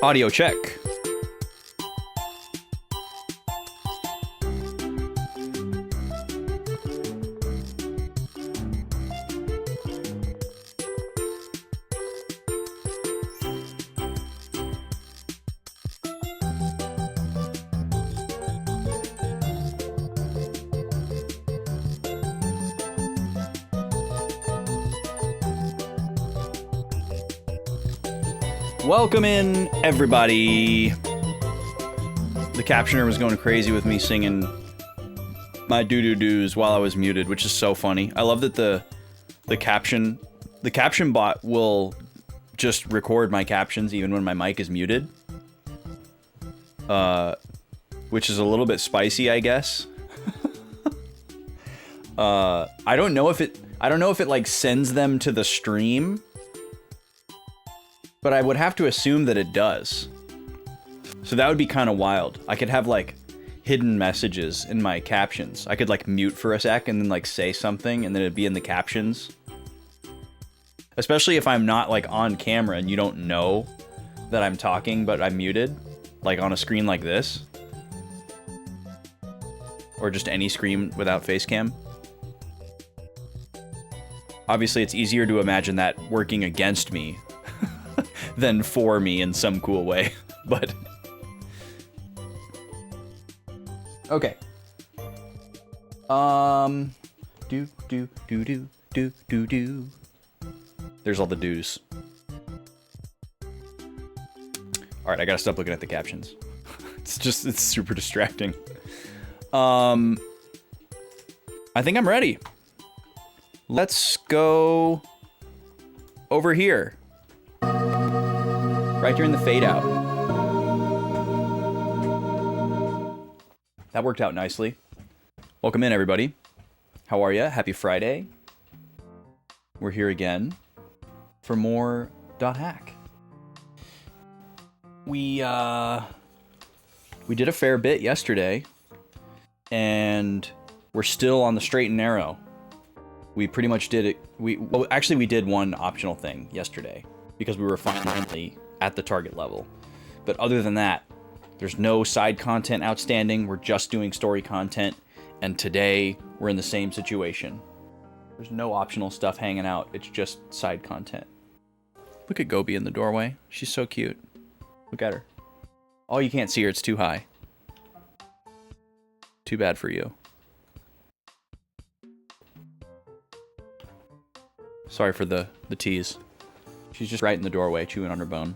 Audio check. Welcome in, everybody. The captioner was going crazy with me singing my doo-doo-doos while I was muted, which is so funny. I love that the caption bot will just record my captions even when my mic is muted. Which is a little bit spicy, I guess. I don't know if it like sends them to the stream. But I would have to assume that it does. So that would be kind of wild. I could have, like, hidden messages in my captions. I could, like, mute for a sec and then, like, say something, and then it'd be in the captions. Especially if I'm not, like, on camera and you don't know that I'm talking, but I'm muted. Like, on a screen like this. Or just any screen without face cam. Obviously, it's easier to imagine that working against me than for me in some cool way, but okay. Do. There's all the do's. All right, I gotta stop looking at the captions. It's super distracting. I think I'm ready. Let's go over here. Right during the fade out. That worked out nicely. Welcome in, everybody. How are ya? Happy Friday. We're here again for more .hack. We did a fair bit yesterday, and we're still on the straight and narrow. We pretty much did it. We did one optional thing yesterday because we were finally at the target level. But other than that, there's no side content outstanding. We're just doing story content. And today, we're in the same situation. There's no optional stuff hanging out. It's just side content. Look at Gobi in the doorway. She's so cute. Look at her. Oh, you can't see her. It's too high. Too bad for you. Sorry for the tease. She's just right in the doorway, chewing on her bone.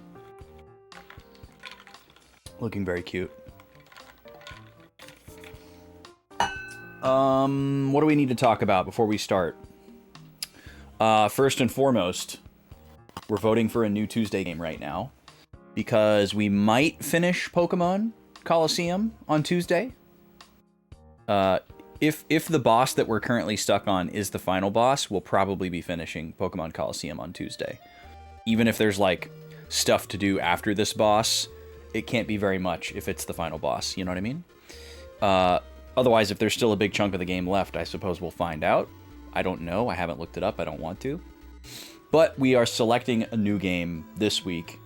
Looking very cute. What do we need to talk about before we start? First and foremost, we're voting for a new Tuesday game right now. Because we might finish Pokemon Coliseum on Tuesday. If the boss that we're currently stuck on is the final boss, we'll probably be finishing Pokemon Coliseum on Tuesday. Even if there's, like, stuff to do after this boss, it can't be very much if it's the final boss, you know what I mean? Otherwise, if there's still a big chunk of the game left, I suppose we'll find out. I don't know, I haven't looked it up, I don't want to. But we are selecting a new game this week,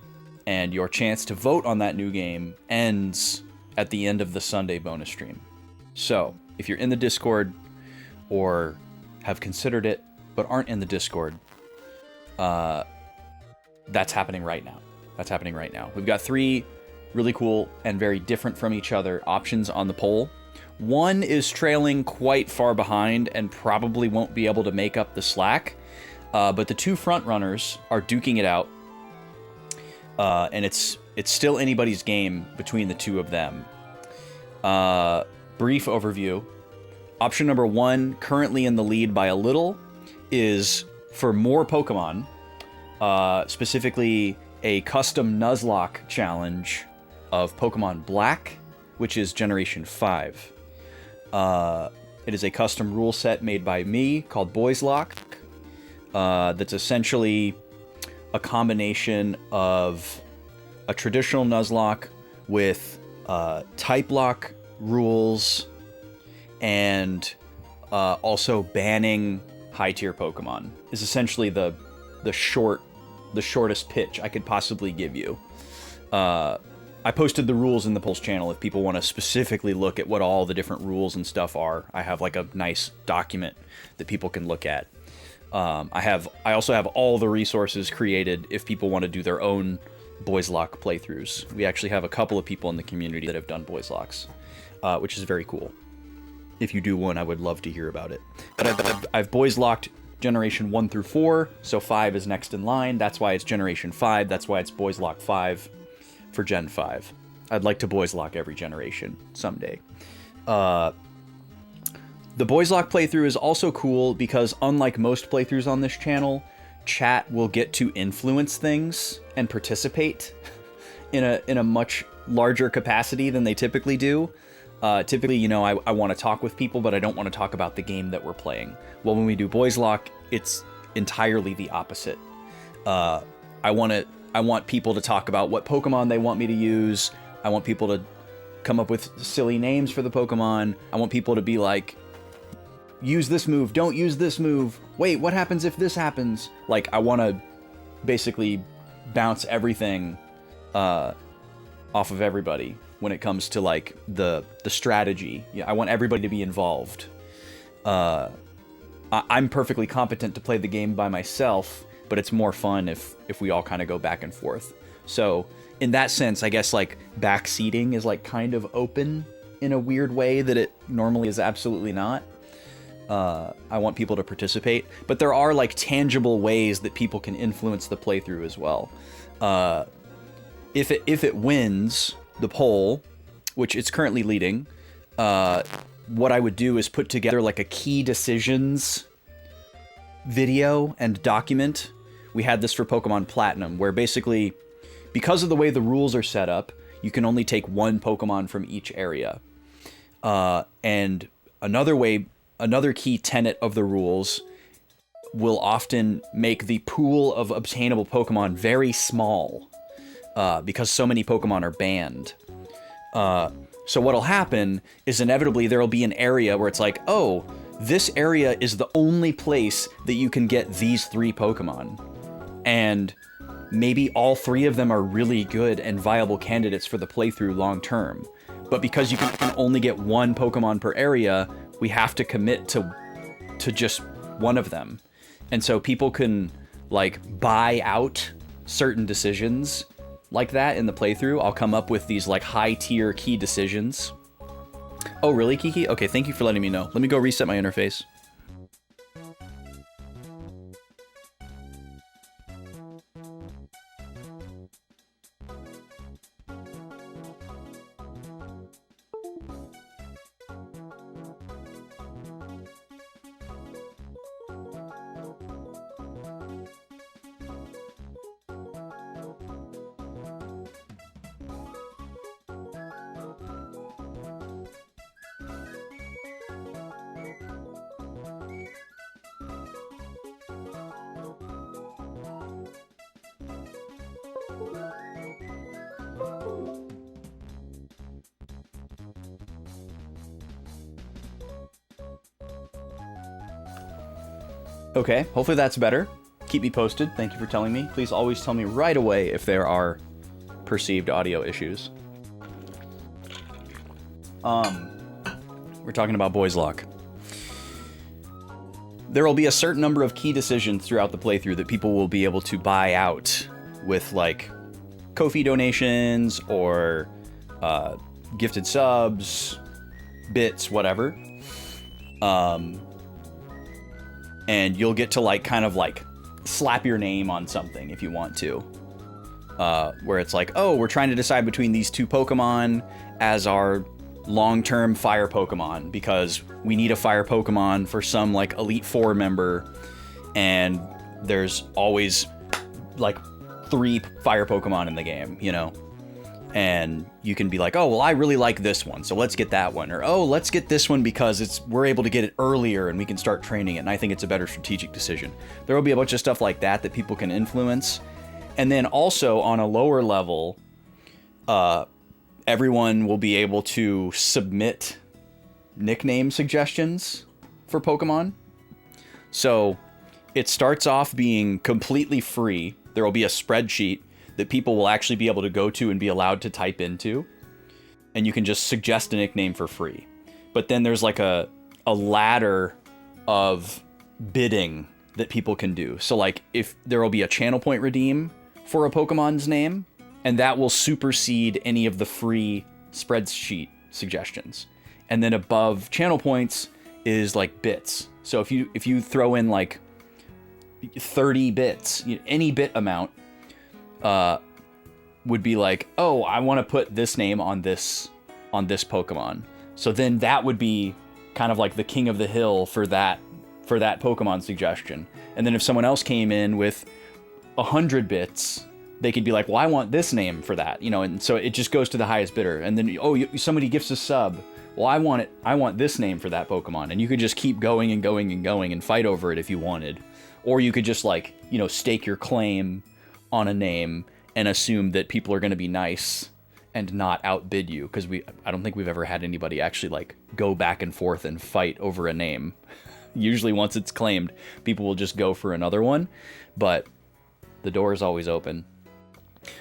and your chance to vote on that new game ends at the end of the Sunday bonus stream. So, if you're in the Discord, or have considered it, but aren't in the Discord, that's happening right now. That's happening right now. We've got 3 really cool and very different from each other options on the poll. One is trailing quite far behind and probably won't be able to make up the slack. But the 2 front runners are duking it out. And it's still anybody's game between the 2 of them. Brief overview. Option number 1, currently in the lead by a little, is for more Pokemon. Specifically a custom Nuzlocke challenge of Pokemon Black, which is Generation 5. It is a custom rule set made by me called Boys Lock. That's essentially a combination of a traditional Nuzlocke with type lock rules and also banning high tier Pokemon is essentially the shortest pitch I could possibly give you. I posted the rules in the Pulse channel if people want to specifically look at what all the different rules and stuff are. I have like a nice document that people can look at. I also have all the resources created if people want to do their own Boys Lock playthroughs. We actually have a couple of people in the community that have done Boys Locks, which is very cool. If you do one, I would love to hear about it. But I've Boys Locked Generation 1 through 4, so 5 is next in line. That's why it's Generation 5. That's why it's Boys Lock 5 for Gen 5. I'd like to Boys Lock every generation someday. The Boys Lock playthrough is also cool because unlike most playthroughs on this channel, chat will get to influence things and participate in a much larger capacity than they typically do. Typically, you know, I want to talk with people, but I don't want to talk about the game that we're playing. Well, when we do Boys Lock, it's entirely the opposite. I want people to talk about what Pokemon they want me to use. I want people to come up with silly names for the Pokemon. I want people to be like, use this move, don't use this move. Wait, what happens if this happens? Like, I want to basically bounce everything off of everybody when it comes to, like, the strategy. Yeah, I want everybody to be involved. I'm perfectly competent to play the game by myself, but it's more fun if we all kind of go back and forth. So, in that sense, I guess, like, backseating is, like, kind of open in a weird way that it normally is absolutely not. I want people to participate, but there are, like, tangible ways that people can influence the playthrough as well. If it wins the poll, which it's currently leading, what I would do is put together, like, a key decisions video and document. We had this for Pokemon Platinum, where basically, because of the way the rules are set up, you can only take one Pokemon from each area. And another key tenet of the rules will often make the pool of obtainable Pokemon very small, because so many Pokemon are banned. So what'll happen is inevitably there'll be an area where it's like, oh, this area is the only place that you can get these 3 Pokemon. And maybe all 3 of them are really good and viable candidates for the playthrough long term. But because you can only get 1 Pokemon per area, we have to commit to just one of them. And so people can, like, buy out certain decisions like that in the playthrough. I'll come up with these, like, high-tier key decisions. Oh, really, Kiki? Okay, thank you for letting me know. Let me go reset my interface. Okay, hopefully that's better. Keep me posted. Thank you for telling me. Please always tell me right away if there are perceived audio issues. We're talking about Boys Lock. There will be a certain number of key decisions throughout the playthrough that people will be able to buy out with, like, Ko-fi donations or gifted subs, bits, whatever. And you'll get to, like, kind of, like, slap your name on something if you want to. Where it's like, oh, we're trying to decide between these 2 Pokemon as our long-term fire Pokemon, because we need a fire Pokemon for some, like, Elite Four member, and there's always, like, 3 fire Pokemon in the game, you know? And you can be like, oh, well, I really like this one, so let's get that one. Or, oh, let's get this one because we're able to get it earlier and we can start training it, and I think it's a better strategic decision. There will be a bunch of stuff like that that people can influence. And then also, on a lower level, everyone will be able to submit nickname suggestions for Pokemon. So it starts off being completely free. There will be a spreadsheet that people will actually be able to go to and be allowed to type into, and you can just suggest a nickname for free. But then there's like a ladder of bidding that people can do. So like if there will be a channel point redeem for a Pokemon's name, and that will supersede any of the free spreadsheet suggestions. And then above channel points is like bits. So if you throw in like 30 bits, any bit amount would be like, oh, I want to put this name on this Pokemon. So then that would be kind of like the king of the hill for that Pokemon suggestion. And then if someone else came in with 100 bits, they could be like, well, I want this name for that, and so it just goes to the highest bidder. And then, somebody gifts a sub. Well, I want this name for that Pokemon. And you could just keep going and going and going and fight over it if you wanted. Or you could just like, stake your claim on a name and assume that people are going to be nice and not outbid you. Because I don't think we've ever had anybody actually like go back and forth and fight over a name. Usually once it's claimed, people will just go for another one. But the door is always open.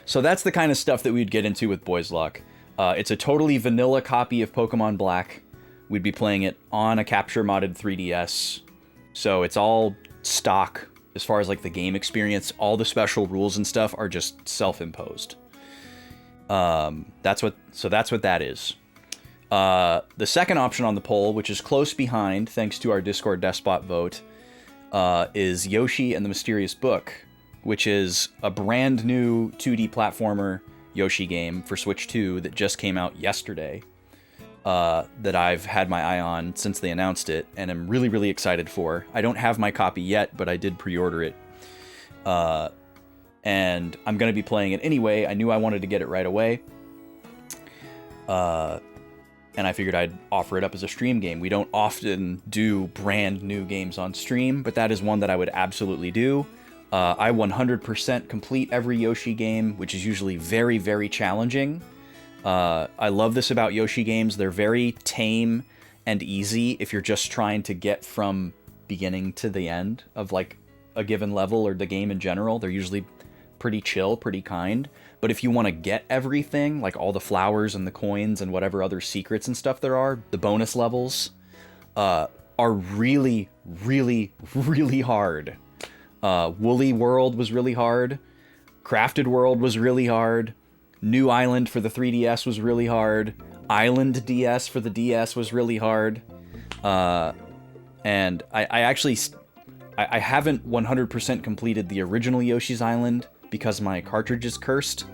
So that's the kind of stuff that we'd get into with Boys Luck. It's a totally vanilla copy of Pokemon Black. We'd be playing it on a capture modded 3DS. So it's all stock as far as like the game experience. All the special rules and stuff are just self-imposed. That's what that is. The second option on the poll, which is close behind thanks to our Discord Despot vote, is Yoshi and the Mysterious Book, which is a brand new 2D platformer Yoshi game for Switch 2 that just came out yesterday, that I've had my eye on since they announced it, and I'm really, really excited for. I don't have my copy yet, but I did pre-order it. And I'm going to be playing it anyway. I knew I wanted to get it right away. And I figured I'd offer it up as a stream game. We don't often do brand new games on stream, but that is one that I would absolutely do. I 100% complete every Yoshi game, which is usually very, very challenging. I love this about Yoshi games. They're very tame and easy if you're just trying to get from beginning to the end of like a given level or the game in general. They're usually pretty chill, pretty kind. But if you want to get everything, like all the flowers and the coins and whatever other secrets and stuff there are, the bonus levels are really, really, really hard. Woolly World was really hard. Crafted World was really hard. New Island for the 3DS was really hard. Island DS for the DS was really hard. And I actually haven't 100% completed the original Yoshi's Island because my cartridge is cursed.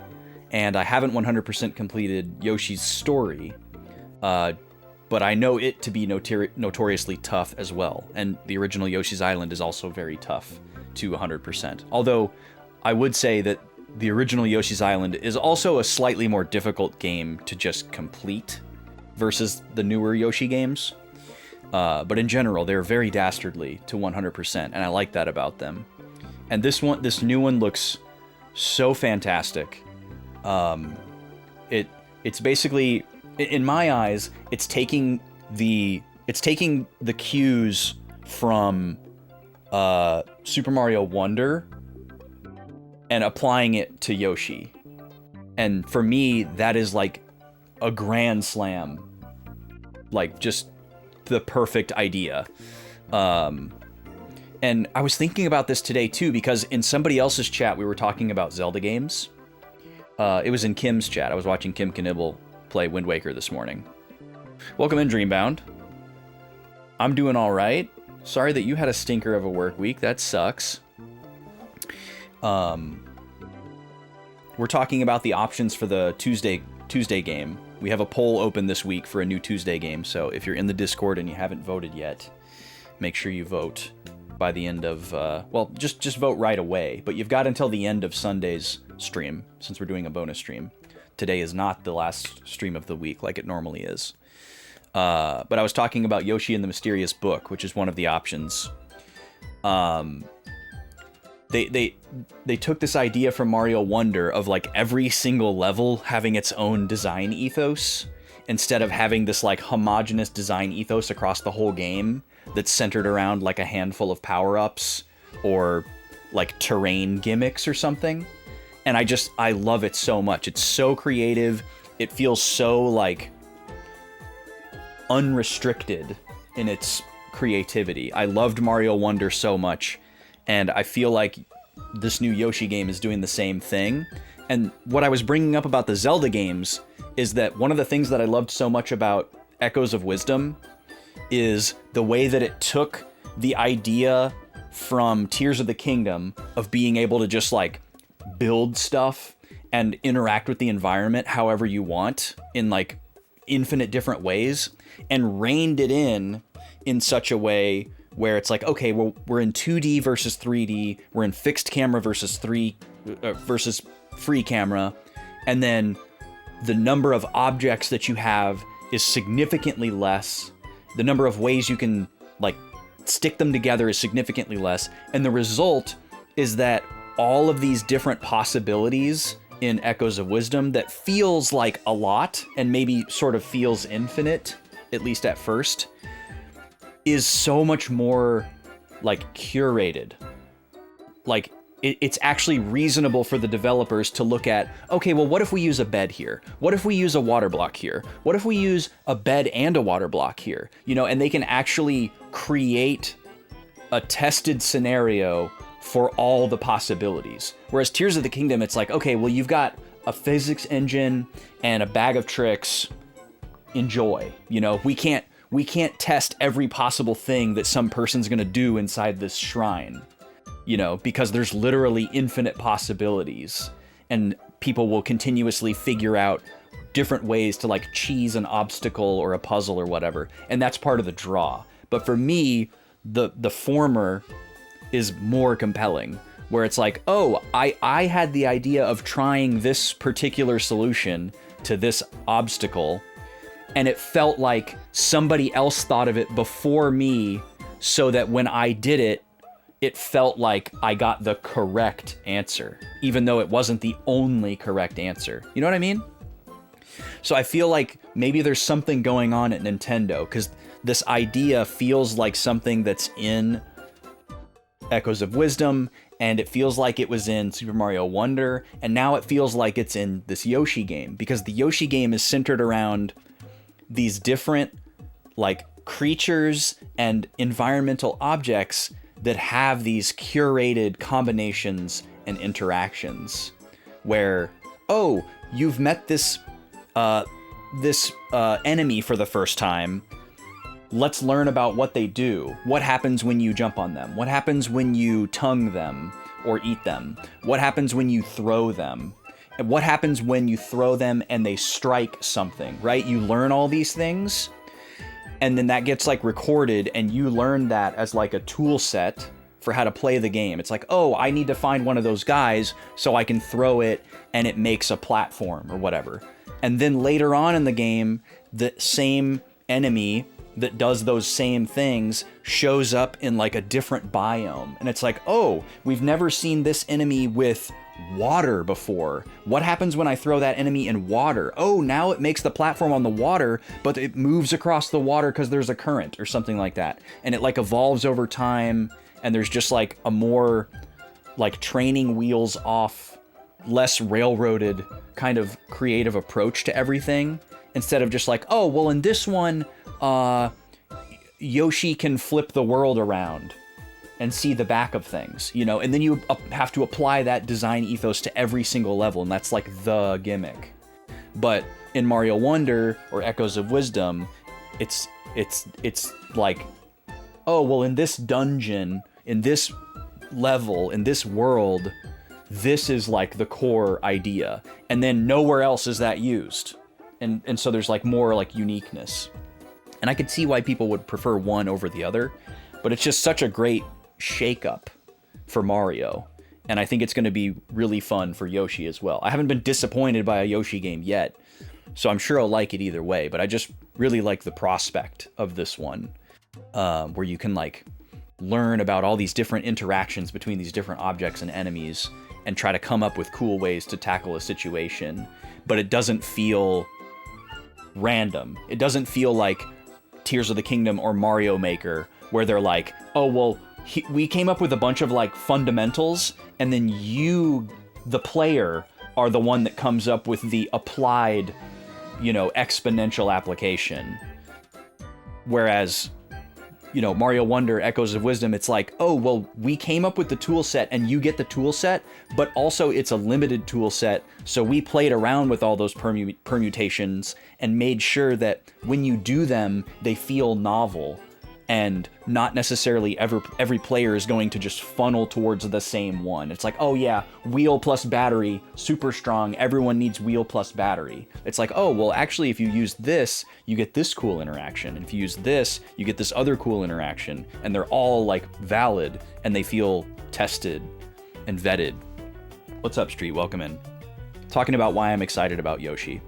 And I haven't 100% completed Yoshi's Story. But I know it to be notoriously tough as well. And the original Yoshi's Island is also very tough to 100%. Although I would say that the original Yoshi's Island is also a slightly more difficult game to just complete versus the newer Yoshi games. But in general, they're very dastardly to 100%, and I like that about them. And this new one looks so fantastic. It's basically, in my eyes, it's taking the cues from Super Mario Wonder and applying it to Yoshi. And for me, that is like a grand slam. Like, just the perfect idea. And I was thinking about this today, too, because in somebody else's chat, we were talking about Zelda games. It was in Kim's chat. I was watching Kim Knibble play Wind Waker this morning. Welcome in, Dreambound. I'm doing all right. Sorry that you had a stinker of a work week. That sucks. We're talking about the options for the Tuesday game. We have a poll open this week for a new Tuesday game, so if you're in the Discord and you haven't voted yet, make sure you vote by the end of, just vote right away. But you've got until the end of Sunday's stream, since we're doing a bonus stream. Today is not the last stream of the week like it normally is. But I was talking about Yoshi and the Mysterious Book, which is one of the options. They took this idea from Mario Wonder of like every single level having its own design ethos, instead of having this like homogenous design ethos across the whole game that's centered around like a handful of power-ups or like terrain gimmicks or something. And I love it so much. It's so creative. It feels so like unrestricted in its creativity. I loved Mario Wonder so much, and I feel like this new Yoshi game is doing the same thing. And what I was bringing up about the Zelda games is that one of the things that I loved so much about Echoes of Wisdom is the way that it took the idea from Tears of the Kingdom of being able to just like build stuff and interact with the environment however you want in like infinite different ways, and reined it in such a way where it's like, okay, well, we're in 2D versus 3D, we're in fixed camera versus versus free camera, and then the number of objects that you have is significantly less. The number of ways you can like stick them together is significantly less, and the result is that all of these different possibilities in Echoes of Wisdom that feels like a lot and maybe sort of feels infinite, at least at first, is so much more like curated. Like it's actually reasonable for the developers to look at, okay, well, what if we use a bed here? What if we use a water block here? What if we use a bed and a water block here? You know, and they can actually create a tested scenario for all the possibilities. Whereas Tears of the Kingdom, it's like, okay, well, you've got a physics engine and a bag of tricks. Enjoy. You know, we can't test every possible thing that some person's gonna do inside this shrine, you know, because there's literally infinite possibilities, and people will continuously figure out different ways to like cheese an obstacle or a puzzle or whatever, and that's part of the draw. But for me, the former is more compelling, where it's like, oh, I had the idea of trying this particular solution to this obstacle, and it felt like somebody else thought of it before me, so that when I did it, it felt like I got the correct answer, even though it wasn't the only correct answer. You know what I mean? So I feel like maybe there's something going on at Nintendo, because this idea feels like something that's in Echoes of Wisdom, and it feels like it was in Super Mario Wonder, and now it feels like it's in this Yoshi game, because the Yoshi game is centered around these different like creatures and environmental objects that have these curated combinations and interactions where, oh, you've met this enemy for the first time. Let's learn about what they do. What happens when you jump on them? What happens when you tongue them or eat them? What happens when you throw them? And what happens when you throw them and they strike something, right? You learn all these things, and then that gets like recorded, and you learn that as like a tool set for how to play the game. It's like, oh, I need to find one of those guys so I can throw it and it makes a platform or whatever. And then later on in the game, the same enemy that does those same things shows up in like a different biome. And it's like, oh, we've never seen this enemy with water before. What happens when I throw that enemy in water? Oh, now it makes the platform on the water, but it moves across the water because there's a current or something like that. And it like evolves over time, and there's just like a more like training wheels off, less railroaded kind of creative approach to everything, instead of just like, oh, well, in this one, Yoshi can flip the world around and see the back of things, you know, and then you have to apply that design ethos to every single level, and that's like the gimmick. But in Mario Wonder or Echoes of Wisdom, it's like, oh, well, in this dungeon, in this level, in this world, this is like the core idea, and then nowhere else is that used, and so there's like more like uniqueness. And I could see why people would prefer one over the other, but it's just such a great shake-up for Mario, and I think it's going to be really fun for Yoshi as well. I haven't been disappointed by a Yoshi game yet, so I'm sure I'll like it either way, but I just really like the prospect of this one, where you can like learn about all these different interactions between these different objects and enemies and try to come up with cool ways to tackle a situation, but it doesn't feel random. It doesn't feel like Tears of the Kingdom or Mario Maker, where they're like, oh, well, we came up with a bunch of like fundamentals, and then you the player are the one that comes up with the applied, exponential application. Whereas, Mario Wonder, Echoes of Wisdom, it's like, oh, well, we came up with the tool set and you get the tool set, but also it's a limited tool set. So we played around with all those permutations and made sure that when you do them, they feel novel and not necessarily every player is going to just funnel towards the same one. It's like, oh yeah, wheel plus battery, super strong, everyone needs wheel plus battery. It's like, oh, well, actually, if you use this, you get this cool interaction. And if you use this, you get this other cool interaction. And they're all like valid and they feel tested and vetted. What's up, Street? Welcome in. Talking about why I'm excited about Yoshi.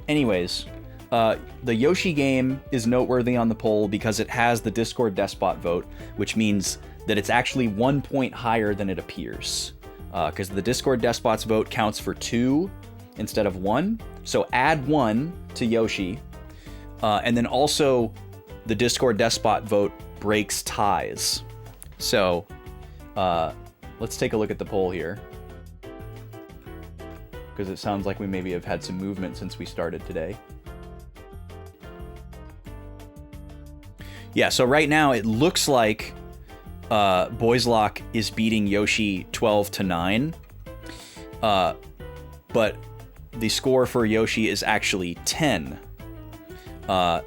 Anyways, the Yoshi game is noteworthy on the poll because it has the Discord despot vote, which means that it's actually 1 point higher than it appears. Because the Discord despot's vote counts for 2 instead of 1. So add 1 to Yoshi. And then also the Discord despot vote breaks ties. So let's take a look at the poll here. Because it sounds like we maybe have had some movement since we started today. Yeah, so right now it looks like Boys Lock is beating Yoshi 12-9. But the score for Yoshi is actually 10. Not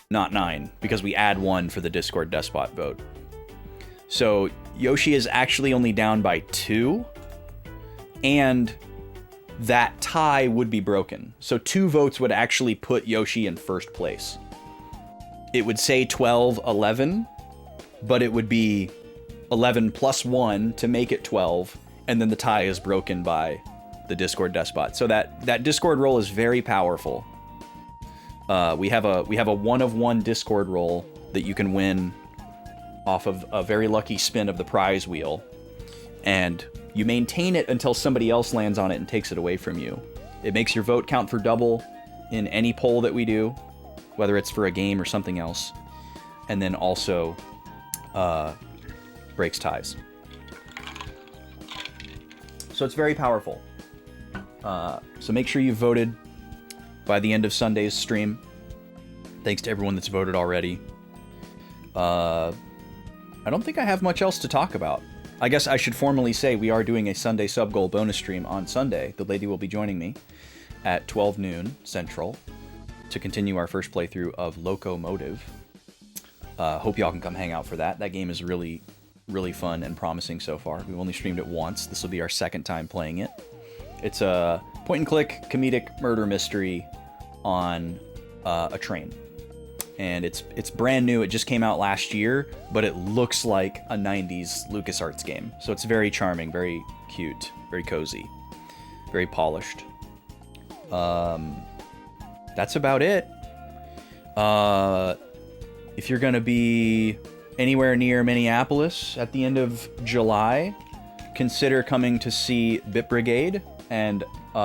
9, because we add 1 for the Discord despot vote. So Yoshi is actually only down by 2. And that tie would be broken. So 2 votes would actually put Yoshi in first place. It would say 12-11, but it would be 11 plus 1 to make it 12, and then the tie is broken by the Discord despot. So that Discord roll is very powerful. We have a 1-of-1 Discord roll that you can win off of a very lucky spin of the prize wheel, and you maintain it until somebody else lands on it and takes it away from you. It makes your vote count for double in any poll that we do, whether it's for a game or something else, and then also breaks ties. So it's very powerful. So make sure you voted by the end of Sunday's stream. Thanks to everyone that's voted already. I don't think I have much else to talk about. I guess I should formally say we are doing a Sunday sub-goal bonus stream on Sunday. The lady will be joining me at 12 noon Central to continue our first playthrough of Locomotive. Hope y'all can come hang out for that. That game is really, really fun and promising so far. We've only streamed it once. This will be our second time playing it. It's a point-and-click comedic murder mystery on a train. And it's brand new. It just came out last year, but it looks like a 90s LucasArts game. So it's very charming, very cute, very cozy, very polished. That's about it. If you're going to be anywhere near Minneapolis at the end of July, consider coming to see Bit Brigade and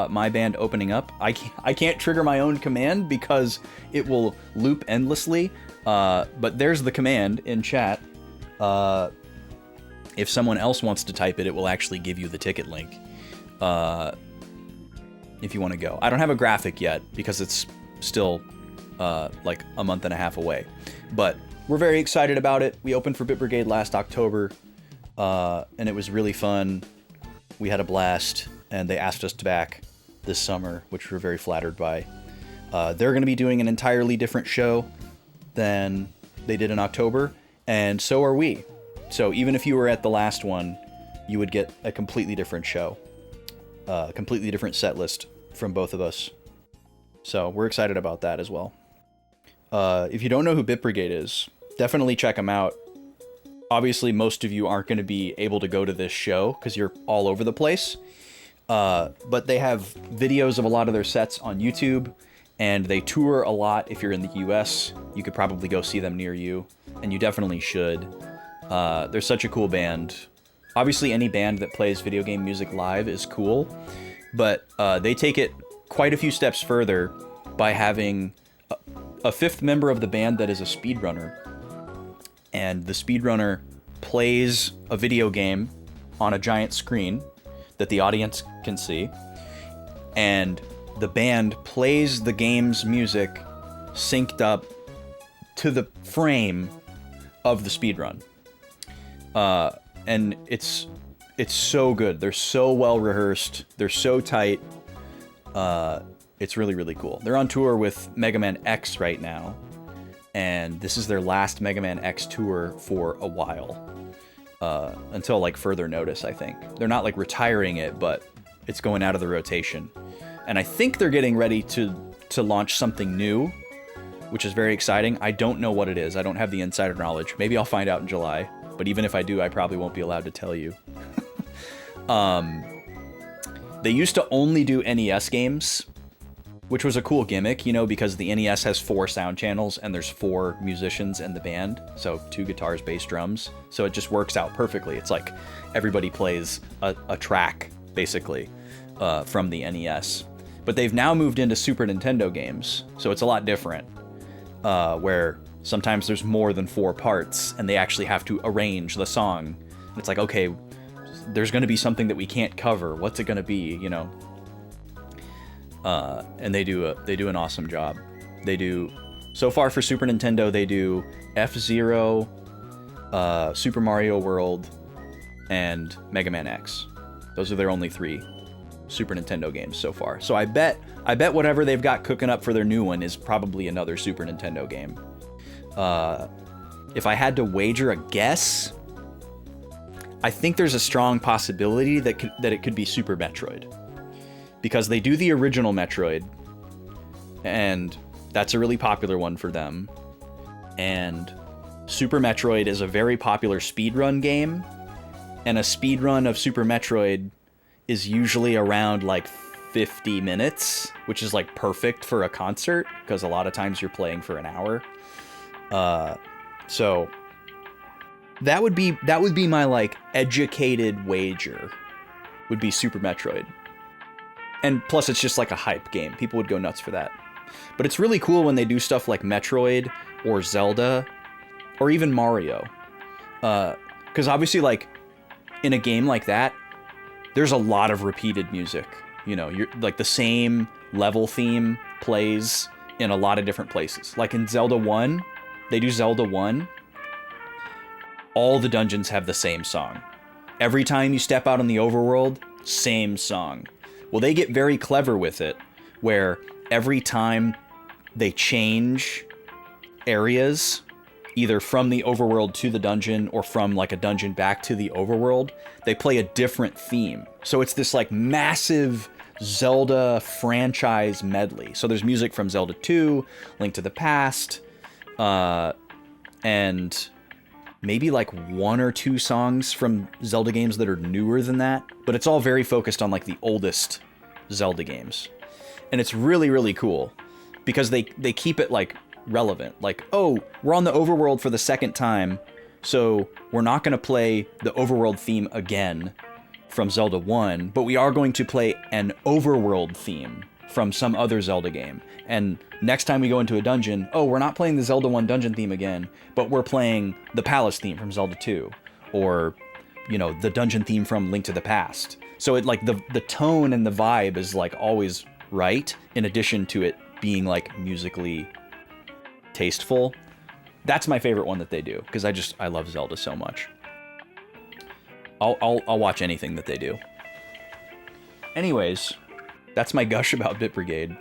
my band opening up. I can't trigger my own command because it will loop endlessly, but there's the command in chat. If someone else wants to type it, it will actually give you the ticket link if you want to go. I don't have a graphic yet because it's still like a month and a half away, but we're very excited about it. We opened for Bit Brigade last October, and it was really fun. We had a blast, and they asked us back this summer, which we're very flattered by. They're going to be doing an entirely different show than they did in October, and so are we. So even if you were at the last one, you would get a completely different show, a completely different set list from both of us. So we're excited about that as well. If you don't know who Bit Brigade is, definitely check them out. Obviously, most of you aren't going to be able to go to this show because you're all over the place. But they have videos of a lot of their sets on YouTube, and they tour a lot. If you're in the US, you could probably go see them near you, and you definitely should. They're such a cool band. Obviously, any band that plays video game music live is cool, but they take it quite a few steps further by having a fifth member of the band that is a speedrunner. And the speedrunner plays a video game on a giant screen, that the audience can see, and the band plays the game's music synced up to the frame of the speedrun. And it's so good. They're so well rehearsed. They're so tight. It's really, really cool. They're on tour with Mega Man X right now, and this is their last Mega Man X tour for a while. Until like further notice, I think. They're not like retiring it, but it's going out of the rotation. And I think they're getting ready to launch something new, which is very exciting. I don't know what it is. I don't have the insider knowledge. Maybe I'll find out in July. But even if I do, I probably won't be allowed to tell you. They used to only do NES games, which was a cool gimmick, you know, because the NES has 4 sound channels and there's 4 musicians in the band. So 2 guitars, bass, drums. So it just works out perfectly. It's like everybody plays a track, basically, from the NES. But they've now moved into Super Nintendo games, so it's a lot different, where sometimes there's more than 4 parts and they actually have to arrange the song. And it's like, okay, there's going to be something that we can't cover. What's it going to be, you know? And they do an awesome job. They do, so far for Super Nintendo, they do F-Zero, Super Mario World, and Mega Man X. Those are their only 3 Super Nintendo games so far. So I bet whatever they've got cooking up for their new one is probably another Super Nintendo game. If I had to wager a guess, I think there's a strong possibility that it could be Super Metroid. Because they do the original Metroid, and that's a really popular one for them. And Super Metroid is a very popular speedrun game, and a speedrun of Super Metroid is usually around like 50 minutes, which is like perfect for a concert, because a lot of times you're playing for an hour. So that would be my like educated wager, would be Super Metroid. And plus, it's just like a hype game. People would go nuts for that. But it's really cool when they do stuff like Metroid or Zelda or even Mario. Because obviously, like, in a game like that, there's a lot of repeated music. You know, you're like the same level theme plays in a lot of different places. Like in Zelda 1, they do Zelda 1. All the dungeons have the same song. Every time you step out in the overworld, same song. Well, they get very clever with it, where every time they change areas, either from the overworld to the dungeon or from like a dungeon back to the overworld, they play a different theme. So it's this like massive Zelda franchise medley. So there's music from Zelda 2, Link to the Past, and maybe like 1 or 2 songs from Zelda games that are newer than that, but it's all very focused on like the oldest Zelda games. And it's really, really cool because they keep it like relevant. Like, oh, we're on the overworld for the 2nd time, so we're not going to play the overworld theme again from Zelda 1, but we are going to play an overworld theme from some other Zelda game. And next time we go into a dungeon, oh, we're not playing the Zelda 1 dungeon theme again, but we're playing the palace theme from Zelda 2, or, you know, the dungeon theme from Link to the Past. So it like the tone and the vibe is like always right, in addition to it being like musically tasteful. That's my favorite one that they do, because I love Zelda so much. I'll watch anything that they do. Anyways, that's my gush about Bit Brigade.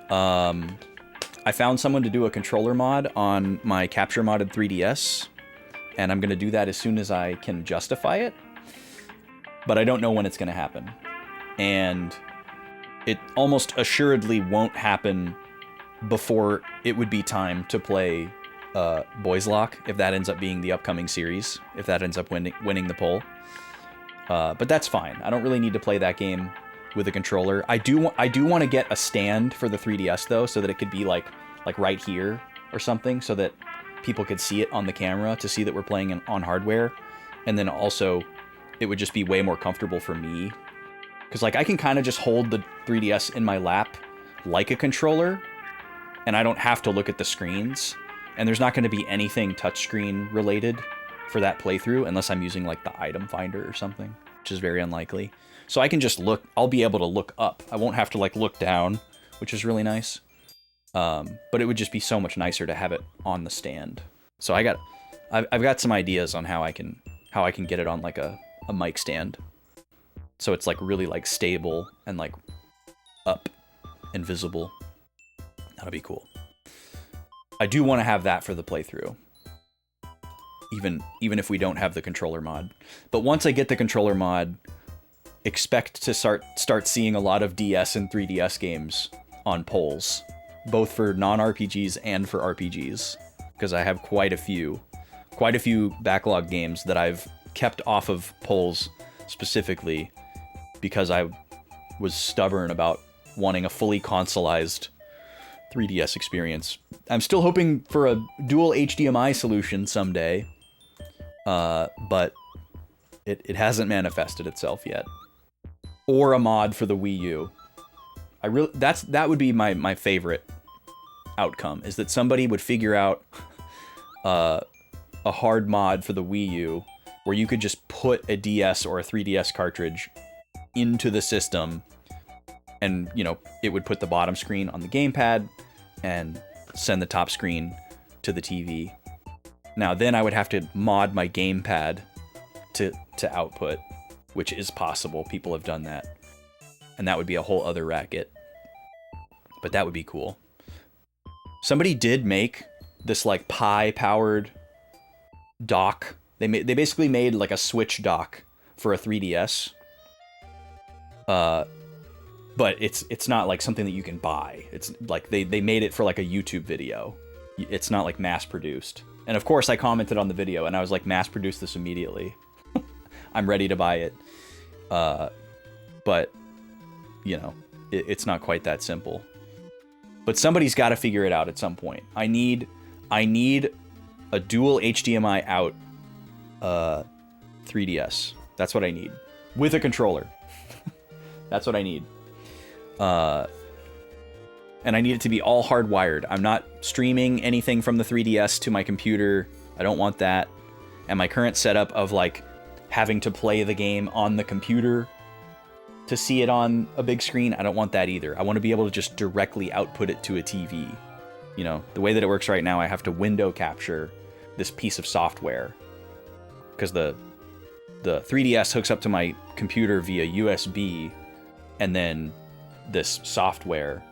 I found someone to do a controller mod on my capture modded 3DS, and I'm going to do that as soon as I can justify it, but I don't know when it's going to happen. And it almost assuredly won't happen before it would be time to play Boys Lock, if that ends up being the upcoming series, if that ends up winning the poll. But that's fine. I don't really need to play that game with a controller. I do want to get a stand for the 3DS though, so that it could be like right here or something, so that people could see it on the camera to see that we're playing on hardware. And then also it would just be way more comfortable for me, because like I can kind of just hold the 3DS in my lap like a controller, and I don't have to look at the screens, and there's not going to be anything touchscreen related for that playthrough unless I'm using like the item finder or something. which is very unlikely. So I can just look, I'll be able to look up. I won't have to like look down, which is really nice. But it would just be so much nicer to have it on the stand. So I've got some ideas on how I can get it on like a mic stand. So it's like really like stable and like up and visible. That'll be cool. I do want to have that for the playthrough. Even if we don't have the controller mod. But once I get the controller mod, expect to start seeing a lot of DS and 3DS games on polls, both for non-RPGs and for RPGs, because I have quite a few backlog games that I've kept off of polls specifically because I was stubborn about wanting a fully consoleized 3DS experience. I'm still hoping for a dual HDMI solution someday, but it hasn't manifested itself yet. Or a mod for the Wii U. That would be my favorite outcome, is that somebody would figure out a hard mod for the Wii U where you could just put a DS or a 3DS cartridge into the system, and it would put the bottom screen on the gamepad and send the top screen to the TV. Now then I would have to mod my gamepad to output, which is possible. People have done that. And that would be a whole other racket. But that would be cool. Somebody did make this like Pi-powered dock. They basically made like a Switch dock for a 3DS. But it's not like something that you can buy. It's like they made it for like a YouTube video. It's not like mass produced. And of course I commented on the video and I was like, mass produce this immediately. I'm ready to buy it. But it's not quite that simple. But somebody's got to figure it out at some point. I need a dual HDMI out 3DS. That's what I need. With a controller. That's what I need. And I need it to be all hardwired. I'm not streaming anything from the 3DS to my computer. I don't want that. And my current setup of like having to play the game on the computer to see it on a big screen, I don't want that either. I want to be able to just directly output it to a TV. The way that it works right now, I have to window capture this piece of software because the 3DS hooks up to my computer via USB, and then this software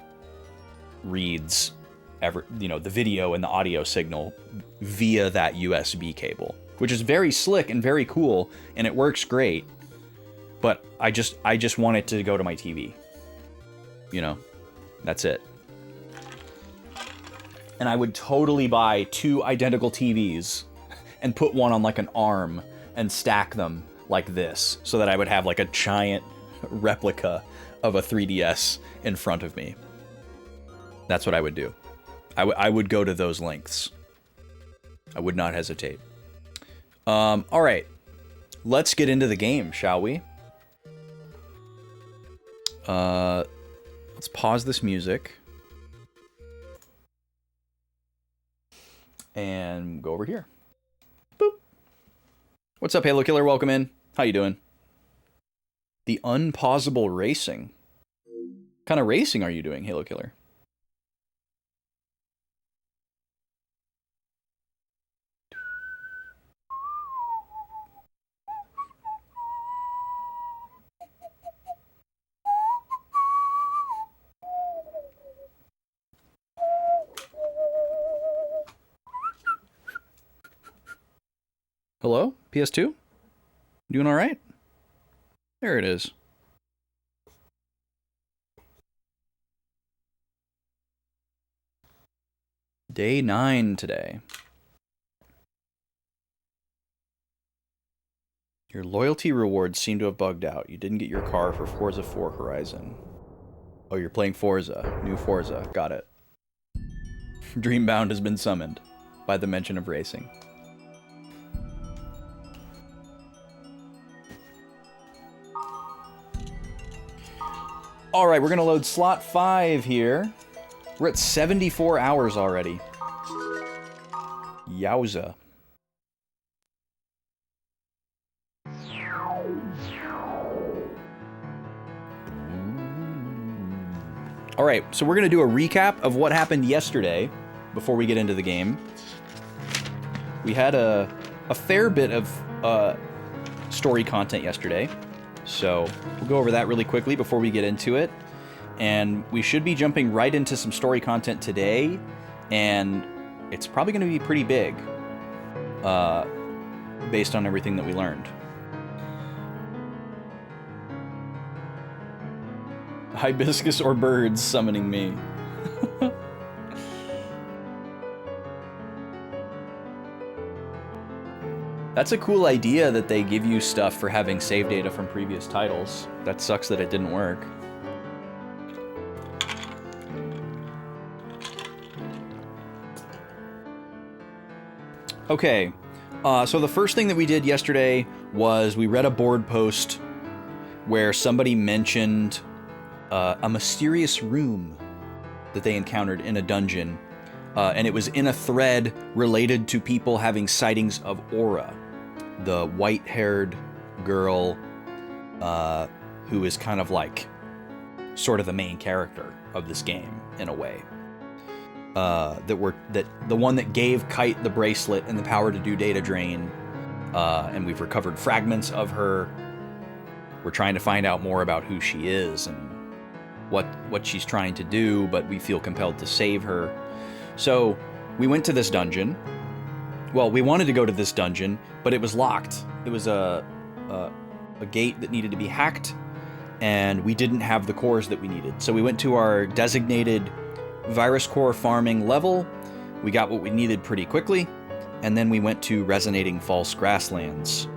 reads the video and the audio signal via that USB cable, which is very slick and very cool, and it works great. But I just want it to go to my TV. That's it. And I would totally buy 2 identical TVs and put one on like an arm and stack them like this so that I would have like a giant replica of a 3DS in front of me. That's what I would do. I would go to those lengths. I would not hesitate. All right. Let's get into the game, shall we? Let's pause this music. And go over here. Boop. What's up, Halo Killer? Welcome in. How you doing? The unpausable racing. What kind of racing are you doing, Halo Killer? Hello? PS2? Doing all right? There it is. Day 9 today. Your loyalty rewards seem to have bugged out. You didn't get your car for Forza 4 Horizon. Oh, you're playing Forza. New Forza. Got it. Dreambound has been summoned by the mention of racing. All right, we're going to load slot 5 here. We're at 74 hours already. Yowza. All right, so we're going to do a recap of what happened yesterday before we get into the game. We had a fair bit of story content yesterday, so we'll go over that really quickly before we get into it. And we should be jumping right into some story content today, and it's probably going to be pretty big, based on everything that we learned. Hibiscus or birds summoning me. That's a cool idea that they give you stuff for having save data from previous titles. That sucks that it didn't work. Okay, so the first thing that we did yesterday was we read a board post where somebody mentioned a mysterious room that they encountered in a dungeon, and it was in a thread related to people having sightings of Aura, the white-haired girl who is kind of like sort of the main character of this game in a way. That the one that gave Kite the bracelet and the power to do data drain, and we've recovered fragments of her. We're trying to find out more about who she is and what she's trying to do, but we feel compelled to save her. So we went to this dungeon. Well, we wanted to go to this dungeon, but it was locked. It was a gate that needed to be hacked, and we didn't have the cores that we needed. So we went to our designated virus core farming level. We got what we needed pretty quickly, and then we went to Resonating False Grasslands.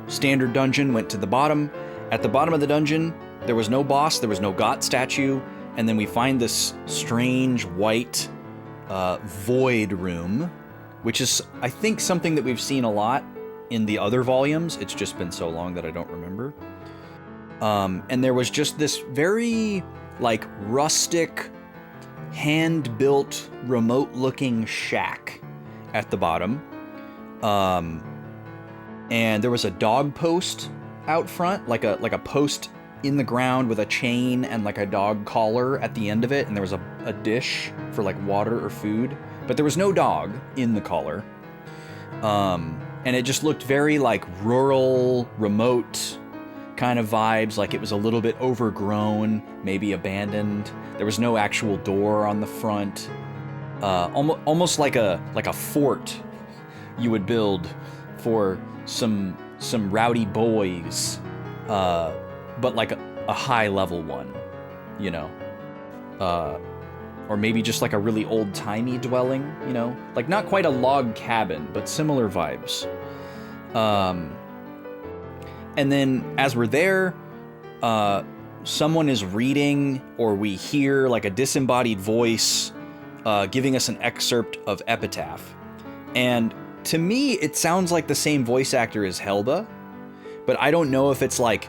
Standard dungeon, went to the bottom. At the bottom of the dungeon, there was no boss, there was no Got statue, and then we find this strange white void room, which is, I think, something that we've seen a lot in the other volumes. It's just been so long that I don't remember. And there was just this very, like, rustic, hand-built, remote-looking shack at the bottom. And there was a dog post out front, like a post in the ground with a chain and like a dog collar at the end of it, and there was a dish for like water or food, but there was no dog in the collar. And it just looked very like rural, remote kind of vibes, like it was a little bit overgrown, maybe abandoned. There was no actual door on the front. Almost like a fort you would build for some rowdy boys, but like a high level one, you know, or maybe just like a really old timey dwelling, you know, like not quite a log cabin, but similar vibes. And then as we're there, someone is reading, or we hear like a disembodied voice giving us an excerpt of Epitaph. And to me, it sounds like the same voice actor as Helba, but I don't know if it's like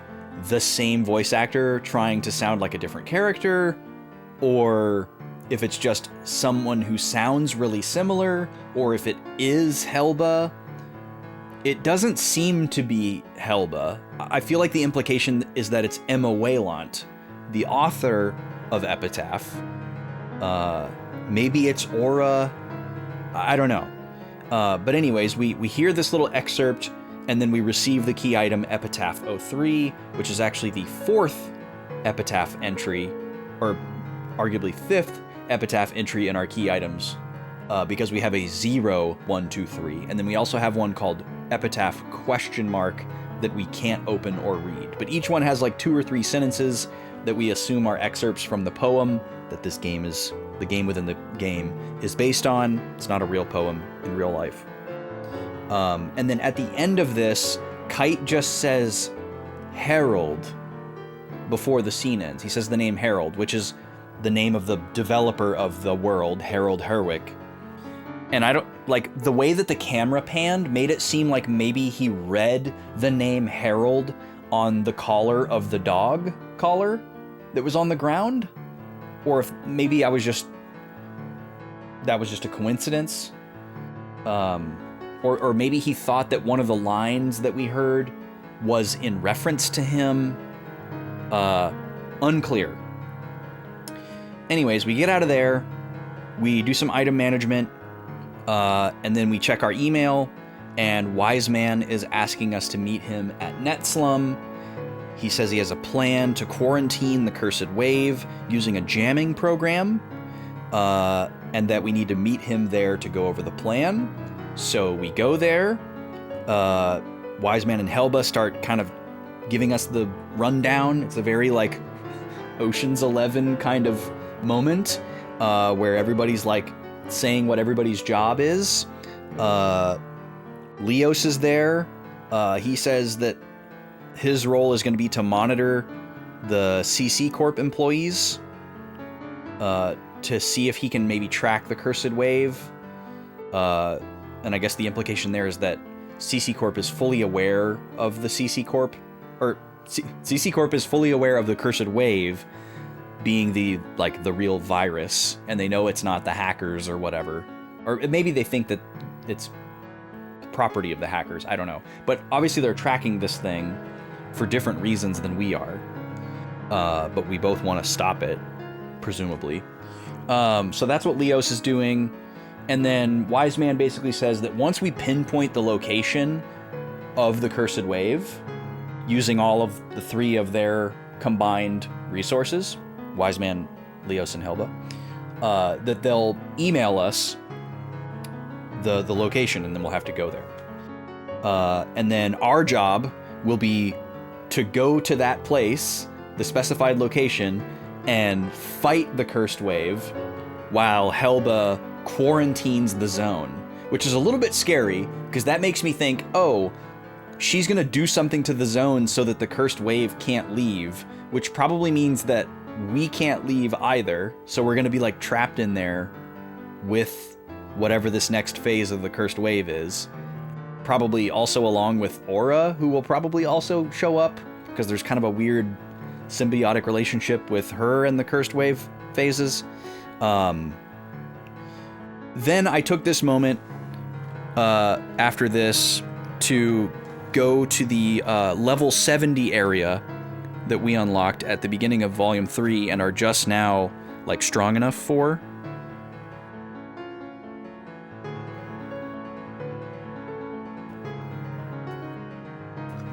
the same voice actor trying to sound like a different character, or if it's just someone who sounds really similar, or if it is Helba. It doesn't seem to be Helba. I feel like the implication is that it's Emma Waylant, the author of Epitaph. Maybe it's Aura. I don't know. But anyways, we hear this little excerpt, and then we receive the key item Epitaph 03, which is actually the 4th Epitaph entry, or arguably 5th Epitaph entry in our key items, because we have a 0, 1, 2, 3, and then we also have one called Epitaph ? That we can't open or read. But each one has like 2 or 3 sentences that we assume are excerpts from the poem that this game is, the game within the game is based on. It's not a real poem in real life. And then at the end of this, Kite just says Herald before the scene ends. He says the name Herald, which is the name of the developer of the world, Harold Herwick. And I don't, like, the way that the camera panned made it seem like maybe he read the name Harold on the collar of the dog collar that was on the ground. Or if maybe that was just a coincidence. Or maybe he thought that one of the lines that we heard was in reference to him. Unclear. anyways, we get out of there, we do some item management, and then we check our email, and Wise Man is asking us to meet him at Netslum. He says he has a plan to quarantine the Cursed Wave using a jamming program, and that we need to meet him there to go over the plan. So we go there. Wise Man and Helba start kind of giving us the rundown. It's a very like Ocean's 11 kind of moment, where everybody's like saying what everybody's job is. Leos is there. He says that his role is going to be to monitor the CC Corp employees, to see if he can maybe track the Cursed Wave. And I guess the implication there is that CC Corp is fully aware of the CC Corp, or CC Corp is fully aware of the Cursed Wave being the real virus, and they know it's not the hackers or whatever. Or maybe they think that it's property of the hackers. I don't know. But obviously they're tracking this thing for different reasons than we are. But we both want to stop it, presumably. So that's what Leos is doing. And then Wise Man basically says that once we pinpoint the location of the Cursed Wave, using all of the three of their combined resources, Wise Man, Leos, and Helba, that they'll email us the location, and then we'll have to go there. And then our job will be to go to that place, the specified location, and fight the Cursed Wave while Helba quarantines the zone, which is a little bit scary because that makes me think, oh, she's gonna do something to the zone so that the Cursed Wave can't leave, which probably means that we can't leave either, so we're gonna be like trapped in there with whatever this next phase of the Cursed Wave is. Probably also along with Aura, who will probably also show up, because there's kind of a weird symbiotic relationship with her and the Cursed Wave phases. Then I took this moment after this to go to the level 70 area that we unlocked at the beginning of Volume 3 and are just now like strong enough for.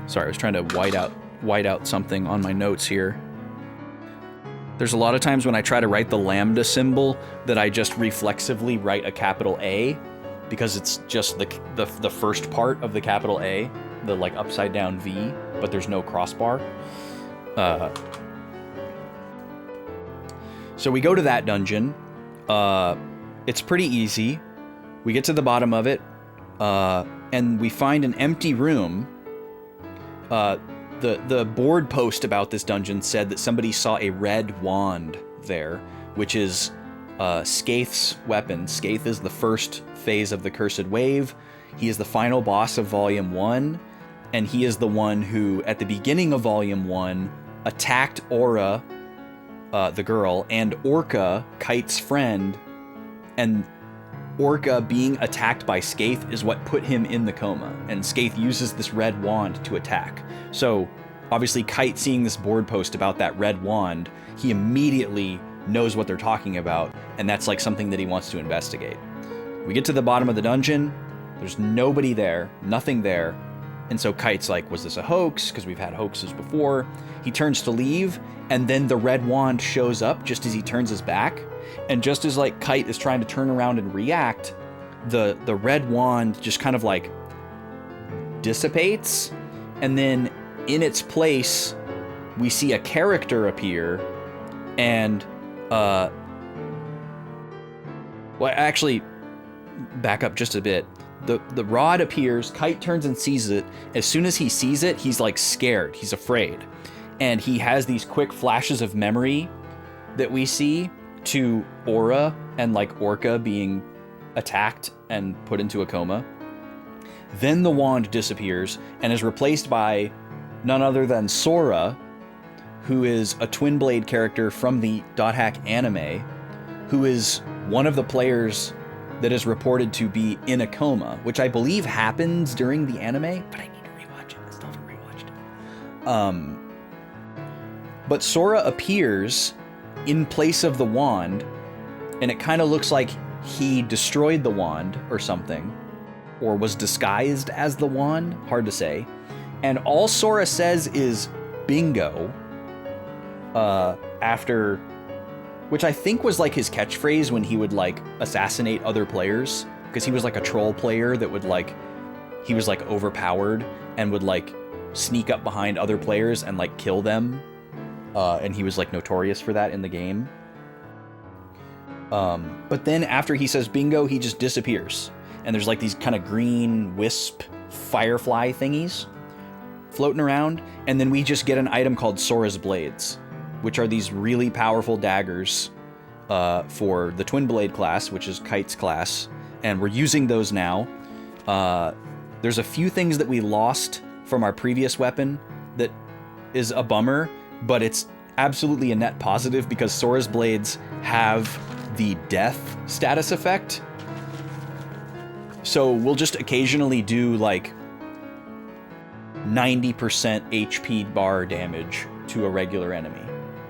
Sorry, I was trying to white out something on my notes here. There's a lot of times when I try to write the lambda symbol that I just reflexively write a capital A, because it's just the first part of the capital A, the like upside down V, but there's no crossbar. So we go to that dungeon. It's pretty easy. We get to the bottom of it, and we find an empty room. The board post about this dungeon said that somebody saw a red wand there, which is Skaith's weapon. Skaith is the first phase of the Cursed Wave. He is the final boss of Volume 1, and he is the one who, at the beginning of Volume 1, attacked Aura, the girl, and Orca, Kite's friend, and Orca being attacked by Skaith is what put him in the coma, and Skaith uses this red wand to attack. So, obviously, Kite seeing this board post about that red wand, he immediately knows what they're talking about, and that's like something that he wants to investigate. We get to the bottom of the dungeon, there's nobody there, nothing there, and so Kite's like, was this a hoax? Because we've had hoaxes before. He turns to leave, and then the red wand shows up just as he turns his back. And just as like Kite is trying to turn around and react, the red wand just kind of like dissipates, and then in its place we see a character appear, and well, actually, back up just a bit. The rod appears, Kite turns and sees it. As soon as he sees it, he's like scared, he's afraid. And he has these quick flashes of memory that we see to Aura and like Orca being attacked and put into a coma. Then the wand disappears and is replaced by none other than Sora, who is a Twin Blade character from the Dot Hack anime, who is one of the players that is reported to be in a coma, which I believe happens during the anime, but I need to rewatch it. I still haven't rewatched it. But Sora appears in place of the wand, and it kind of looks like he destroyed the wand or something, or was disguised as the wand, hard to say. And all Sora says is bingo, after, which I think was like his catchphrase when he would like assassinate other players, because he was like a troll player that would like, he was like overpowered and would like sneak up behind other players and like kill them. And he was like notorious for that in the game. But then after he says bingo, he just disappears. And there's like these kind of green wisp firefly thingies floating around. And then we just get an item called Sora's Blades, which are these really powerful daggers for the Twin Blade class, which is Kite's class. And we're using those now. There's a few things that we lost from our previous weapon that is a bummer, but it's absolutely a net positive because Sora's Blades have the death status effect. So we'll just occasionally do like 90% HP bar damage to a regular enemy.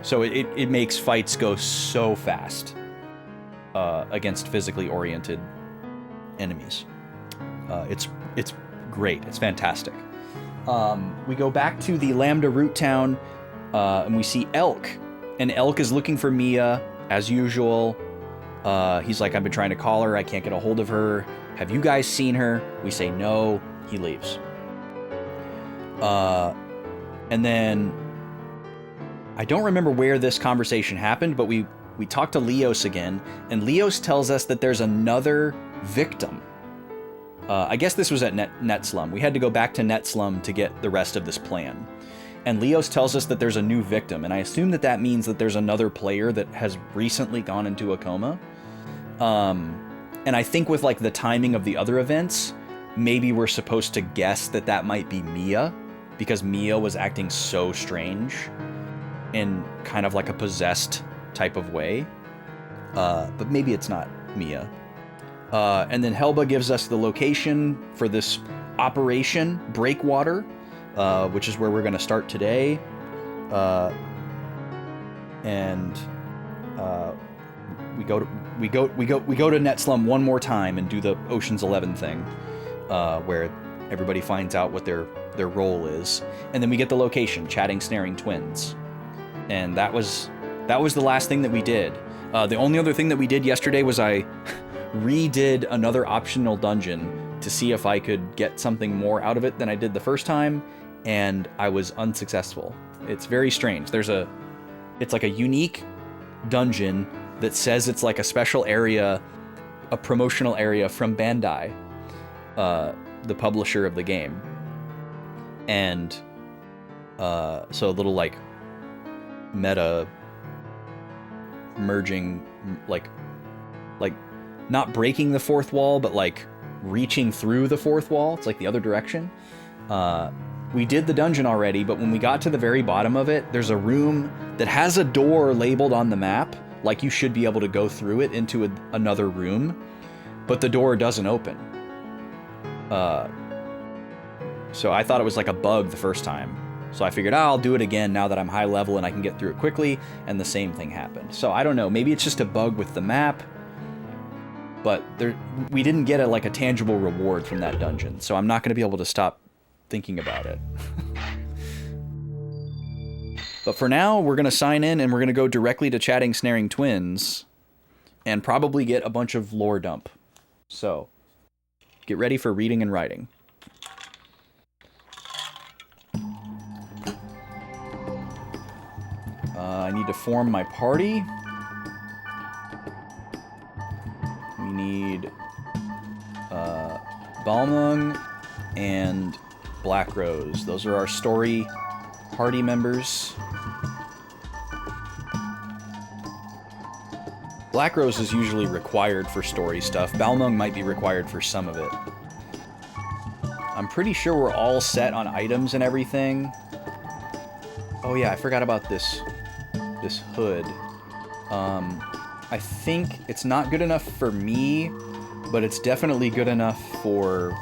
So it makes fights go so fast against physically oriented enemies. It's great. It's fantastic. We go back to the Lambda Root Town, and we see Elk. And Elk is looking for Mia, as usual. He's like, I've been trying to call her. I can't get a hold of her. Have you guys seen her? We say no. He leaves. And then I don't remember where this conversation happened, but we talked to Leos again, and Leos tells us that there's another victim. I guess this was at Netslum. We had to go back to Netslum to get the rest of this plan. And Leos tells us that there's a new victim, and I assume that that means that there's another player that has recently gone into a coma. And I think with like the timing of the other events, maybe we're supposed to guess that that might be Mia, because Mia was acting so strange in kind of like a possessed type of way. But maybe it's not Mia. And then Helba gives us the location for this Operation Breakwater, which is where we're going to start today. We go to Netslum one more time and do the Ocean's 11 thing, where everybody finds out what their role is, and then we get the location, Chatting Snaring Twins, and that was the last thing that we did. The only other thing that we did yesterday was I redid another optional dungeon to see if I could get something more out of it than I did the first time, and I was unsuccessful. It's very strange. It's like a unique dungeon that says it's like a special area, a promotional area from Bandai, the publisher of the game. And so a little like meta merging, like not breaking the fourth wall, but like reaching through the fourth wall. It's like the other direction. We did the dungeon already, but when we got to the very bottom of it, there's a room that has a door labeled on the map, like you should be able to go through it into another room, but the door doesn't open. So I thought it was like a bug the first time. So I figured, I'll do it again now that I'm high level and I can get through it quickly, and the same thing happened. So I don't know, maybe it's just a bug with the map, but we didn't get a tangible reward from that dungeon, so I'm not going to be able to stop thinking about it. But for now, we're going to sign in and we're going to go directly to Chatting Snaring Twins and probably get a bunch of lore dump. So, get ready for reading and writing. I need to form my party. We need Balmung and Black Rose. Those are our story party members. Black Rose is usually required for story stuff. Balmung might be required for some of it. I'm pretty sure we're all set on items and everything. Oh yeah, I forgot about this hood. I think it's not good enough for me, but it's definitely good enough for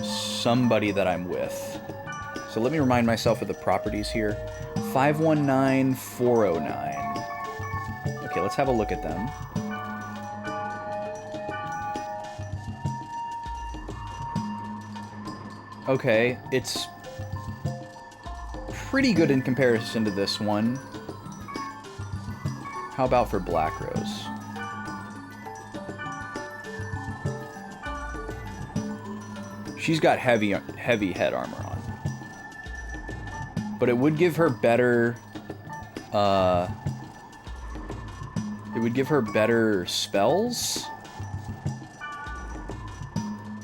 somebody that I'm with. So let me remind myself of the properties here. 519409. Okay, let's have a look at them. Okay, it's pretty good in comparison to this one. How about for Black Rose? She's got heavy head armor on. But it would give her better... it would give her better spells?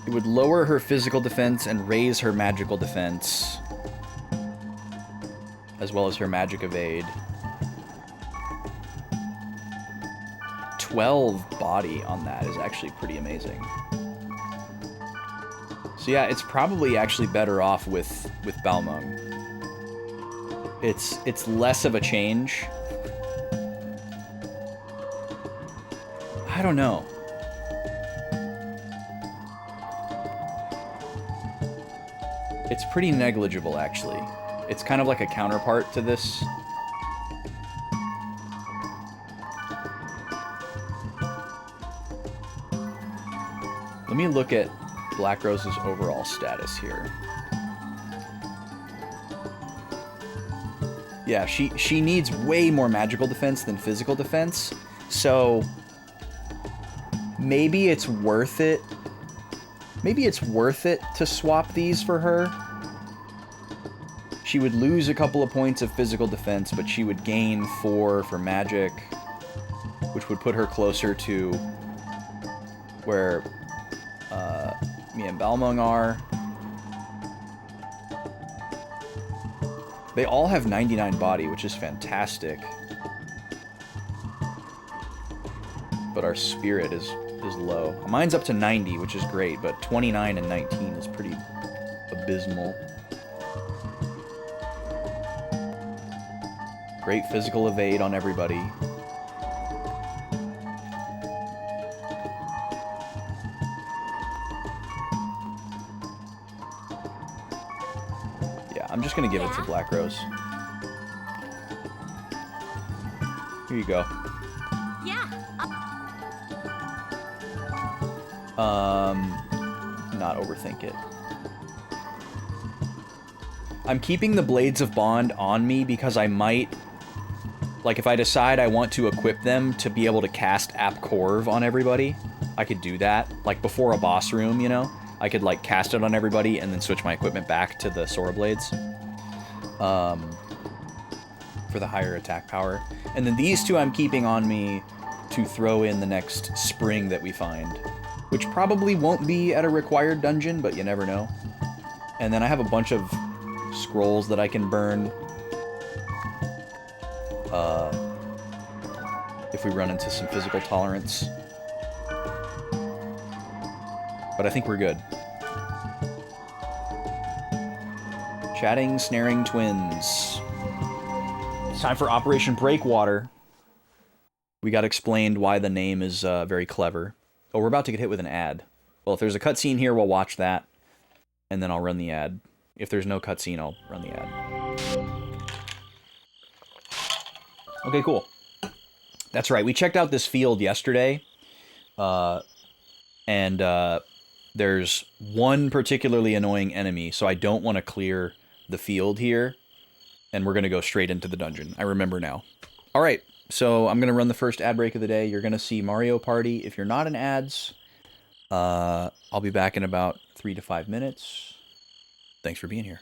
It would lower her physical defense and raise her magical defense. As well as her magic evade. 12 body on that is actually pretty amazing. So yeah, it's probably actually better off with Balmung. It's less of a change. I don't know. It's pretty negligible, actually. It's kind of like a counterpart to this. Let me look at Black Rose's overall status here. Yeah, she needs way more magical defense than physical defense, so maybe it's worth it. Maybe it's worth it to swap these for her. She would lose a couple of points of physical defense, but she would gain 4 for magic, which would put her closer to where me and Balmung are. They all have 99 body, which is fantastic. But our spirit is low. Mine's up to 90, which is great, but 29 and 19 is pretty abysmal. Great physical evade on everybody. I'm just gonna give it to Black Rose. Here you go. Yeah. Not overthink it. I'm keeping the Blades of Bond on me because I might, like, if I decide I want to equip them to be able to cast App Corv on everybody, I could do that. Like, before a boss room, you know? I could, like, cast it on everybody and then switch my equipment back to the Sora Blades. For the higher attack power. And then these two I'm keeping on me to throw in the next spring that we find. Which probably won't be at a required dungeon, but you never know. And then I have a bunch of scrolls that I can burn. If we run into some physical tolerance. But I think we're good. Chatting, snaring twins. It's time for Operation Breakwater. We got explained why the name is very clever. Oh, we're about to get hit with an ad. Well, if there's a cutscene here, we'll watch that. And then I'll run the ad. If there's no cutscene, I'll run the ad. Okay, cool. That's right, we checked out this field yesterday. There's one particularly annoying enemy, so I don't want to clear the field here. And we're going to go straight into the dungeon. I remember now. Alright, so I'm going to run the first ad break of the day. You're going to see Mario Party. If you're not in ads, I'll be back in about 3 to 5 minutes. Thanks for being here.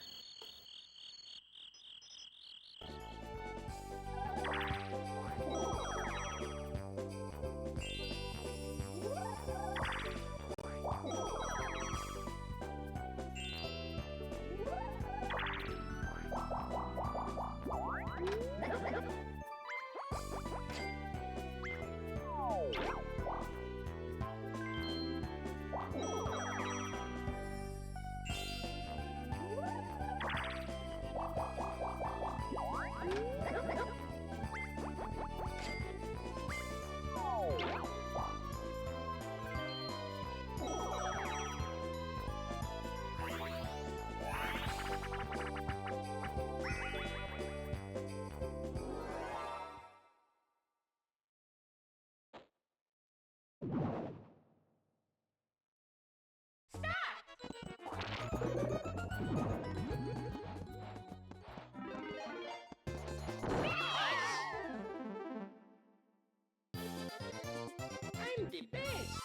the best.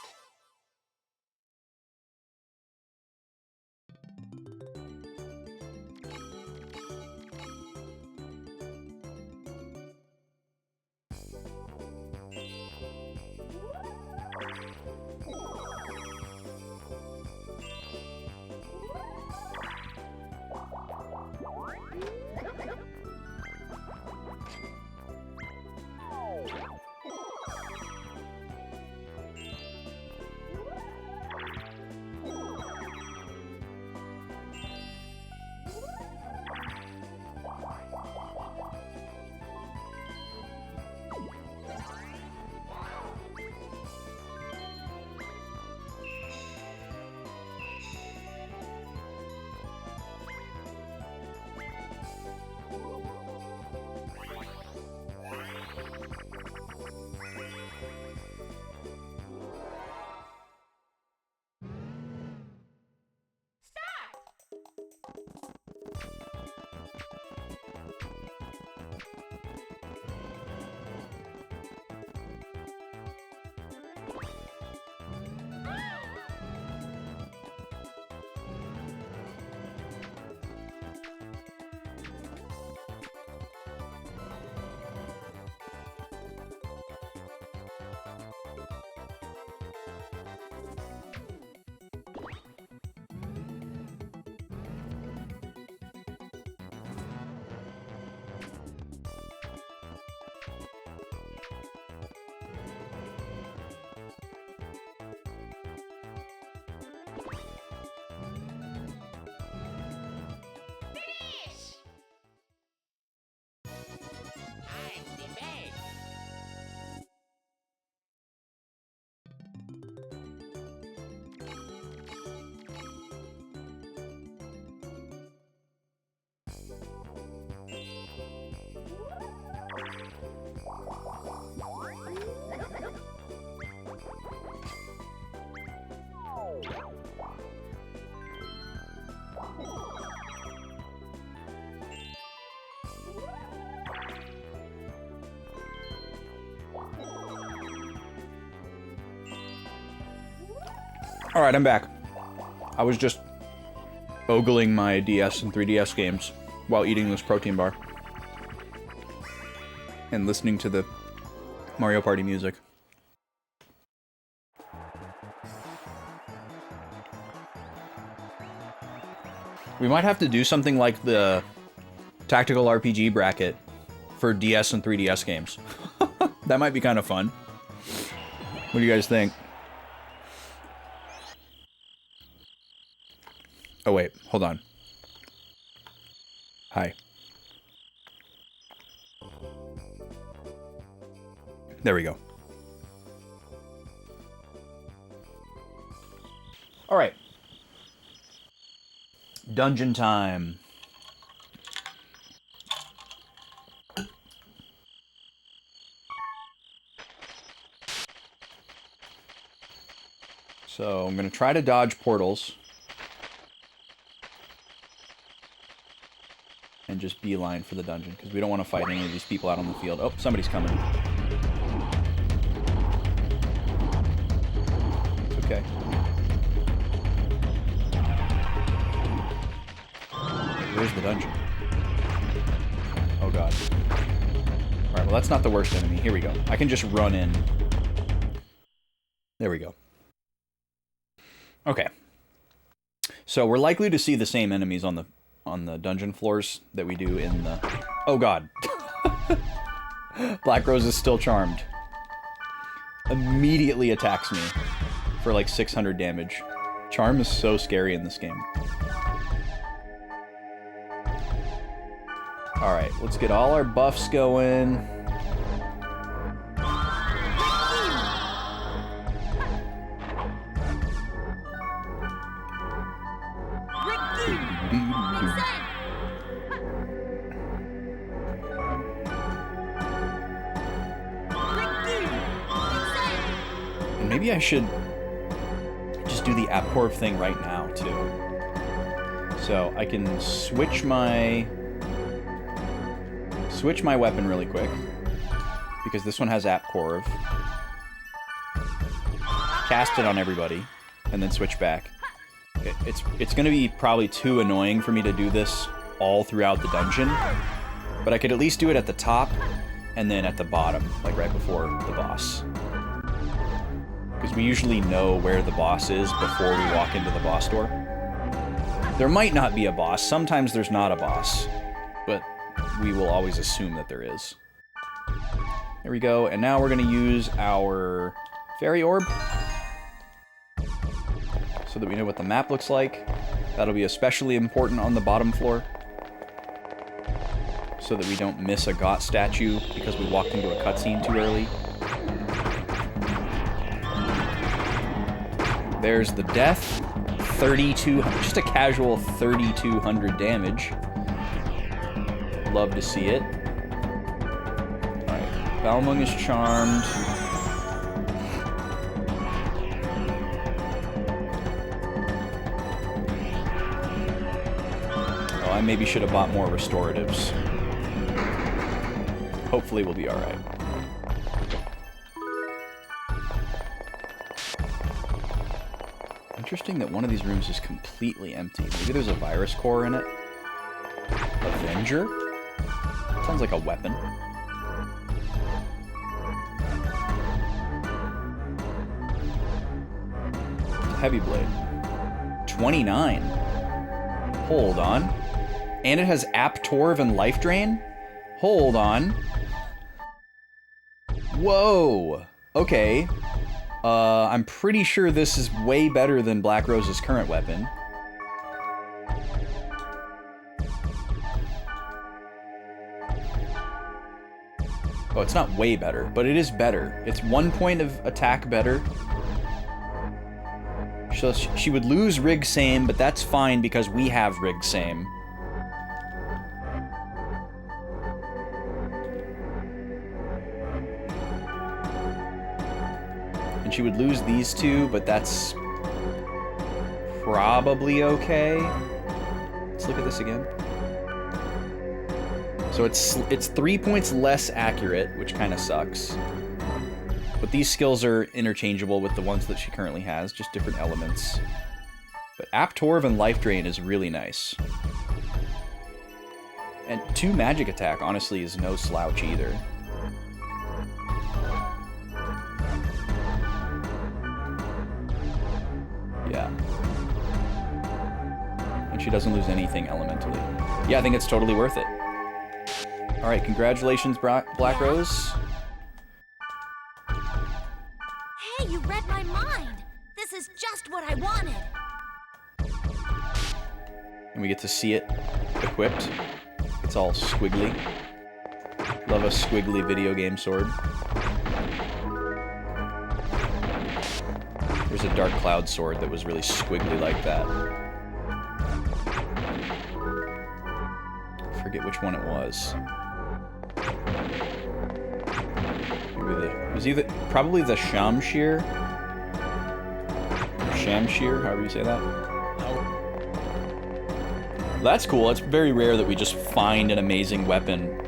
Alright, I'm back. I was just ogling my DS and 3DS games while eating this protein bar. And listening to the Mario Party music. We might have to do something like the tactical RPG bracket for DS and 3DS games. That might be kind of fun. What do you guys think? Oh wait, hold on. Hi. There we go. Alright. Dungeon time. So, I'm gonna try to dodge portals. And just beeline for the dungeon, because we don't want to fight any of these people out on the field. Oh, somebody's coming. It's okay. Where's the dungeon? Oh god. Alright, well that's not the worst enemy. Here we go. I can just run in. There we go. Okay. So we're likely to see the same enemies on the dungeon floors that we do in the... Oh god. Black Rose is still charmed. Immediately attacks me for like 600 damage. Charm is so scary in this game. Alright, let's get all our buffs going. Maybe I should just do the AppCorv thing right now, too. So, I can switch my weapon really quick, because this one has AppCorv. cast it on everybody, and then switch back. It's going to be probably too annoying for me to do this all throughout the dungeon, but I could at least do it at the top and then at the bottom, like right before the boss. Because we usually know where the boss is before we walk into the boss door. There might not be a boss. Sometimes there's not a boss, but we will always assume that there is. There we go, and now we're going to use our fairy orb so that we know what the map looks like. That'll be especially important on the bottom floor so that we don't miss a Got statue because we walked into a cutscene too early. There's the death. 3,200, just a casual 3,200 damage. Love to see it. Alright, Balmung is charmed. Oh, I maybe should have bought more restoratives. Hopefully we'll be alright. Interesting that one of these rooms is completely empty. Maybe there's a virus core in it. Avenger? Sounds like a weapon. Heavy blade. 29. Hold on. And it has App Torv and Life Drain? Hold on. Whoa. Okay. I'm pretty sure this is way better than Black Rose's current weapon. Oh, it's not way better, but it is better. It's 1 point of attack better. So she would lose Rig Same, but that's fine because we have Rig Same. And she would lose these two, but that's probably okay. Let's look at this again. So it's 3 points less accurate, which kind of sucks. But these skills are interchangeable with the ones that she currently has, just different elements. But App Torv and Life Drain is really nice. And 2 magic attack, honestly, is no slouch either. Yeah. And she doesn't lose anything elementally. Yeah, I think it's totally worth it. Alright, congratulations, Black Rose. Hey, you read my mind! This is just what I wanted! And we get to see it equipped. It's all squiggly. Love a squiggly video game sword. There's a Dark Cloud sword that was really squiggly like that. I forget which one it was. It was either probably the Shamshir, Shamshir, however you say that. That's cool. It's very rare that we just find an amazing weapon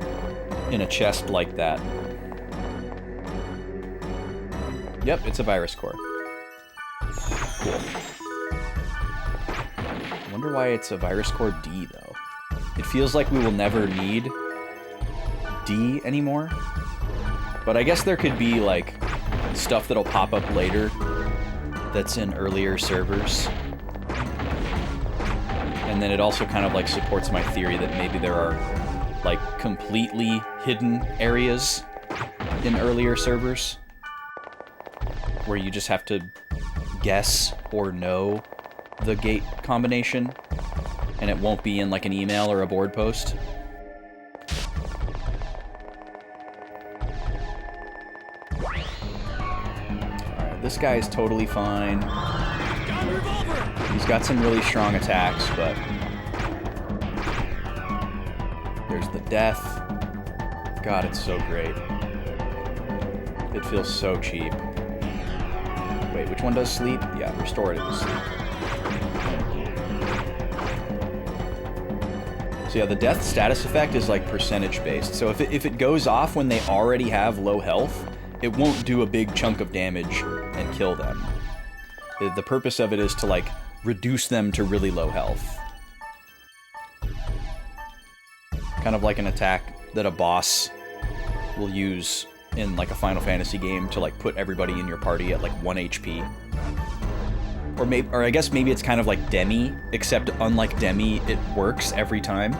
in a chest like that. Yep, it's a virus core. Cool. I wonder why it's a virus core D though. It feels like we will never need D anymore. But I guess there could be, like, stuff that'll pop up later that's in earlier servers. And then it also kind of, like, supports my theory that maybe there are, like, completely hidden areas in earlier servers where you just have to guess or know the gate combination, and it won't be in, like, an email or a board post. This guy is totally fine. He's got some really strong attacks, but there's the death. God, it's so great. It feels so cheap. Wait, which one does sleep? Yeah, restorative is sleep. So yeah, the death status effect is like percentage based. So if it goes off when they already have low health, it won't do a big chunk of damage and kill them. The purpose of it is to, like, reduce them to really low health. Kind of like an attack that a boss will use in, like, a Final Fantasy game to, like, put everybody in your party at, like, 1 HP. Or I guess maybe it's kind of like Demi, except unlike Demi, it works every time.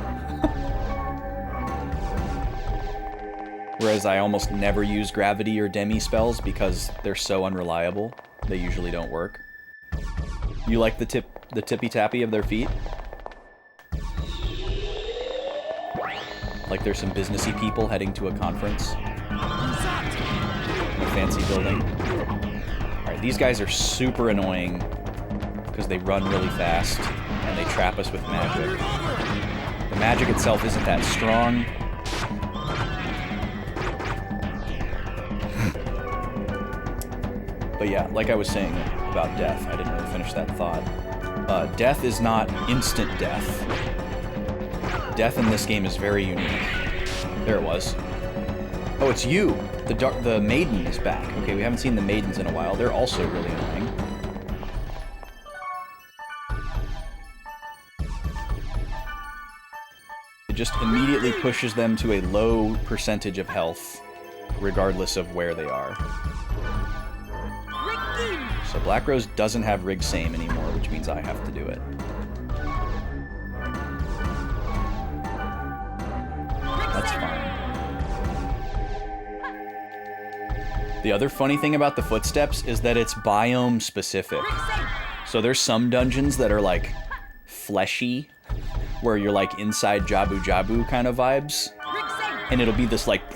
Whereas I almost never use Gravity or Demi spells because they're so unreliable. They usually don't work. You like the tippy-tappy of their feet? Like there's some businessy people heading to a conference in a fancy building. Alright, these guys are super annoying because they run really fast and they trap us with magic. The magic itself isn't that strong. But yeah, like I was saying about death, I didn't really finish that thought. Death is not instant death. Death in this game is very unique. There it was. Oh, it's you! The maiden is back. Okay, we haven't seen the maidens in a while. They're also really annoying. It just immediately pushes them to a low percentage of health, regardless of where they are. So Black Rose doesn't have Rig Same anymore, which means I have to do it. That's fine. The other funny thing about the footsteps is that it's biome specific. So there's some dungeons that are like fleshy, where you're like inside Jabu Jabu kind of vibes. And it'll be this like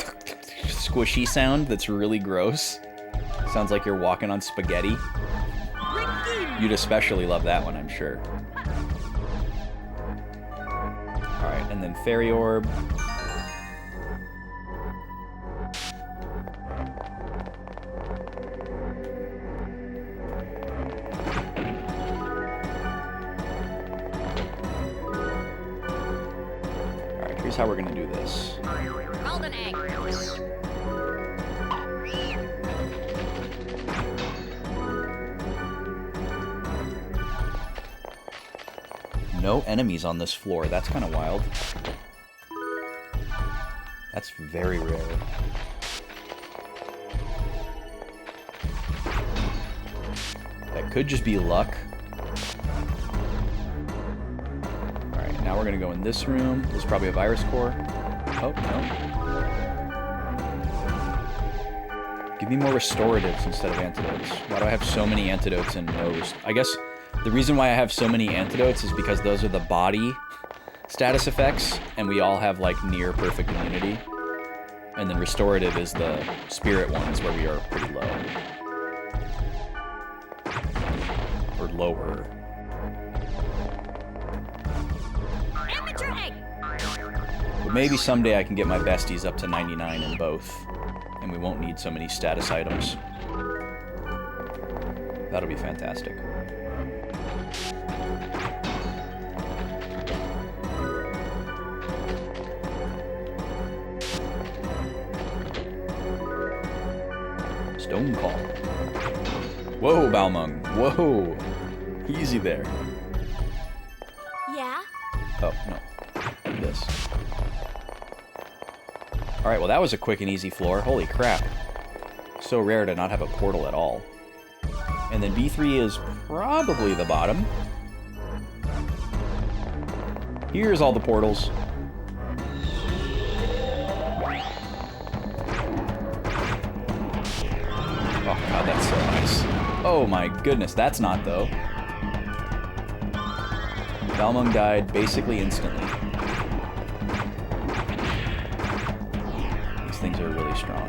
squishy sound that's really gross. Sounds like you're walking on spaghetti. You'd especially love that one, I'm sure. Alright, and then Fairy Orb. Alright, here's how we're gonna do this. Golden egg. No enemies on this floor. That's kind of wild. That's very rare. That could just be luck. Alright, now we're gonna go in this room. There's probably a virus core. Oh, no. Give me more restoratives instead of antidotes. Why do I have so many antidotes and no I guess the reason why I have so many antidotes is because those are the body status effects, and we all have, like, near perfect immunity. And then restorative is the spirit ones, where we are pretty low. Or lower. Amateur egg. But maybe someday I can get my besties up to 99 in both, and we won't need so many status items. That'll be fantastic. Stone Call. Whoa, Balmung. Whoa. Easy there. Yeah? Oh, no. Like this. Alright, well that was a quick and easy floor. Holy crap. So rare to not have a portal at all. And then B3 is probably the bottom. Here's all the portals. Oh god, that's so nice. Oh my goodness, that's not though. Balmung died basically instantly. These things are really strong.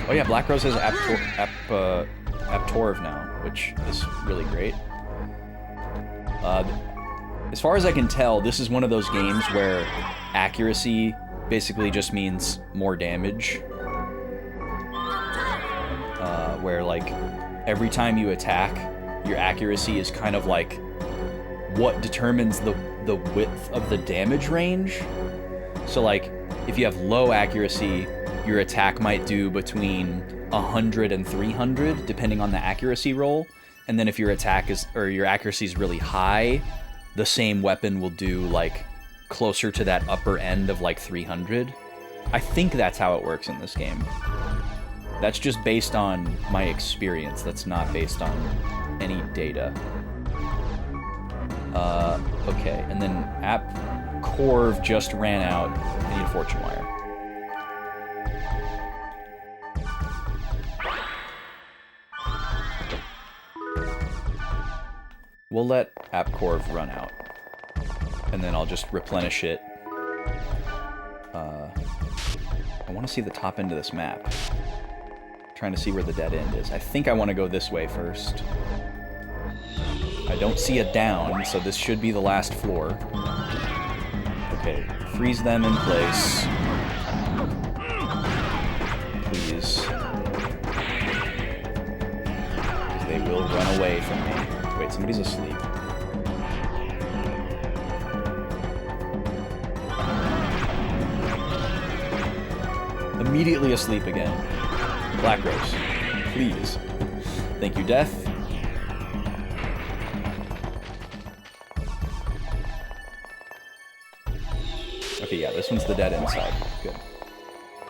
Oh yeah, Black Rose has Aptorv now, which is really great. As far as I can tell, this is one of those games where accuracy basically just means more damage. Where, like, every time you attack, your accuracy is kind of like what determines the width of the damage range. So, like, if you have low accuracy, your attack might do between 100 and 300, depending on the accuracy roll. And then if your attack is, or your accuracy is really high, the same weapon will do like closer to that upper end of like 300. I think that's how it works in this game. That's just based on my experience. That's not based on any data. Okay, and then App Corv just ran out. I need a fortune wire. We'll let App Corv run out, and then I'll just replenish it. I want to see the top end of this map. Trying to see where the dead end is. I think I want to go this way first. I don't see a down, so this should be the last floor. Okay, freeze them in place. Please. They will run away from me. Wait, somebody's asleep. Immediately asleep again. Black Rose, please. Thank you, Death. Okay, yeah, this one's the dead end side. Good.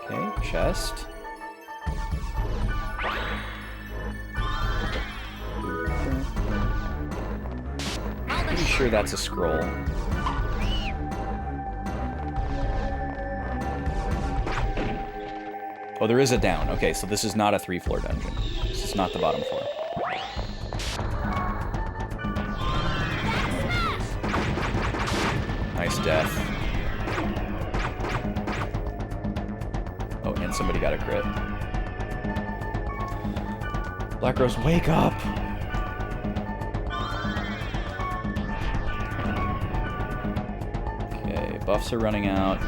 Okay, chest. Pretty sure that's a scroll. Oh, there is a down. Okay, so this is not a 3-floor dungeon. This is not the bottom floor. Nice death. Oh, and somebody got a crit. Black Rose, wake up! Okay, buffs are running out.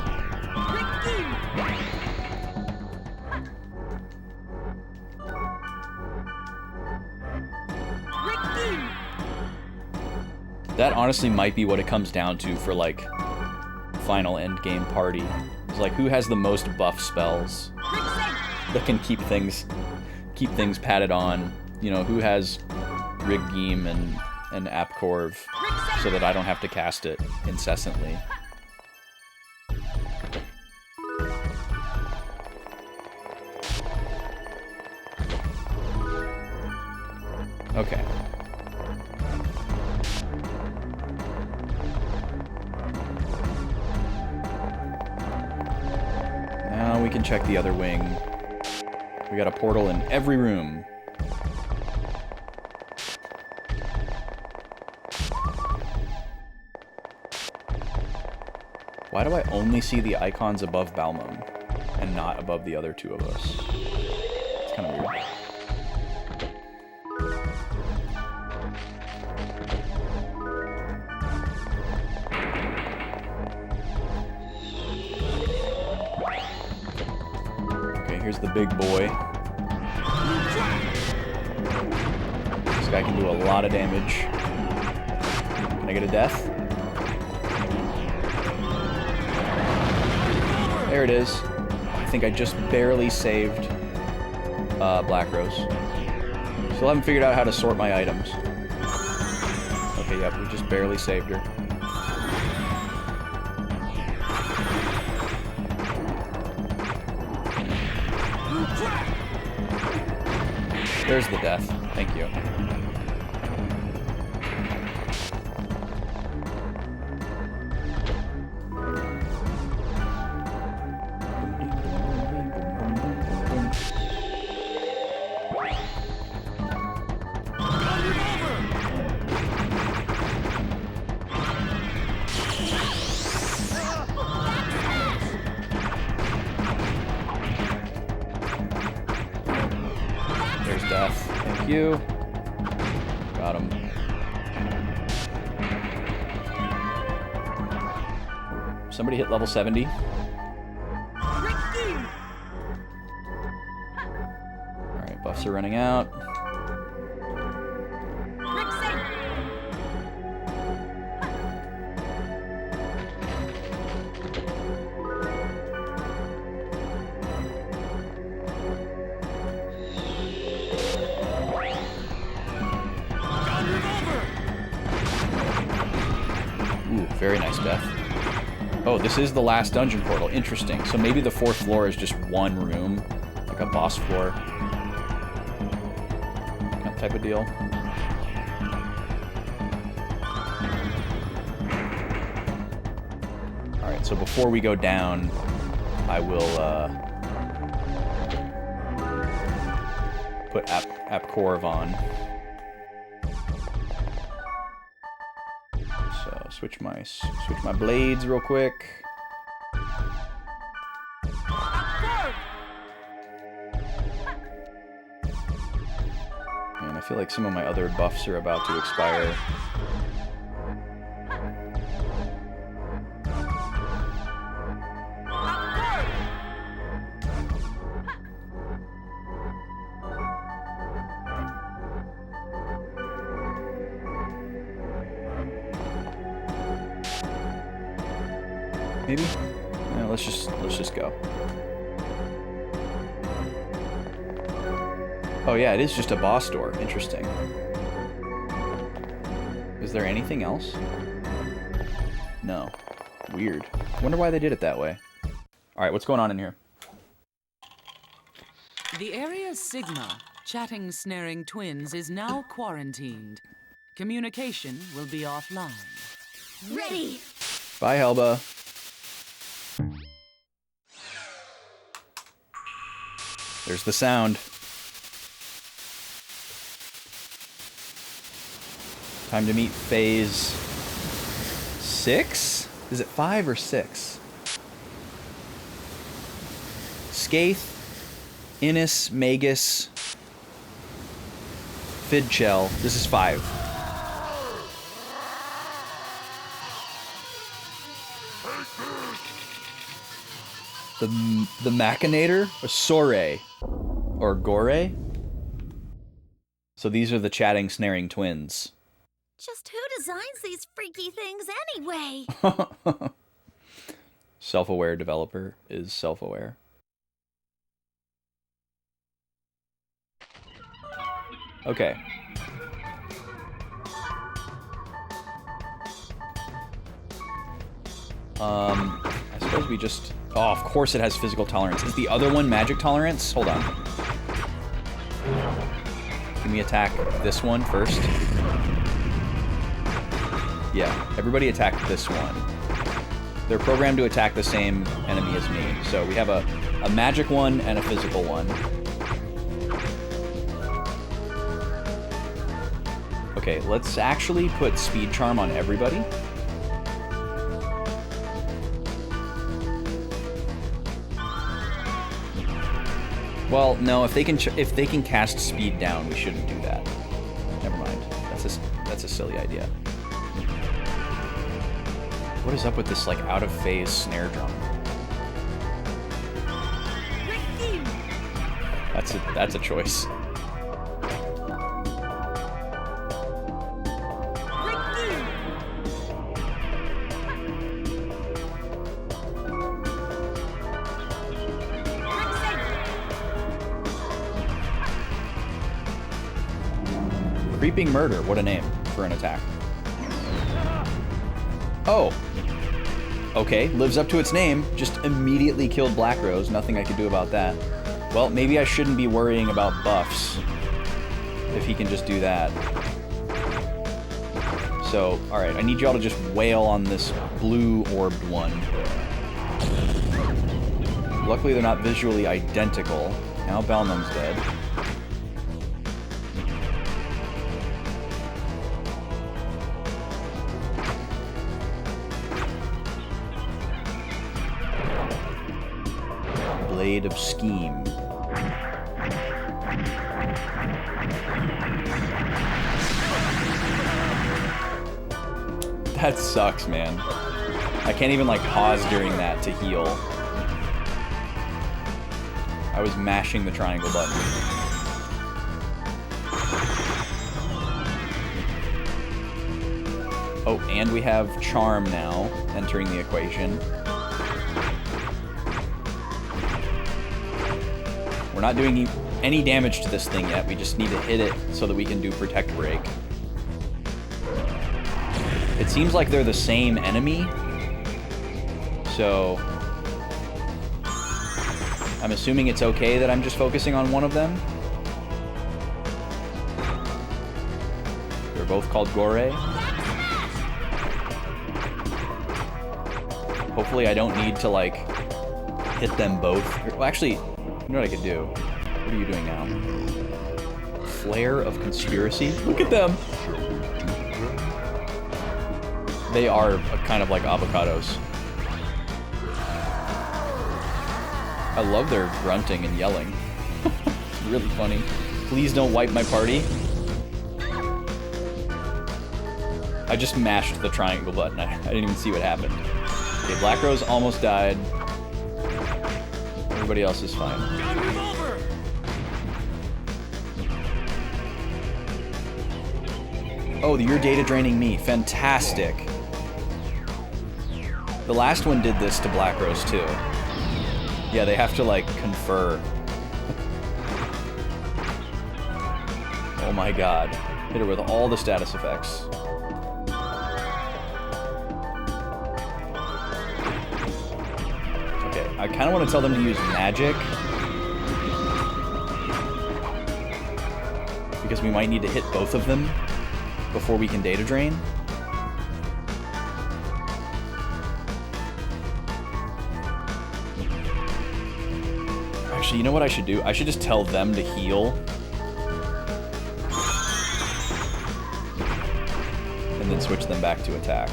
That honestly might be what it comes down to for, like, final endgame party. It's like, who has the most buff spells that can keep things padded on? You know, who has Riggeem and Appcorv so that I don't have to cast it incessantly. Okay. Now we can check the other wing. We got a portal in every room. Why do I only see the icons above Balmum and not above the other two of us? It's kind of weird. Here's the big boy. This guy can do a lot of damage. Can I get a death? There it is. I think I just barely saved Black Rose. Still haven't figured out how to sort my items. Okay, yep, we just barely saved her. There's the death. Thank you. You. Got him. Somebody hit level 70. Alright, buffs are running out. Very nice death. Oh, this is the last dungeon portal. Interesting. So maybe the 4th floor is just one room, like a boss floor. That type of deal. Alright, so before we go down, I will put Apcorv on. So switch my blades real quick. And I feel like some of my other buffs are about to expire. Maybe? Yeah, let's just go. Oh yeah, it is just a boss door. Interesting. Is there anything else? No. Weird. Wonder why they did it that way. Alright, what's going on in here? The area Sigma, chatting snaring twins, is now quarantined. Communication will be offline. Ready! Bye, Helba. There's the sound. Time to meet phase 6? Is it 5 or 6? Skaith, Innis, Magus, Fidchel. This is 5. The Machinator? Or Sore? Or Gore? So these are the chatting, snaring twins. Just who designs these freaky things anyway? Self-aware developer is self-aware. Okay. I suppose we just... Oh, of course it has physical tolerance. Is the other one magic tolerance? Hold on. Can we attack this one first? Yeah, everybody attack this one. They're programmed to attack the same enemy as me. So we have a magic one and a physical one. Okay, let's actually put speed charm on everybody. Well, no, if they can cast speed down, we shouldn't do that. Never mind. That's a silly idea. What is up with this like out of phase snare drum? That's a choice. Creeping Murder, what a name for an attack. Oh. Okay, lives up to its name. Just immediately killed Black Rose. Nothing I could do about that. Well, maybe I shouldn't be worrying about buffs. If he can just do that. So, alright, I need y'all to just wail on this blue orbed one. Luckily they're not visually identical. Now Balnum's dead. Blade of Scheme. That sucks, man. I can't even like pause during that to heal. I was mashing the triangle button. Oh, and we have Charm now entering the equation. We're not doing any damage to this thing yet. We just need to hit it so that we can do Protect Break. It seems like they're the same enemy. So I'm assuming it's okay that I'm just focusing on one of them. They're both called Gore. Hopefully I don't need to, like, hit them both. Well, actually, you know what I could do? What are you doing now? Flare of Conspiracy? Look at them! They are kind of like avocados. I love their grunting and yelling. It's really funny. Please don't wipe my party. I just mashed the triangle button. I didn't even see what happened. Okay, Black Rose almost died. Everybody else is fine. Oh, you're data draining me. Fantastic. The last one did this to Black Rose too. Yeah, they have to, like, confer. Oh my god. Hit her with all the status effects. Okay, I kind of want to tell them to use magic. Because we might need to hit both of them before we can data drain. Actually, you know what I should do? I should just tell them to heal. And then switch them back to attack.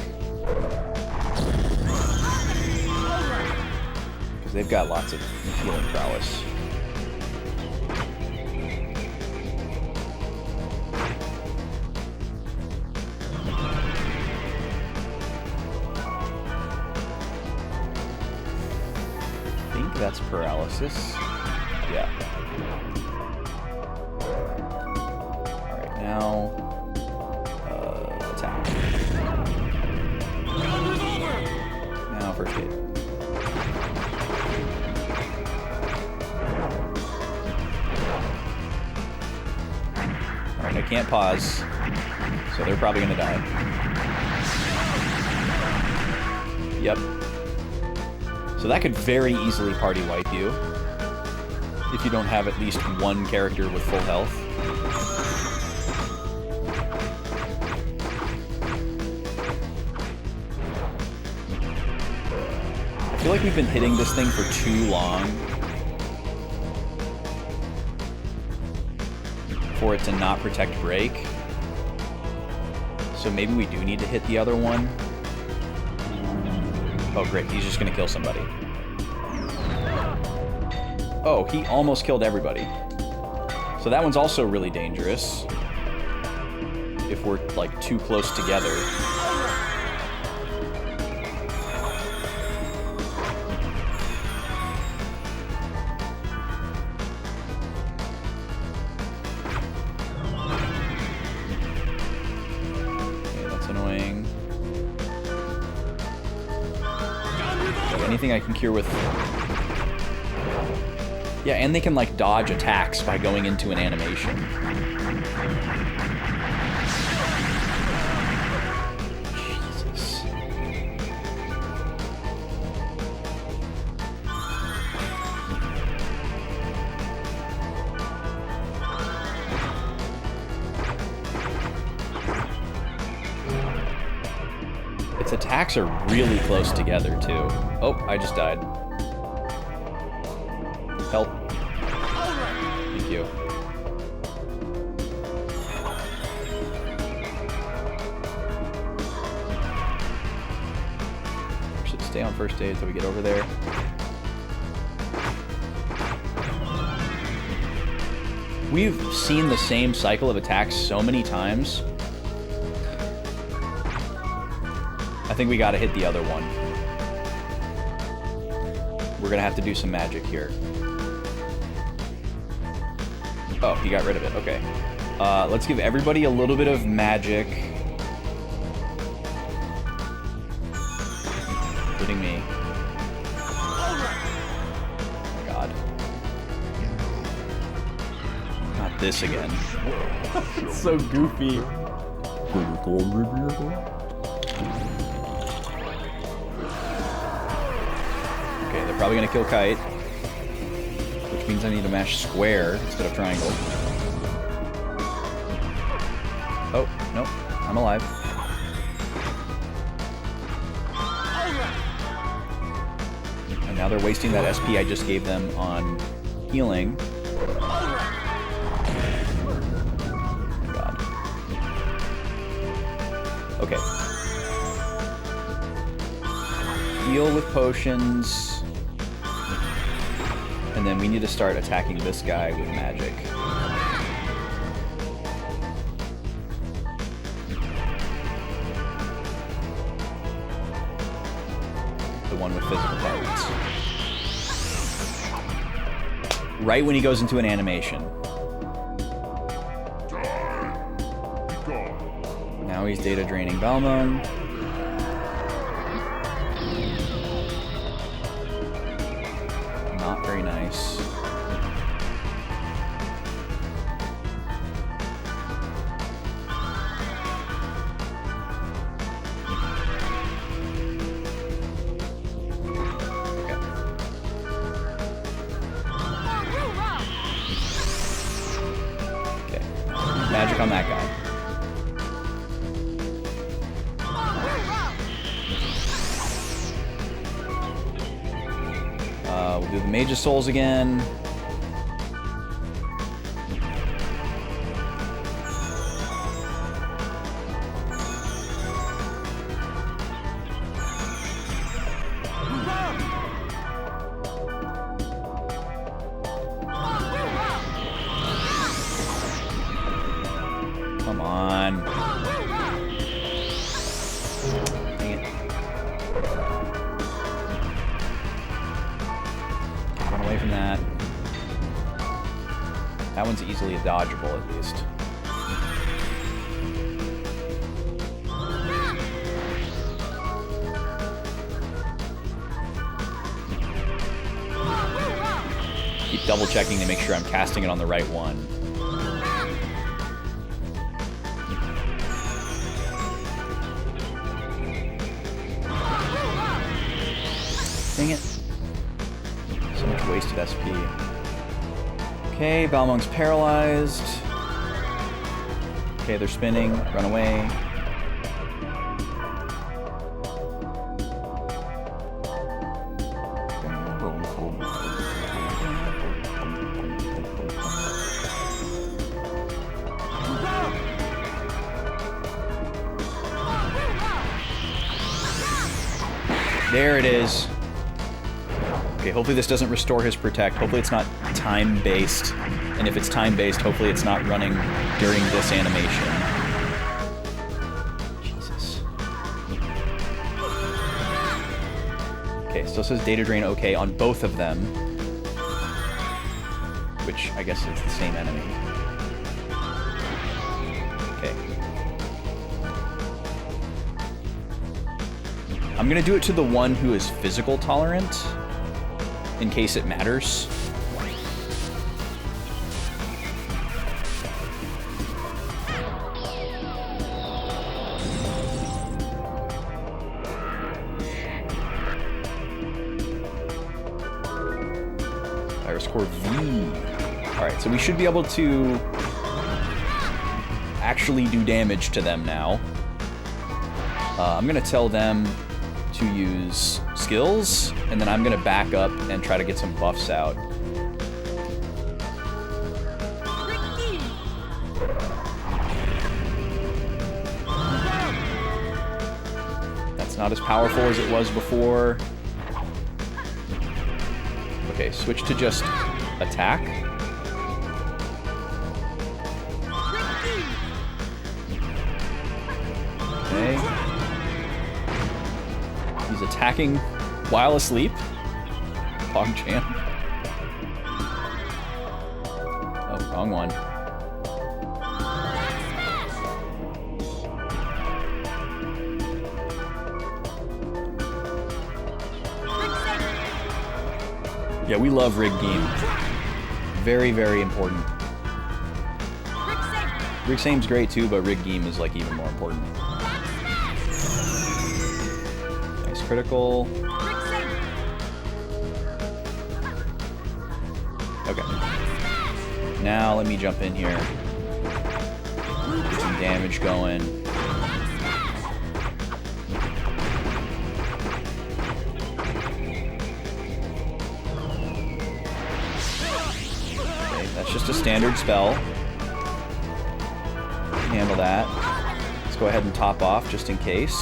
Because they've got lots of healing prowess. I think that's paralysis. Yeah. Alright, now... attack. Now first aid. Alright, I can't pause, so they're probably gonna die. Yep. So that could very easily party wipe you. If you don't have at least one character with full health. I feel like we've been hitting this thing for too long for it to not protect break. So maybe we do need to hit the other one. Oh great, he's just gonna kill somebody. Oh, he almost killed everybody. So that one's also really dangerous. If we're, like, too close together. Okay, that's annoying. So anything I can cure with... Yeah, and they can, like, dodge attacks by going into an animation. Jesus. Its attacks are really close together, too. Oh, I just died. Help. Thank you. Should stay on first aid until we get over there. We've seen the same cycle of attacks so many times. I think we gotta hit the other one. We're gonna have to do some magic here. Oh, he got rid of it. Okay. Let's give everybody a little bit of magic. Including me. Oh, God. Not this again. It's so goofy. Okay, they're probably gonna kill Kite, which means I need to mash square instead of triangle. Oh, nope, I'm alive. And now they're wasting that SP I just gave them on healing. God. Okay. Heal with potions. And then we need to start attacking this guy with magic. The one with physical targets. Right when he goes into an animation. Now he's data draining Balmung. Not very nice. Magic on that guy. We'll do the Mage's Souls again. Come on. Dang it. Run away from that. That one's easily dodgeable, at least. Keep double checking to make sure I'm casting it on the right one. Dang it. So much wasted SP. Okay, Balmung's paralyzed. Okay, they're spinning. Run away. There it is. Okay, hopefully this doesn't restore his protect. Hopefully it's not time-based. And if it's time-based, hopefully it's not running during this animation. Jesus. Okay, still says data drain okay on both of them. Which I guess is the same enemy. Okay. I'm gonna do it to the one who is physical tolerant, in case it matters. Virus core V. Alright, so we should be able to actually do damage to them now. I'm gonna tell them to use skills, and then I'm gonna back up and try to get some buffs out. That's not as powerful as it was before. Okay, switch to just attack. Okay. He's attacking while asleep. PogChamp. Oh, wrong one. Yeah, we love rig game. Very, very important. Rig Same's great too, but rig game is like even more important. critical. Okay. Now let me jump in here. Get some damage going. Okay, that's just a standard spell. Handle that. Let's go ahead and top off just in case.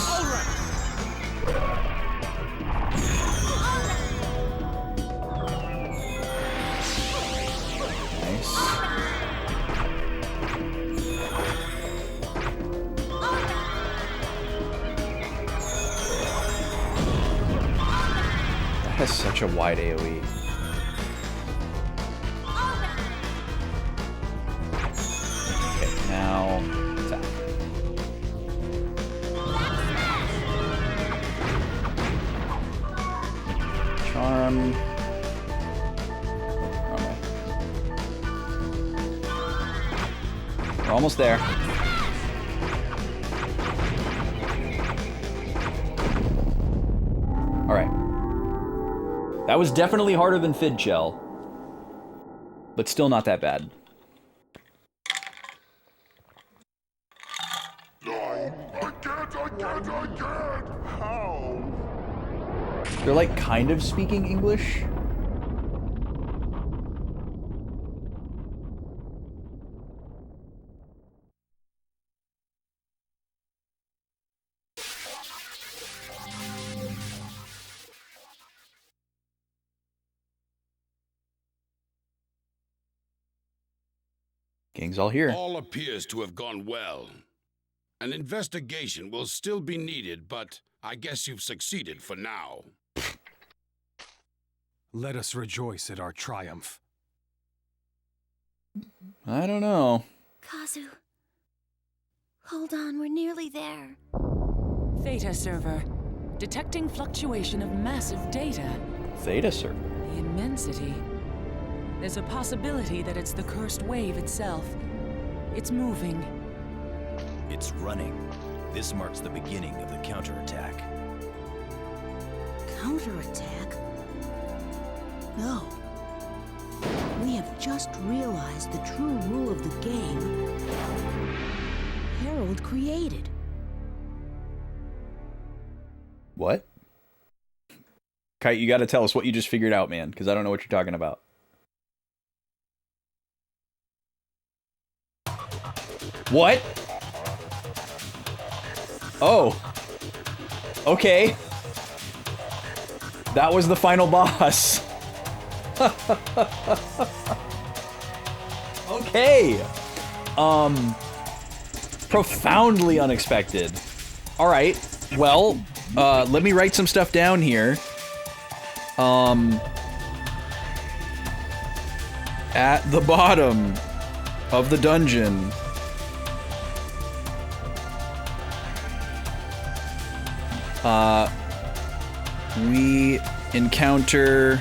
Nice. That has such a wide AoE. Okay, now attack. Charm. Okay. We're almost there. Alright. That was definitely harder than Fid Shell. But still not that bad. No! I can't! How? They're like kind of speaking English. Gang's all here. All appears to have gone well. An investigation will still be needed, but I guess you've succeeded for now. Let us rejoice at our triumph. I don't know. Kazu. Hold on, we're nearly there. Theta server. Detecting fluctuation of massive data. Theta, sir. The immensity. There's a possibility that it's the cursed wave itself. It's moving. It's running. This marks the beginning of the counterattack. Counterattack? No. We have just realized the true rule of the game Harold created. What? Kite, you gotta tell us what you just figured out, man, because I don't know what you're talking about. What? Oh. Okay. That was the final boss. Okay. Profoundly unexpected. All right. Well, let me write some stuff down here. At the bottom of the dungeon, we encounter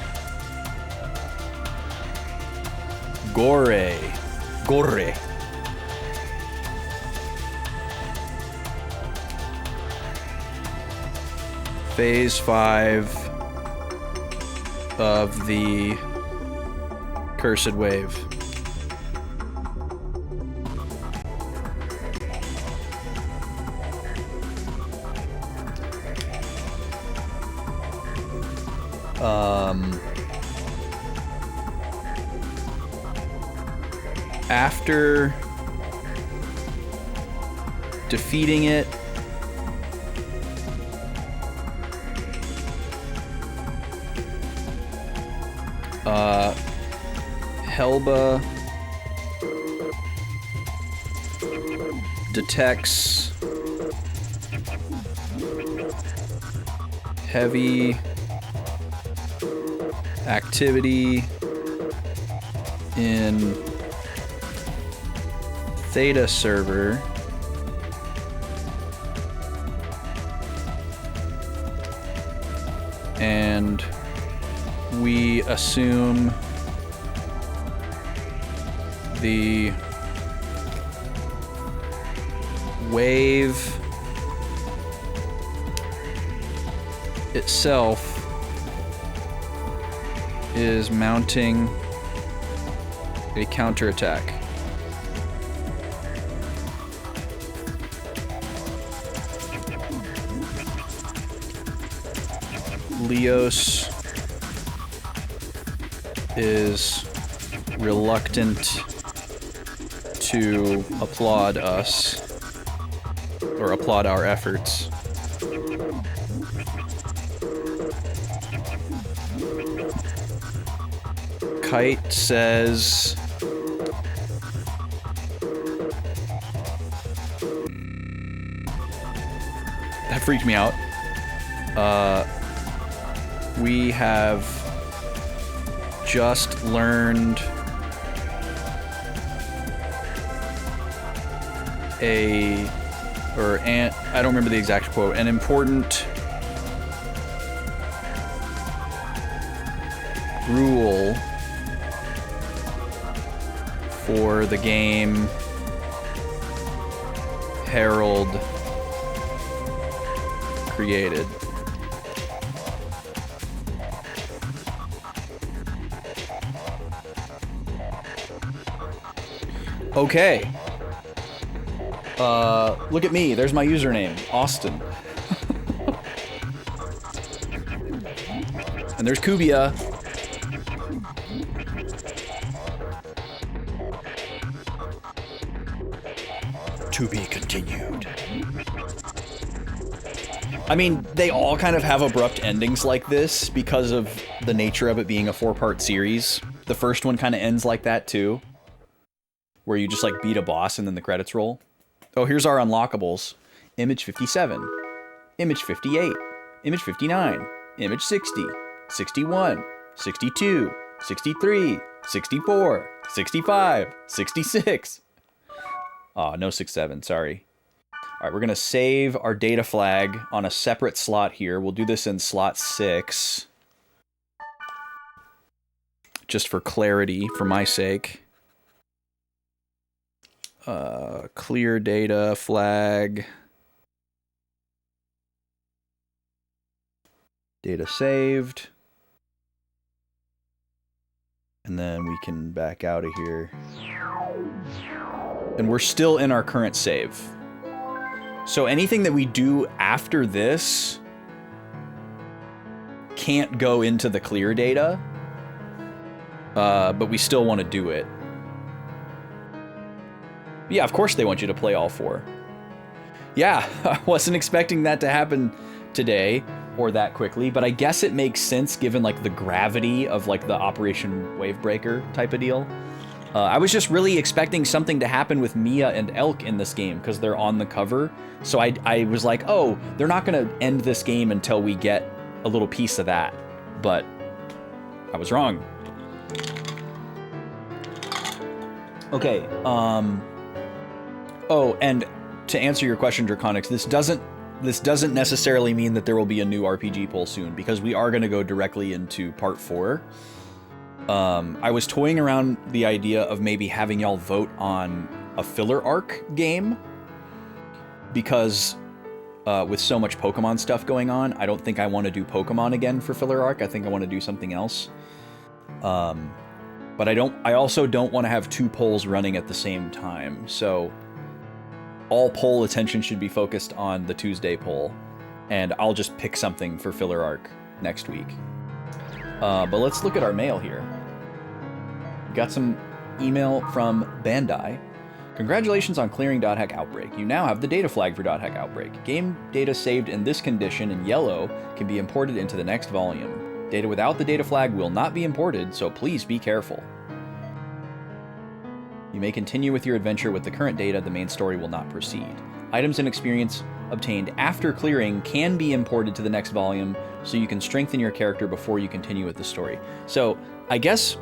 Gore. Phase 5 of the Cursed Wave. After defeating it, Helba detects heavy activity in Theta server. And we assume the wave itself is mounting a counterattack. Leos is reluctant to applaud us, or applaud our efforts. Kite says... That freaked me out. We have just learned I don't remember the exact quote, an important rule for the game Harold created. Okay. Look at me. There's my username, Austin. And there's Kubia. To be continued. I mean, they all kind of have abrupt endings like this because of the nature of it being a 4-part series. The first one kind of ends like that too, where you just like beat a boss and then the credits roll. Oh, here's our unlockables. Image 57, image 58, image 59, image 60, 61, 62, 63, 64, 65, 66. Aw, no 67, sorry. Alright, we're gonna save our data flag on a separate slot here. We'll do this in slot 6. Just for clarity, for my sake. Clear data flag. Data saved. And then we can back out of here. And we're still in our current save. So anything that we do after this can't go into the clear data. But we still want to do it. Yeah, of course they want you to play all 4. Yeah, I wasn't expecting that to happen today or that quickly, but I guess it makes sense given like the gravity of like the Operation Wavebreaker type of deal. I was just really expecting something to happen with Mia and Elk in this game because they're on the cover. So I was like, oh, they're not going to end this game until we get a little piece of that. But I was wrong. Okay, oh, and to answer your question, Draconix, this doesn't necessarily mean that there will be a new RPG poll soon, because we are going to go directly into part 4. I was toying around the idea of maybe having y'all vote on a filler arc game, because with so much Pokemon stuff going on, I don't think I want to do Pokemon again for filler arc. I think I want to do something else. But I also don't want to have 2 polls running at the same time, so all poll attention should be focused on the Tuesday poll, and I'll just pick something for filler arc next week. But let's look at our mail here. Got some email from Bandai. Congratulations on clearing .hack Outbreak. You now have the data flag for .hack Outbreak. Game data saved in this condition in yellow can be imported into the next volume. Data without the data flag will not be imported, so please be careful. You may continue with your adventure with the current data, the main story will not proceed. Items and experience obtained after clearing can be imported to the next volume, so you can strengthen your character before you continue with the story. So, I guess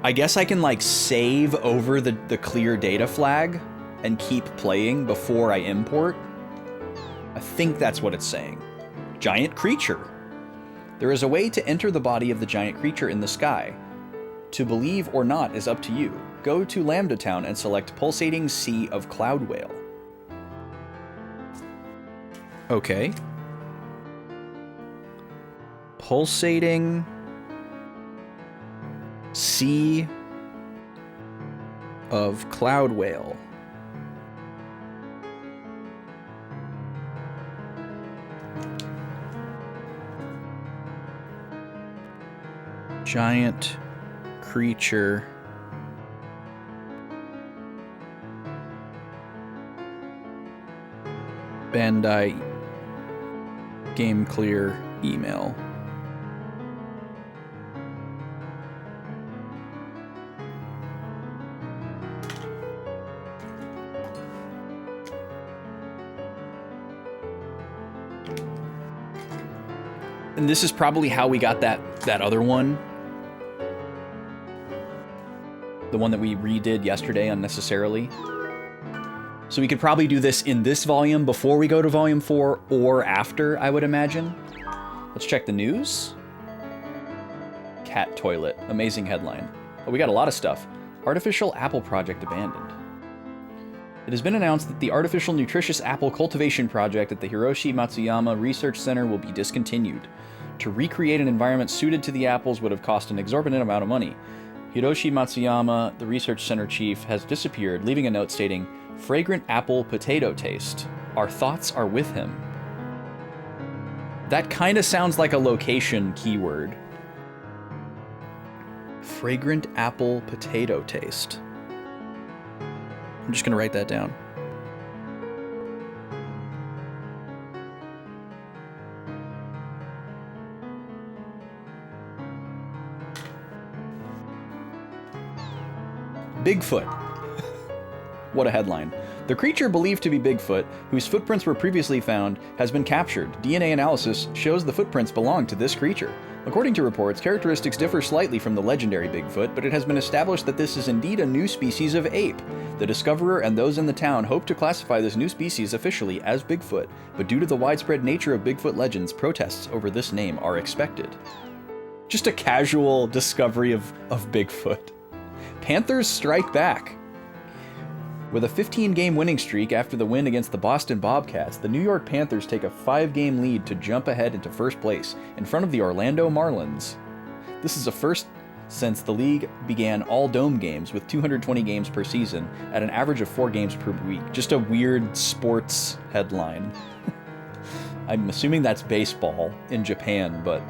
I can like save over the clear data flag and keep playing before I import. I think that's what it's saying. Giant creature. There is a way to enter the body of the giant creature in the sky. To believe or not is up to you. Go to Lambda Town and select Pulsating Sea of Cloud Whale. Okay. pulsating sea of cloud whale. Giant creature. Bandai Game Clear email. And this is probably how we got that other one. The one that we redid yesterday unnecessarily. So we could probably do this in this volume before we go to volume 4 or after, I would imagine. Let's check the news. Cat toilet. Amazing headline. Oh, we got a lot of stuff. Artificial apple project abandoned. It has been announced that the artificial nutritious apple cultivation project at the Hiroshi Matsuyama Research Center will be discontinued. To recreate an environment suited to the apples would have cost an exorbitant amount of money. Hiroshi Matsuyama, the research center chief, has disappeared, leaving a note stating, "Fragrant apple potato taste. Our thoughts are with him." That kind of sounds like a location keyword. Fragrant apple potato taste. I'm just gonna write that down. Bigfoot. What a headline. The creature believed to be Bigfoot, whose footprints were previously found, has been captured. DNA analysis shows the footprints belong to this creature. According to reports, characteristics differ slightly from the legendary Bigfoot, but it has been established that this is indeed a new species of ape. The discoverer and those in the town hope to classify this new species officially as Bigfoot, but due to the widespread nature of Bigfoot legends, protests over this name are expected. Just a casual discovery of Bigfoot. Panthers strike back. With a 15-game winning streak after the win against the Boston Bobcats, the New York Panthers take a 5-game lead to jump ahead into first place in front of the Orlando Marlins. This is a first since the league began all dome games with 220 games per season at an average of 4 games per week. Just a weird sports headline. I'm assuming that's baseball in Japan, but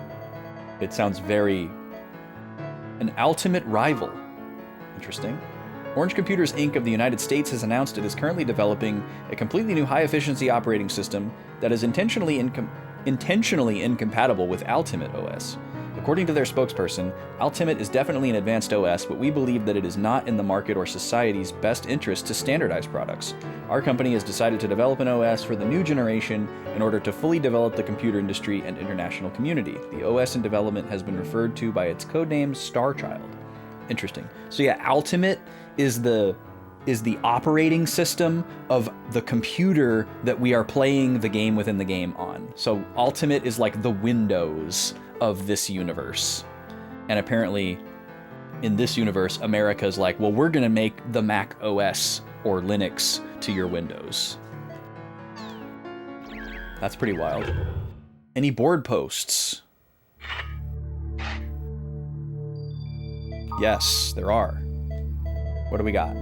it sounds very... An ultimate rival. Interesting. Orange Computers Inc. of the United States has announced it is currently developing a completely new high-efficiency operating system that is intentionally incompatible with Ultimate OS. According to their spokesperson, Ultimate is definitely an advanced OS, but we believe that it is not in the market or society's best interest to standardize products. Our company has decided to develop an OS for the new generation in order to fully develop the computer industry and international community. The OS in development has been referred to by its codename Starchild. Interesting. So yeah, Ultimate is the operating system of the computer that we are playing the game within the game on. So Ultimate is like the Windows of this universe. And apparently in this universe, America's like, well, we're gonna make the Mac OS or Linux to your Windows. That's pretty wild. Any board posts? Yes, there are. What do we got?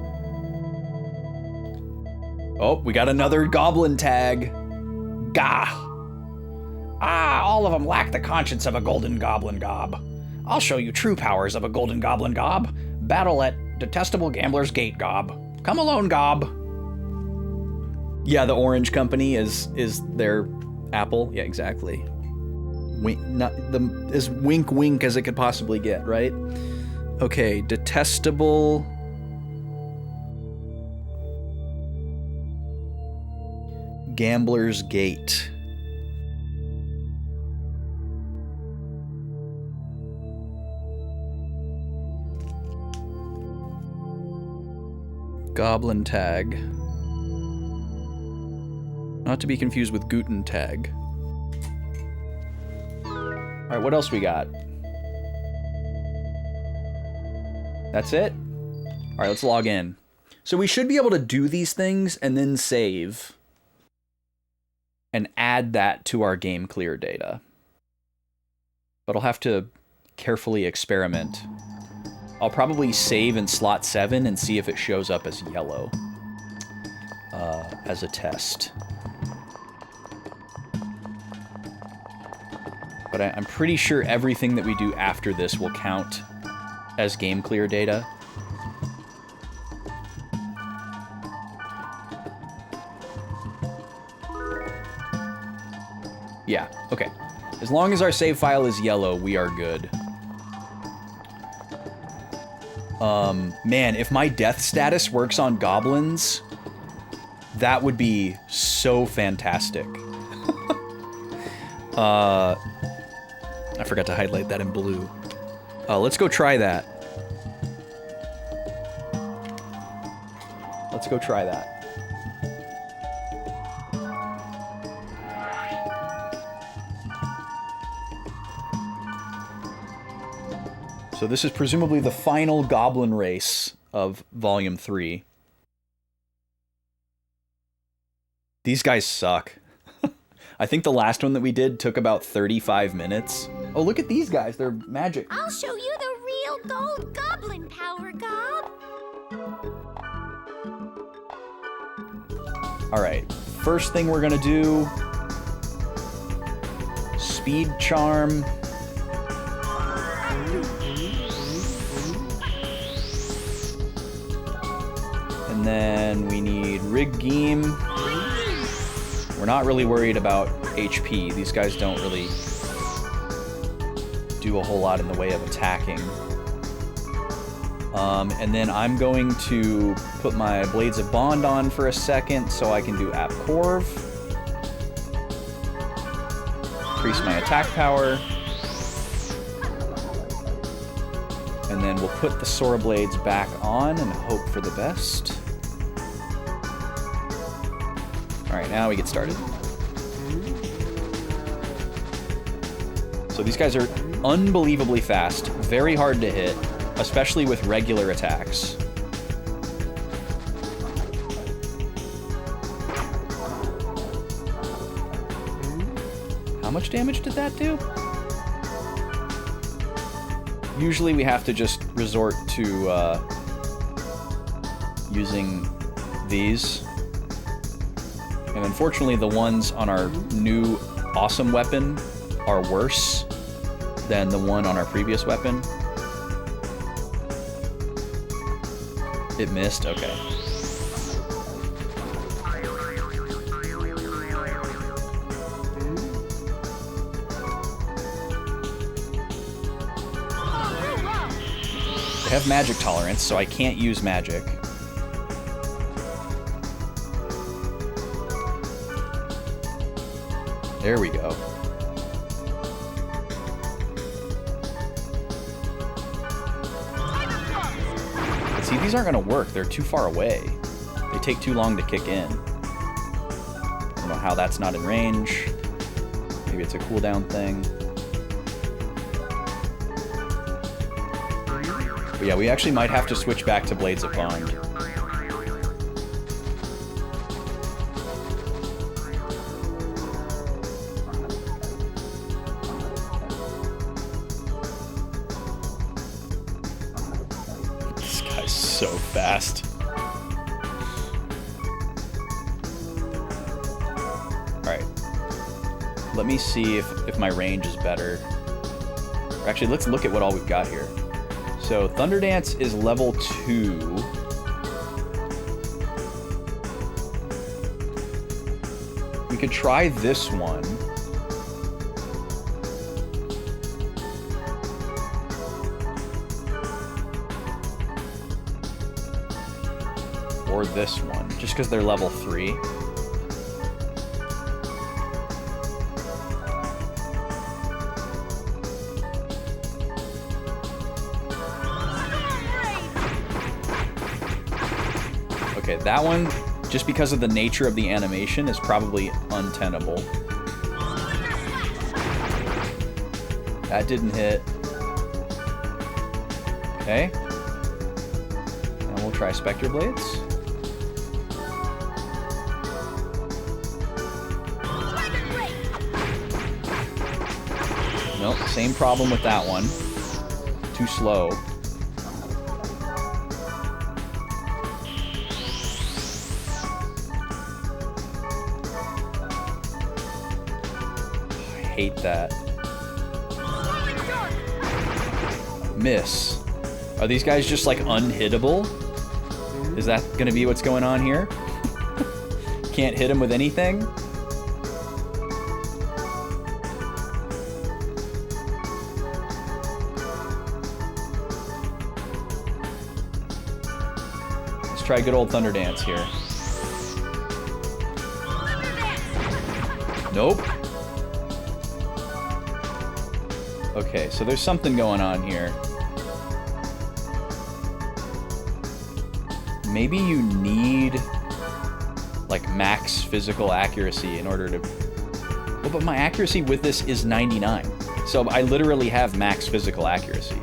Oh, we got another goblin tag. Gah! Ah, all of them lack the conscience of a golden goblin gob. I'll show you true powers of a golden goblin gob. Battle at Detestable Gambler's Gate gob. Come alone, gob. Yeah, the Orange Company is their Apple. Yeah, exactly. As wink wink as it could possibly get, right? Okay, Detestable Gambler's Gate. Goblin Tag. Not to be confused with Guten Tag. Alright, what else we got? That's it? Alright, let's log in. So we should be able to do these things and then save. And add that to our game clear data. but I'll have to carefully experiment. I'll probably save in slot 7 and see if it shows up as yellow as a test. But I'm pretty sure everything that we do after this will count as game clear data. Yeah, okay. As long as our save file is yellow, we are good. Man, if my death status works on goblins, that would be so fantastic. I forgot to highlight that in blue. Let's go try that. Let's go try that. So this is presumably the final goblin race of Volume 3. These guys suck. I think the last one that we did took about 35 minutes. Oh, look at these guys. They're magic. I'll show you the real gold goblin power, Gob. Alright, first thing we're gonna do... Speed Charm. And then we need Rig-Geem. We're not really worried about HP. These guys don't really do a whole lot in the way of attacking. And then I'm going to put my Blades of Bond on for a second so I can do App Corv. Increase my attack power. And then we'll put the Sora Blades back on and hope for the best. Alright, now we get started. So these guys are unbelievably fast, very hard to hit, especially with regular attacks. How much damage did that do? Usually we have to just resort to using these. And unfortunately the ones on our new awesome weapon are worse than the one on our previous weapon. It missed? Okay. They have magic tolerance, so I can't use magic. There we go. See, these aren't gonna work. They're too far away. They take too long to kick in. I don't know how that's not in range. Maybe it's a cooldown thing. But yeah, we actually might have to switch back to Blades of Bond. This guy's so fast. Alright. Let me see if my range is better. Or actually, let's look at what all we've got here. So, Thunder Dance is level 2. We could try this one. Or this one, just because they're level 3. Okay, that one, just because of the nature of the animation, is probably untenable. That didn't hit. Okay. And we'll try Spectre Blades. Nope. same problem with that one. Too slow. I hate that. Miss. Are these guys just like unhittable? Is that gonna be what's going on here? Can't hit him with anything? Let's try good old Thunder Dance here. Nope. Okay, so there's something going on here. Maybe you need like max physical accuracy in order to... Well, but my accuracy with this is 99. So I literally have max physical accuracy.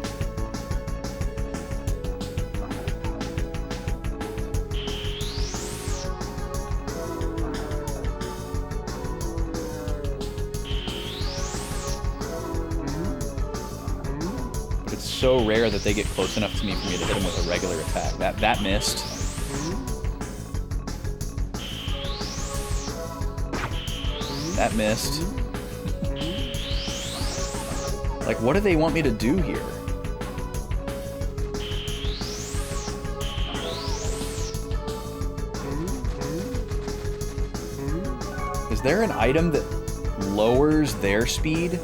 But it's so rare that they get close enough to me for me to hit them with a regular attack. That missed. That missed. Like, what do they want me to do here? Is there an item that lowers their speed?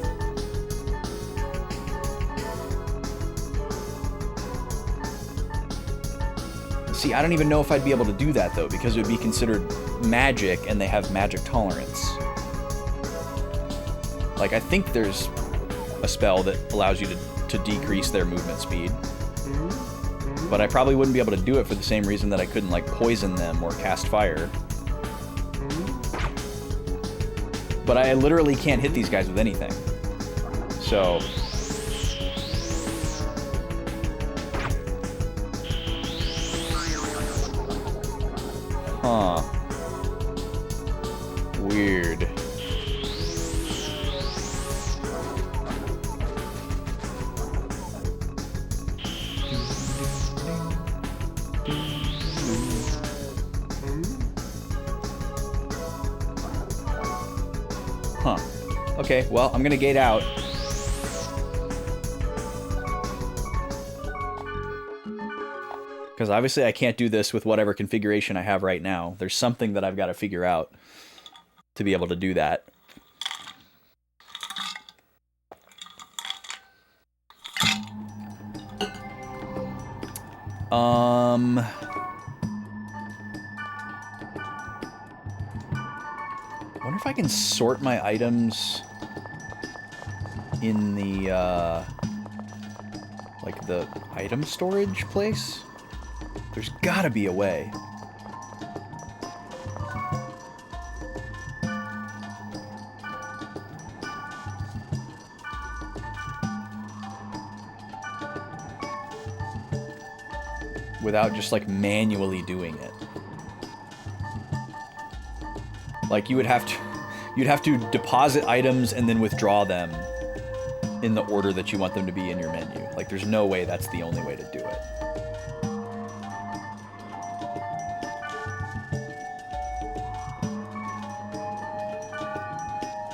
See, I don't even know if I'd be able to do that, though, because it would be considered magic, and they have magic tolerance. Like, I think there's a spell that allows you to decrease their movement speed. But I probably wouldn't be able to do it for the same reason that I couldn't, like, poison them or cast fire. But I literally can't hit these guys with anything. So... Huh. Weird. Huh. Okay, well, I'm gonna gate out. Because obviously I can't do this with whatever configuration I have right now. There's something that I've got to figure out to be able to do that. I wonder if I can sort my items in the, like the item storage place? There's gotta be a way. Without just like manually doing it. Like you'd have to deposit items and then withdraw them in the order that you want them to be in your menu. Like there's no way that's the only way to do it.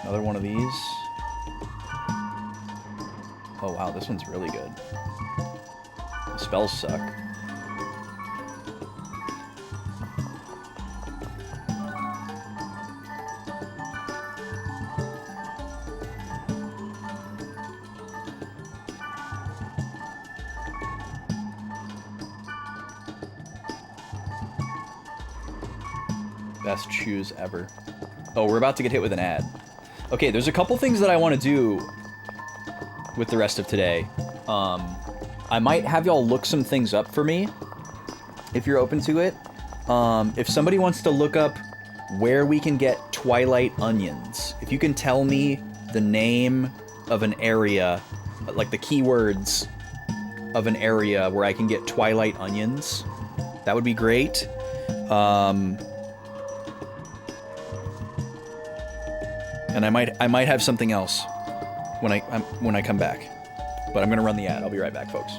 Another one of these. Oh wow, this one's really good. The spells suck. Best shoes ever. Oh, we're about to get hit with an ad. Okay, there's a couple things that I want to do with the rest of today. I might have y'all look some things up for me, if you're open to it. If somebody wants to look up where we can get Twilight onions, if you can tell me the name of an area, like the keywords of an area where I can get Twilight onions, that would be great. And I might have something else when I come back. But I'm gonna run the ad. I'll be right back, folks.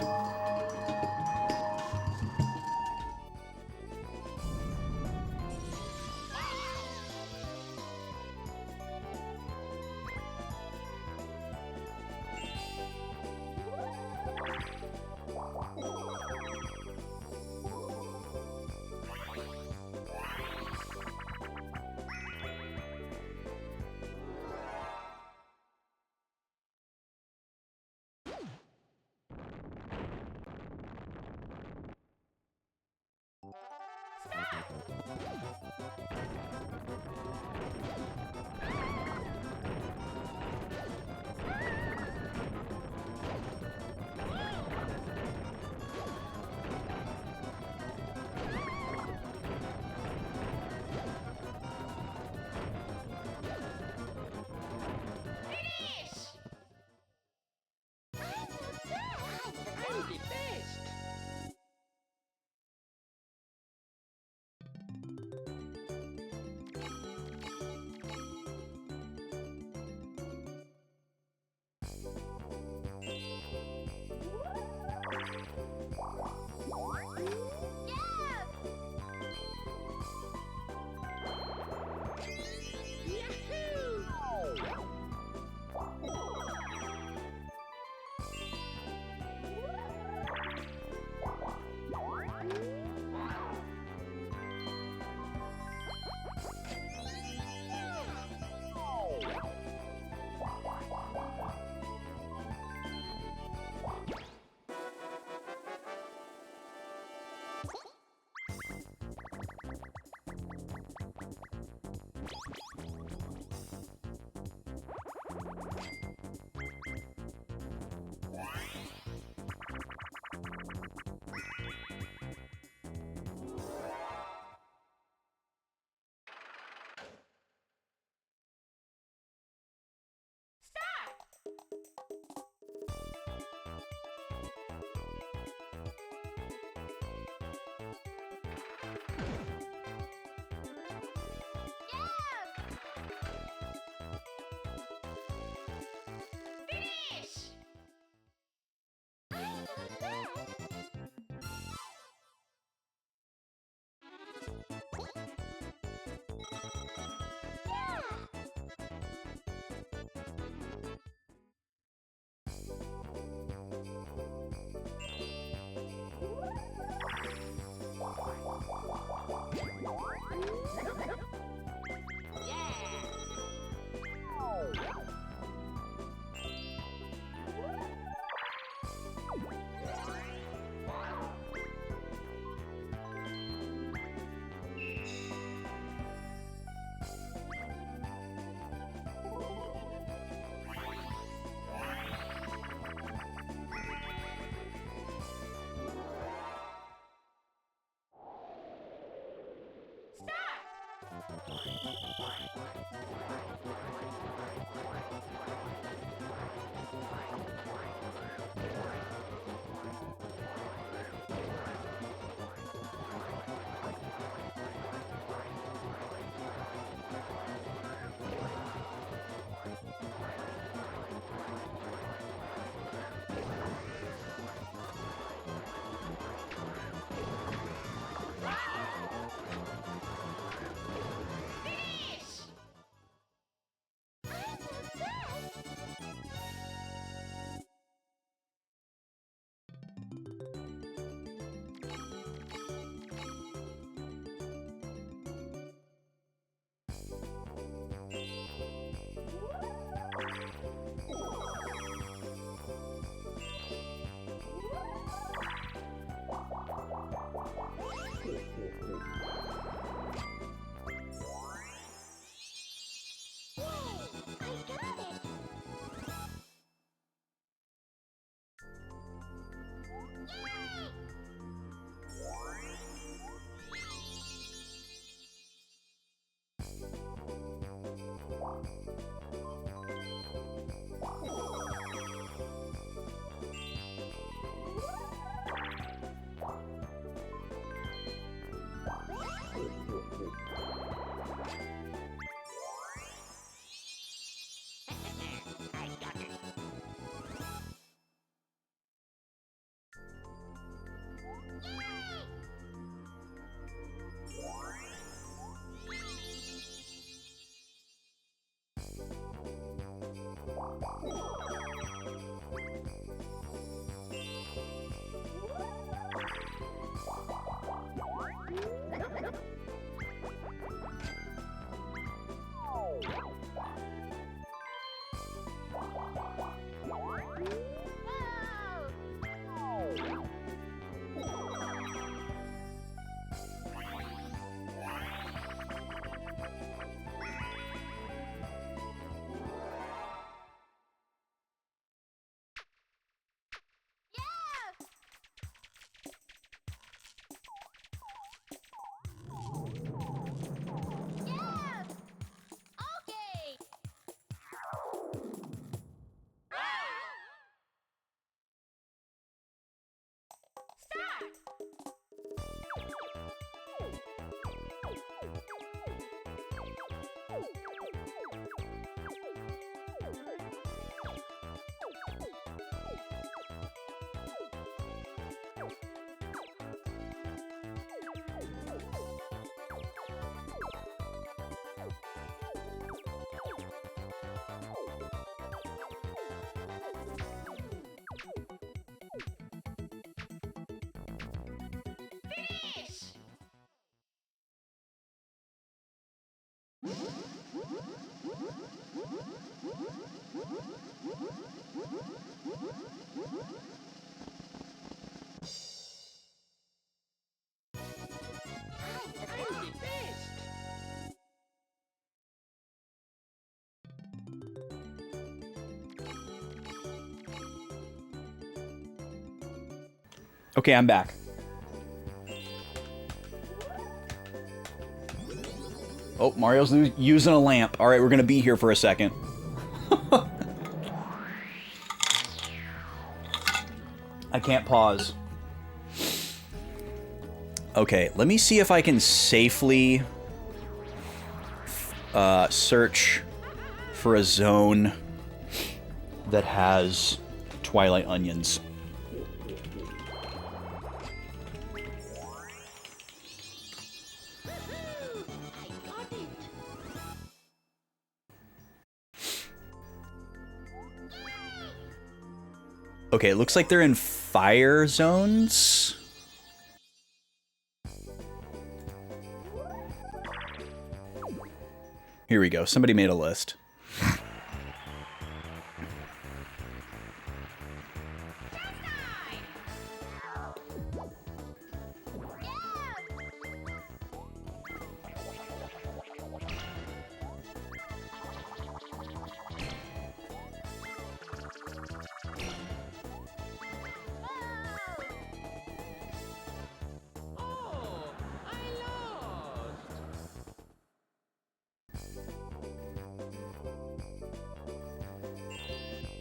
Okay, I'm back. Oh, Mario's using a lamp. All right, we're going to be here for a second. I can't pause. Okay, let me see if I can safely search for a zone that has Twilight Onions. Okay, it looks like they're in fire zones. Here we go. Somebody made a list.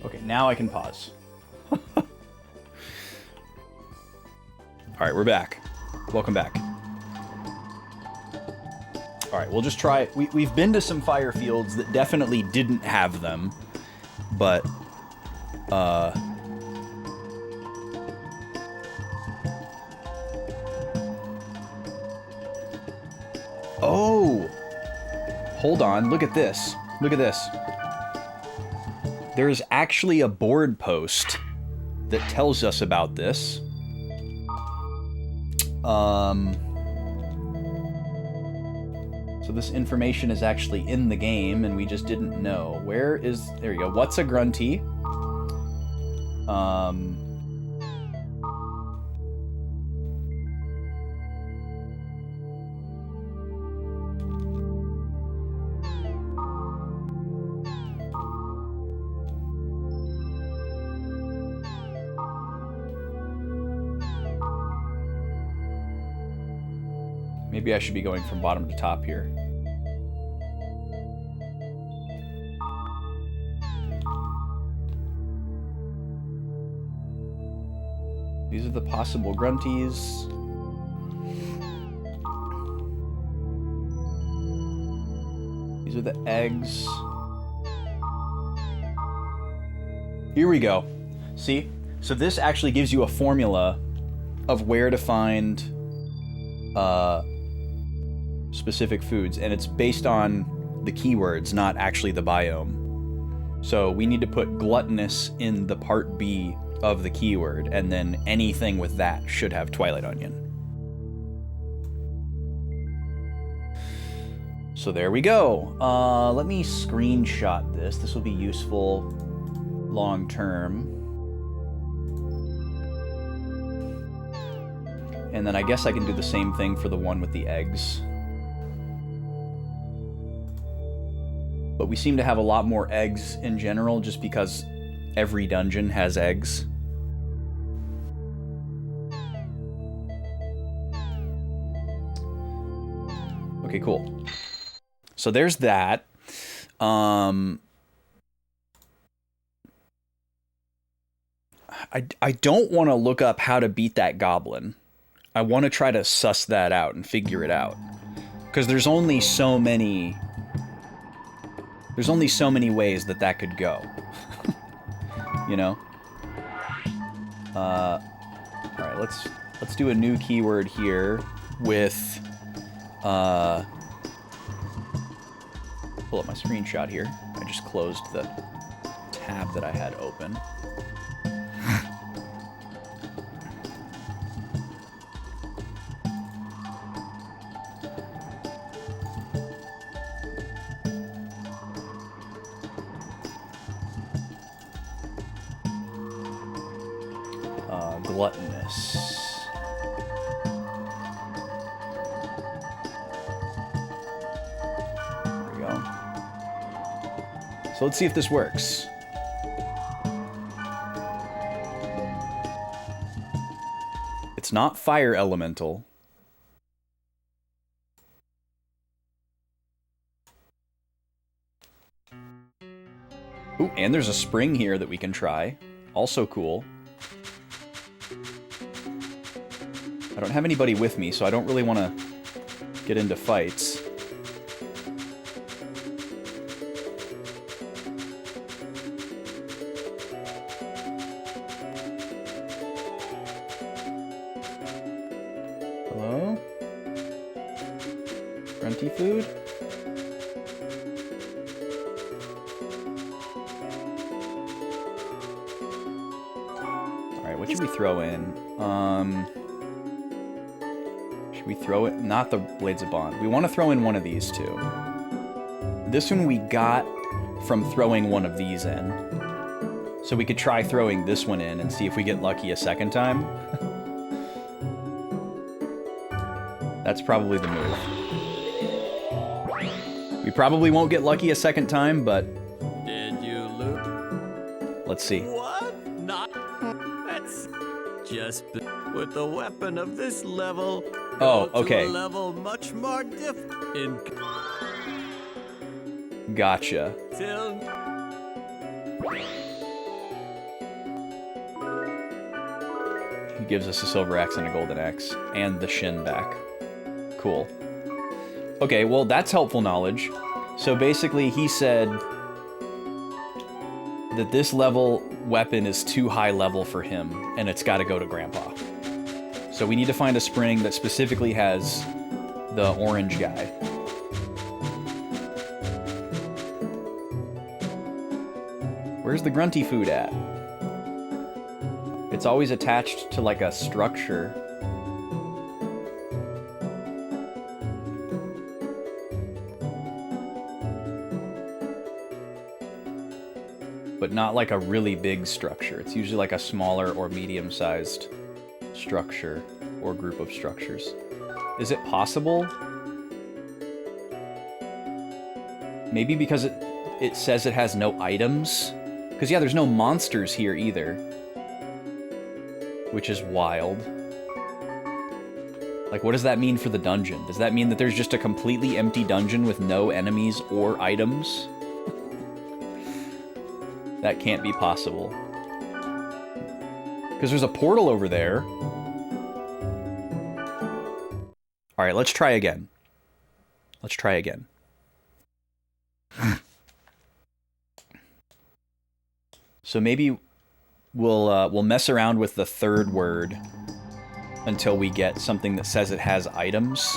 Okay, now I can pause. Alright, we're back. Welcome back. Alright, we'll just try... We've been to some fire fields that definitely didn't have them, but... Oh! Hold on, look at this. Look at this. There's actually a board post that tells us about this. So this information is actually in the game, and we just didn't know. Where is... There you go. What's a grunty? Maybe I should be going from bottom to top here. These are the possible grunties. These are the eggs. Here we go. See? So this actually gives you a formula of where to find specific foods, and it's based on the keywords, not actually the biome. So we need to put gluttonous in the part B of the keyword, and then anything with that should have Twilight Onion. So there we go. Let me screenshot this. This will be useful long term. And then I guess I can do the same thing for the one with the eggs. But we seem to have a lot more eggs in general, just because every dungeon has eggs. Okay, cool. So there's that. I don't want to look up how to beat that goblin. I want to try to suss that out and figure it out. Because there's only so many... There's only so many ways that that could go. You know? Alright, let's do a new keyword here with... pull up my screenshot here. I just closed the tab that I had open. gluttonous. There we go. So let's see if this works. It's not fire elemental. Ooh, and there's a spring here that we can try. Also cool. I don't have anybody with me, so I don't really want to get into fights. Hello? Grunty food? Alright, what should we throw in? Should we throw it? Not the Blades of Bond. We want to throw in one of these two. This one we got from throwing one of these in. So we could try throwing this one in and see if we get lucky a second time. That's probably the move. We probably won't get lucky a second time, but... Did you loot? Let's see. What? Not. That's just with the weapon of this level. Oh, go okay. To a level much more in Gotcha. till. He gives us a silver axe and a golden axe, and the shin back. Cool. Okay, well, that's helpful knowledge. So basically, he said that this level weapon is too high level for him, and it's got to go to Grandpa. So we need to find a spring that specifically has the orange guy. Where's the grunty food at? It's always attached to like a structure. But not like a really big structure. It's usually like a smaller or medium-sized structure or group of structures. Is it possible? Maybe because it says it has no items? Because yeah, there's no monsters here either. Which is wild. Like, what does that mean for the dungeon? Does that mean that there's just a completely empty dungeon with no enemies or items? That can't be possible. Because there's a portal over there. Alright, let's try again. Let's try again. So maybe we'll mess around with the third word until we get something that says it has items.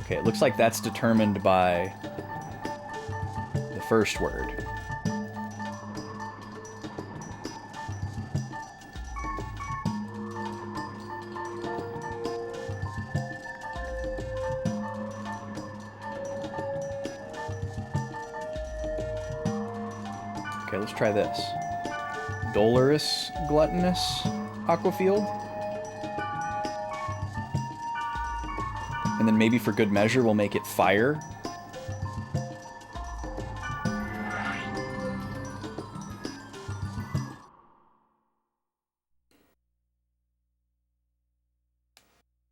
Okay, it looks like that's determined by the first word. Okay, let's try this. Dolorous, gluttonous, aquafield. And then maybe for good measure, we'll make it fire.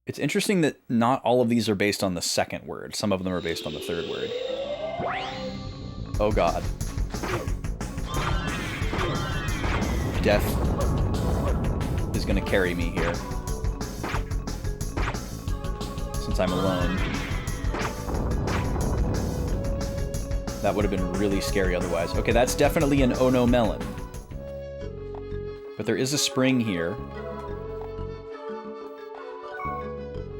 It's interesting that not all of these are based on the second word. Some of them are based on the third word. Oh god. Death is gonna carry me here. Since I'm alone. That would have been really scary otherwise. Okay, that's definitely an Ono melon. But there is a spring here.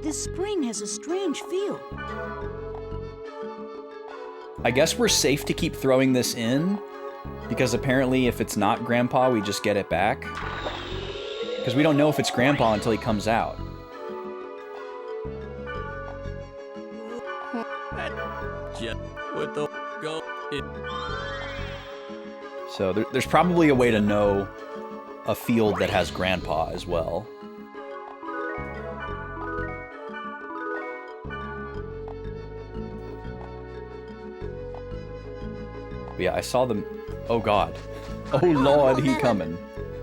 This spring has a strange feel. I guess we're safe to keep throwing this in, because apparently if it's not Grandpa, we just get it back. Because we don't know if it's Grandpa until he comes out. Just with the go. So there's probably a way to know a field that has Grandpa as well. But yeah, I saw them. Oh God. Oh Lord, he coming.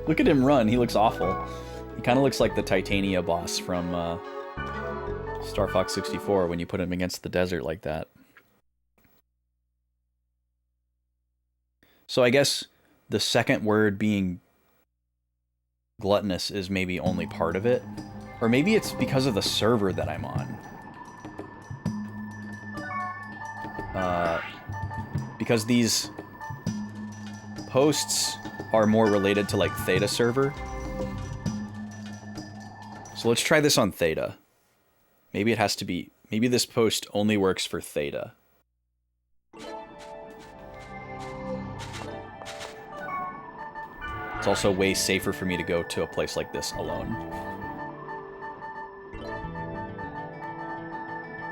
Look at him run. He looks awful. He kind of looks like the Titania boss from Star Fox 64 when you put him against the desert like that. So I guess the second word being gluttonous is maybe only part of it. Or maybe it's because of the server that I'm on. Because these posts are more related to like Theta server. So let's try this on Theta. Maybe it has to be... Maybe this post only works for Theta. It's also way safer for me to go to a place like this alone.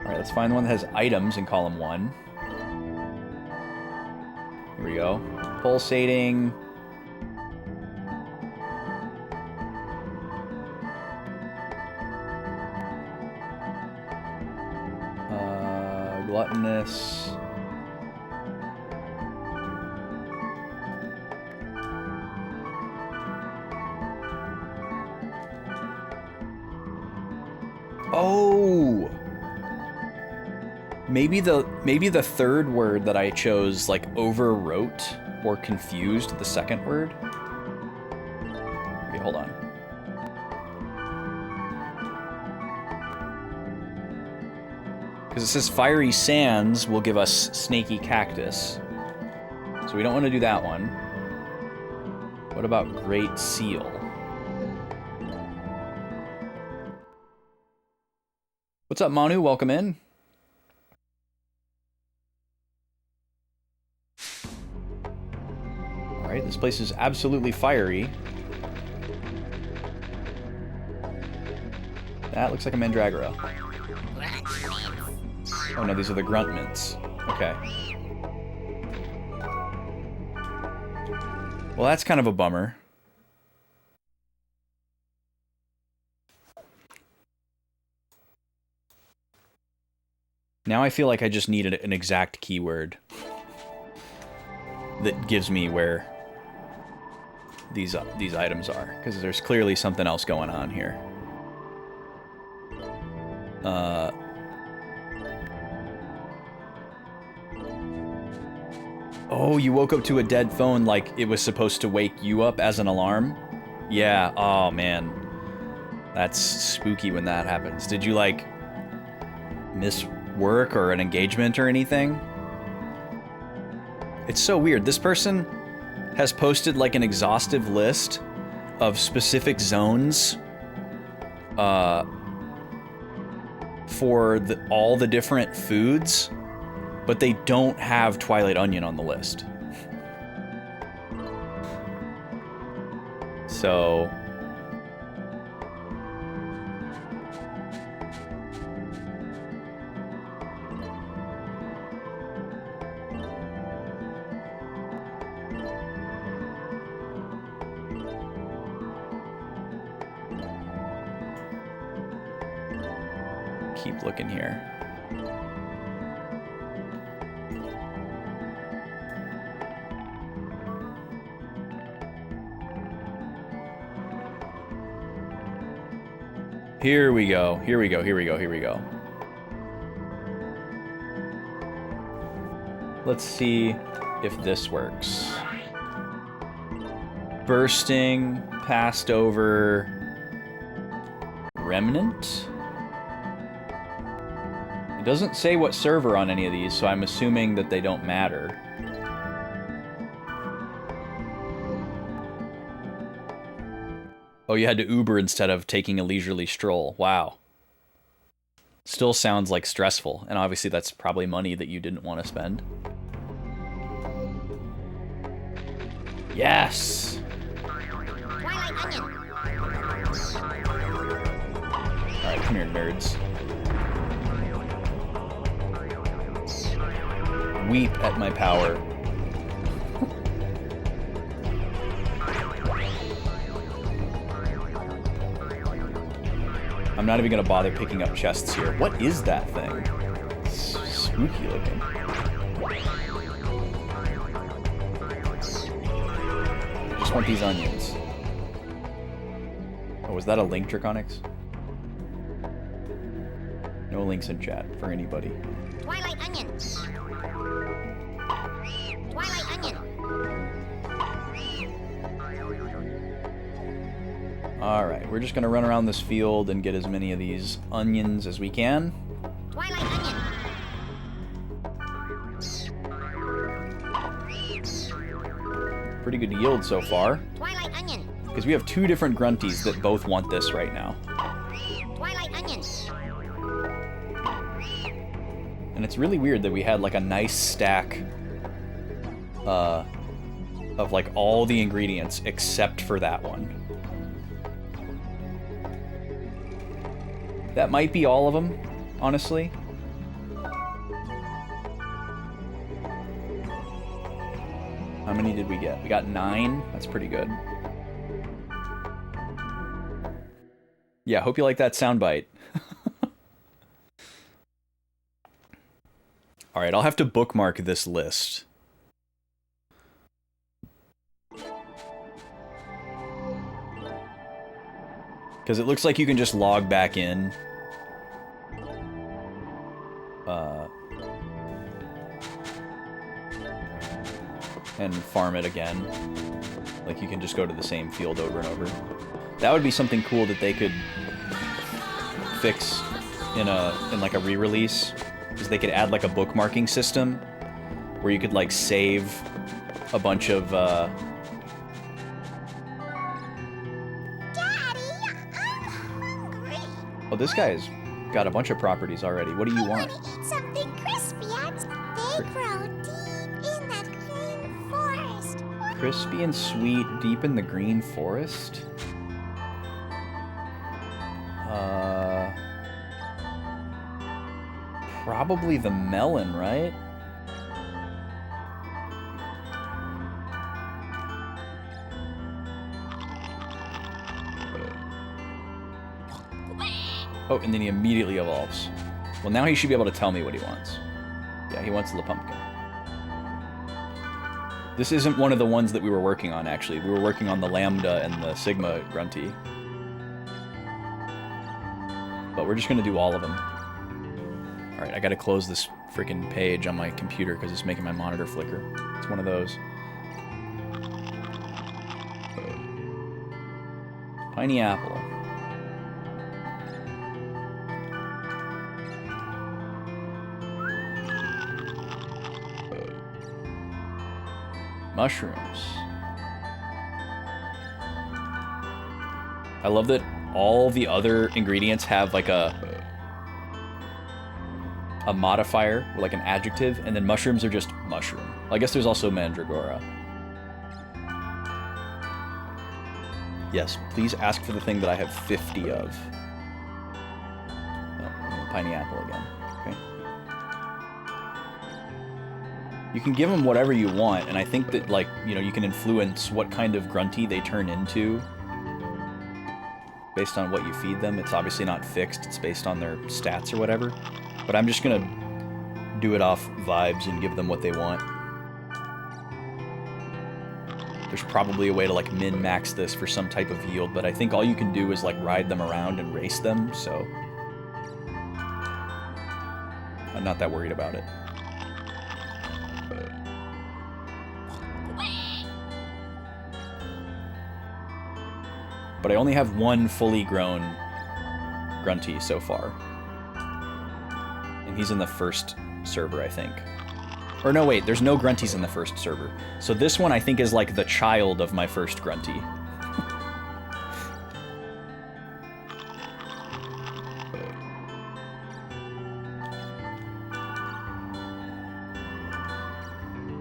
Alright, let's find the one that has items in column 1. Here we go. Pulsating. Gluttonous. Oh! Maybe the third word that I chose like overwrote or confused the second word. Okay, hold on. Because it says Fiery Sands will give us Snaky Cactus. So we don't want to do that one. What about Great Seal? What's up, Manu? Welcome in. Alright, this place is absolutely fiery. That looks like a Mandragora. Oh no, these are the grunt mints. Okay. Well, that's kind of a bummer. Now I feel like I just needed an exact keyword that gives me where these items are, because there's clearly something else going on here. Oh, you woke up to a dead phone like it was supposed to wake you up as an alarm? Yeah, oh man. That's spooky when that happens. Did you, like, miss work or an engagement or anything? It's so weird. This person has posted, like, an exhaustive list of specific zones for all the different foods, but they don't have Twilight Onion on the list. So... keep looking here. Here we go. Here we go. Here we go. Here we go. Let's see if this works. Bursting, passed over, remnant? It doesn't say what server on any of these, so I'm assuming that they don't matter. Oh, you had to Uber instead of taking a leisurely stroll. Wow. Still sounds like stressful, and obviously that's probably money that you didn't want to spend. Yes! Twilight onion. Alright, come here, nerds. Weep at my power. I'm not even gonna bother picking up chests here. What is that thing? Spooky looking. Just want these onions. Oh, was that a link, Draconics? No links in chat for anybody. Twilight onion. Twilight onion. Alright, we're just gonna run around this field and get as many of these onions as we can. Twilight onion. Pretty good yield so far. Twilight onion. Because we have two different grunties that both want this right now. Twilight onion. And it's really weird that we had like a nice stack of like all the ingredients except for that one. That might be all of them, honestly. How many did we get? We got 9. That's pretty good. Yeah, hope you like that soundbite. Alright, I'll have to bookmark this list. Because it looks like you can just log back in. And farm it again. Like, you can just go to the same field over and over. That would be something cool that they could fix in like a re-release. Is they could add like a bookmarking system where you could like save a bunch of Daddy, I'm hungry. Oh, this guy's got a bunch of properties already. What do you want? I want to eat something crispy. They grow deep in that green forest. Crispy and sweet, deep in the green forest? Probably the melon, right? Oh, and then he immediately evolves. Well, now he should be able to tell me what he wants. Yeah, he wants the pumpkin. This isn't one of the ones that we were working on, actually. We were working on the Lambda and the Sigma Grunty. But we're just gonna do all of them. Alright, I gotta close this freaking page on my computer because it's making my monitor flicker. It's one of those. Piney apple. Mushrooms. I love that all the other ingredients have like a modifier, or like an adjective, and then mushrooms are just mushroom. I guess there's also mandragora. Yes, please ask for the thing that I have 50 of. Oh, piney apple again. Okay. You can give them whatever you want, and I think that, like, you know, you can influence what kind of grunty they turn into based on what you feed them. It's obviously not fixed, it's based on their stats or whatever. But I'm just gonna do it off vibes and give them what they want. There's probably a way to like min-max this for some type of yield, but I think all you can do is like ride them around and race them, so I'm not that worried about it. But I only have one fully grown grunty so far. And he's in the first server, I think. Or no, wait, there's no grunties in the first server. So this one, I think, is like the child of my first grunty.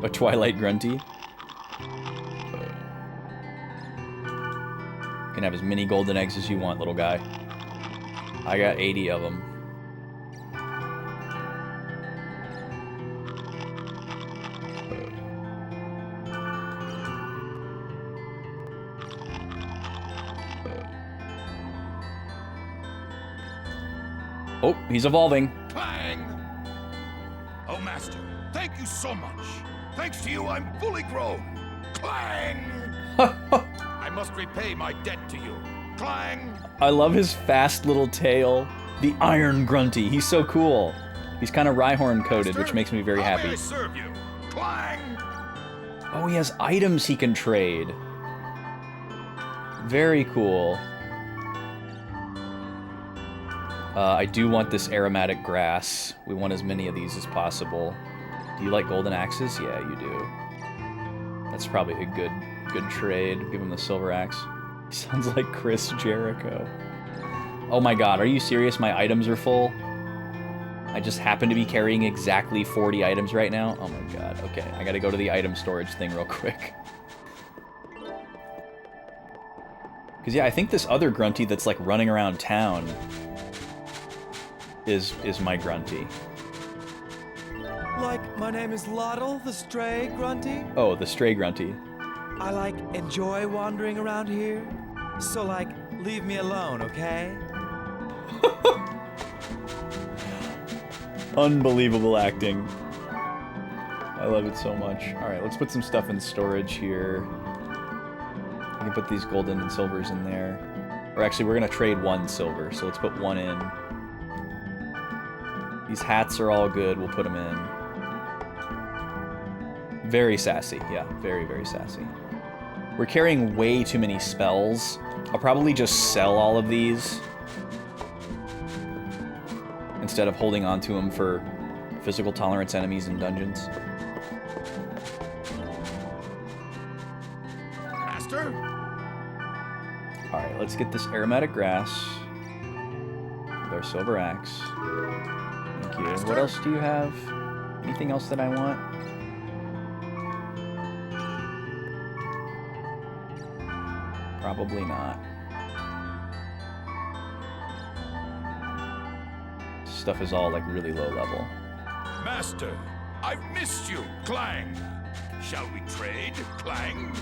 A Twilight grunty? can have as many golden eggs as you want, little guy. I got 80 of them. Oh, he's evolving. Clang! Oh, Master, thank you so much. Thanks to you, I'm fully grown. Clang! I must repay my debt to you. Clang! I love his fast little tail. The Iron Grunty. He's so cool. He's kind of Rhyhorn coated, which makes me very How may happy. I serve you? Clang! Oh, he has items he can trade. Very cool. I do want this aromatic grass. We want as many of these as possible. Do you like golden axes? Yeah, you do. That's probably a good trade. Give him the silver axe. He sounds like Chris Jericho. Oh my god, are you serious? My items are full? I just happen to be carrying exactly 40 items right now? Oh my god, okay. I gotta go to the item storage thing real quick. Because yeah, I think this other Grunty that's like running around town is my Grunty. Like, my name is Loddle, the stray Grunty. Oh, the stray Grunty. I, like, enjoy wandering around here. So, like, leave me alone, okay? Unbelievable acting. I love it so much. Alright, let's put some stuff in storage here. We can put these golden and silvers in there. Or actually, we're gonna trade one silver, so let's put one in. These hats are all good, we'll put them in. Very sassy, yeah, very, very sassy. We're carrying way too many spells. I'll probably just sell all of these instead of holding on to them for physical tolerance enemies in dungeons. Master? Alright, let's get this aromatic grass with our silver axe. Thank you. Master? What else do you have? Anything else that I want? Probably not. Stuff is all like really low level. Master, I've missed you. Clang! Shall we trade? Clang!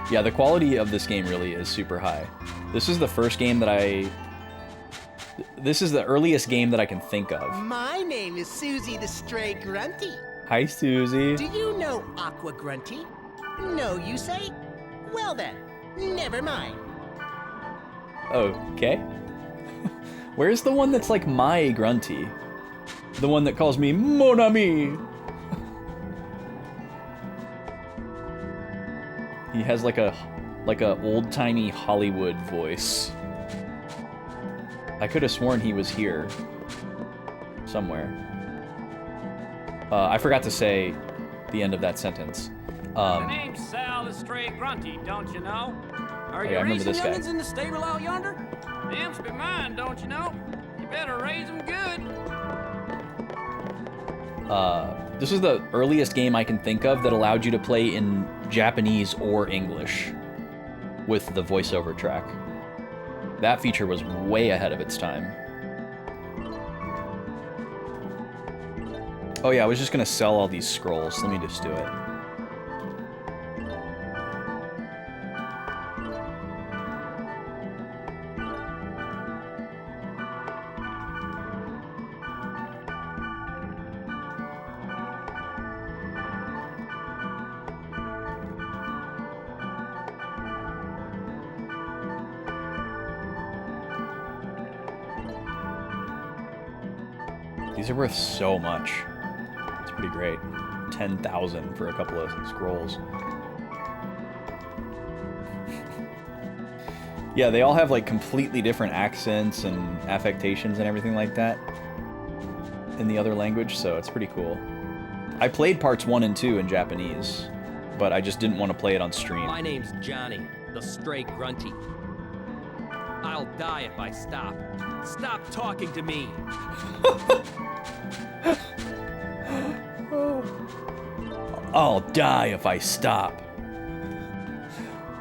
Yeah, the quality of this game really is super high. This is the first game that This is the earliest game that I can think of. My name is Susie the Stray Grunty. Hi, Susie. Do you know Aqua Grunty? No, you say? Well then, never mind. Okay. Where's the one that's like my Grunty? The one that calls me Mon Ami. He has like a old-timey Hollywood voice. I could have sworn he was here somewhere. I forgot to say the end of that sentence. The name's Sal the Stray Grunty, don't you know? Are yeah, you I remember raising this guy. youngins in the stable out yonder? Them's be mine, don't you know? You better raise them good. This is the earliest game I can think of that allowed you to play in Japanese or English with the voiceover track. That feature was way ahead of its time. Oh yeah, I was just gonna sell all these scrolls. Let me just do it. These are worth so much. It's pretty great. 10,000 for a couple of scrolls. Yeah, they all have like completely different accents and affectations and everything like that in the other language, so it's pretty cool. I played parts 1 and 2 in Japanese, but I just didn't want to play it on stream. My name's Johnny, the Stray Grunty. I'll die if I stop. Stop talking to me. I'll die if I stop.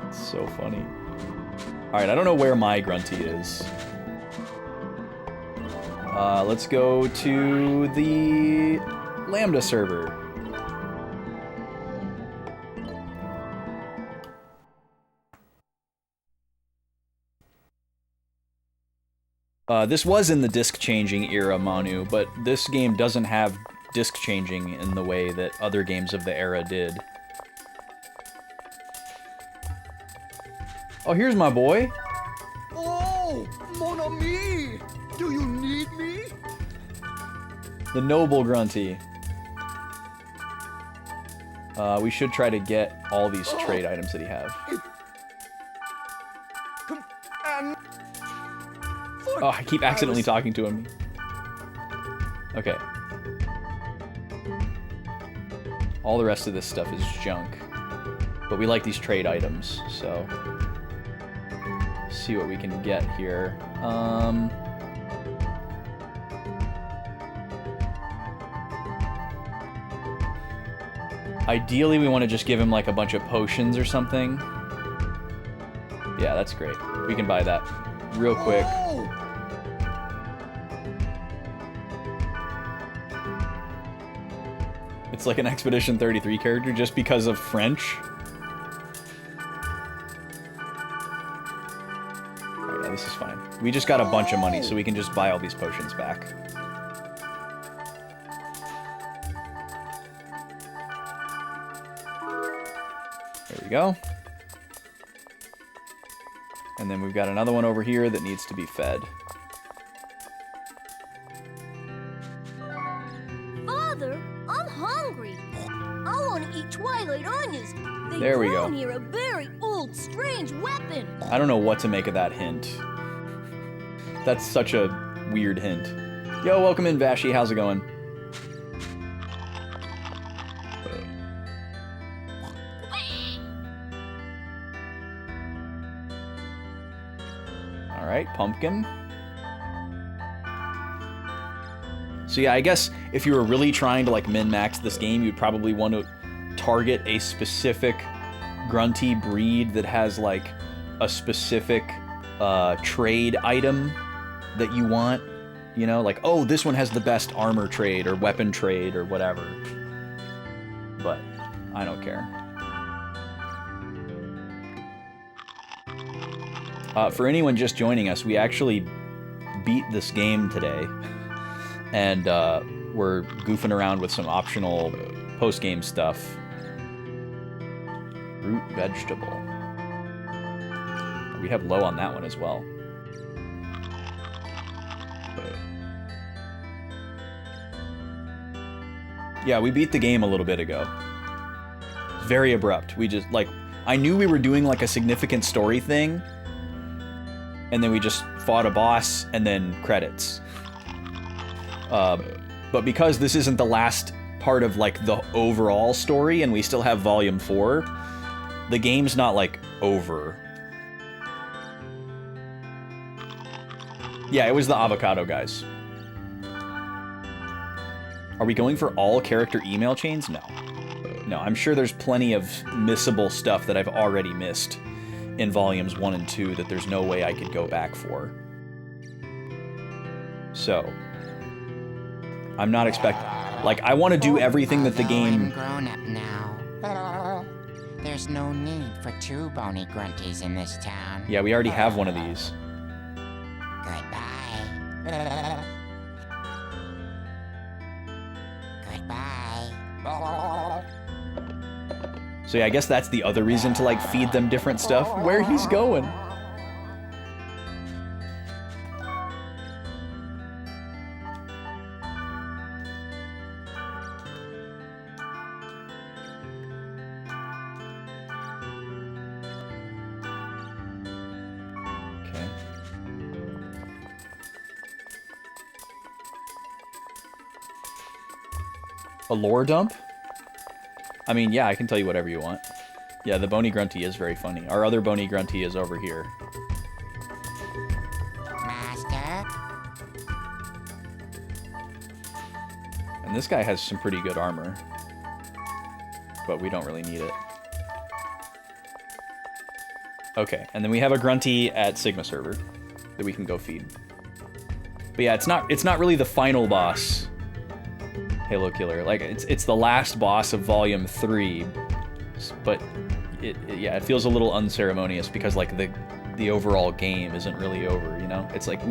It's so funny. Alright, I don't know where my Grunty is. Let's go to the Lambda server. This was in the disc changing era, Manu, but this game doesn't have disc changing in the way that other games of the era did. Oh, here's my boy. Oh, mon ami! Do you need me? The noble Grunty. We should try to get all these trade items that he have. Oh, I keep accidentally talking to him. Okay. All the rest of this stuff is junk. But we like these trade items, so... see what we can get here. Ideally, we want to just give him like a bunch of potions or something. Yeah, that's great. We can buy that real quick. It's like an Expedition 33 character just because of French. Oh, yeah, this is fine. We just got a bunch of money, so we can just buy all these potions back. There we go. And then we've got another one over here that needs to be fed. Father, I'm hungry. I want to eat Twilight Onions. They There we grow go. near a very old, strange weapon. I don't know what to make of that hint. That's such a weird hint. Yo, welcome in, Vashi. How's it going? Alright, pumpkin. So yeah, I guess if you were really trying to like min-max this game, you'd probably want to target a specific Grunty breed that has like a specific trade item that you want. You know, like, oh, this one has the best armor trade or weapon trade or whatever. But I don't care. For anyone just joining us, we actually beat this game today. And we're goofing around with some optional post-game stuff. Root vegetable. We have low on that one as well. Yeah, we beat the game a little bit ago. Very abrupt. We just, like, I knew we were doing, like, a significant story thing, and then we just fought a boss, and then credits. But because this isn't the last part of, like, the overall story, and we still have Volume 4, the game's not, like, over. Yeah, it was the avocado guys. Are we going for all character email chains? No. No, I'm sure there's plenty of missable stuff that I've already missed in Volumes 1 and 2 that there's no way I could go back for. So, I'm not expecting... Like, I want to do everything that the game... I'm grown up now. There's no need for 2 bony grunties in this town. Yeah, we already have one of these. Goodbye. Goodbye. So yeah, I guess that's the other reason to, like, feed them different stuff. Where he's going. Okay. A lore dump? I mean, yeah, I can tell you whatever you want. Yeah, the Bony Grunty is very funny. Our other Bony Grunty is over here. Master? And this guy has some pretty good armor. But we don't really need it. Okay, and then we have a Grunty at Sigma server that we can go feed. But yeah, it's not really the final boss, Halo Killer. Like it's the last boss of Volume 3, but it feels a little unceremonious because like the overall game isn't really over, you know? It's like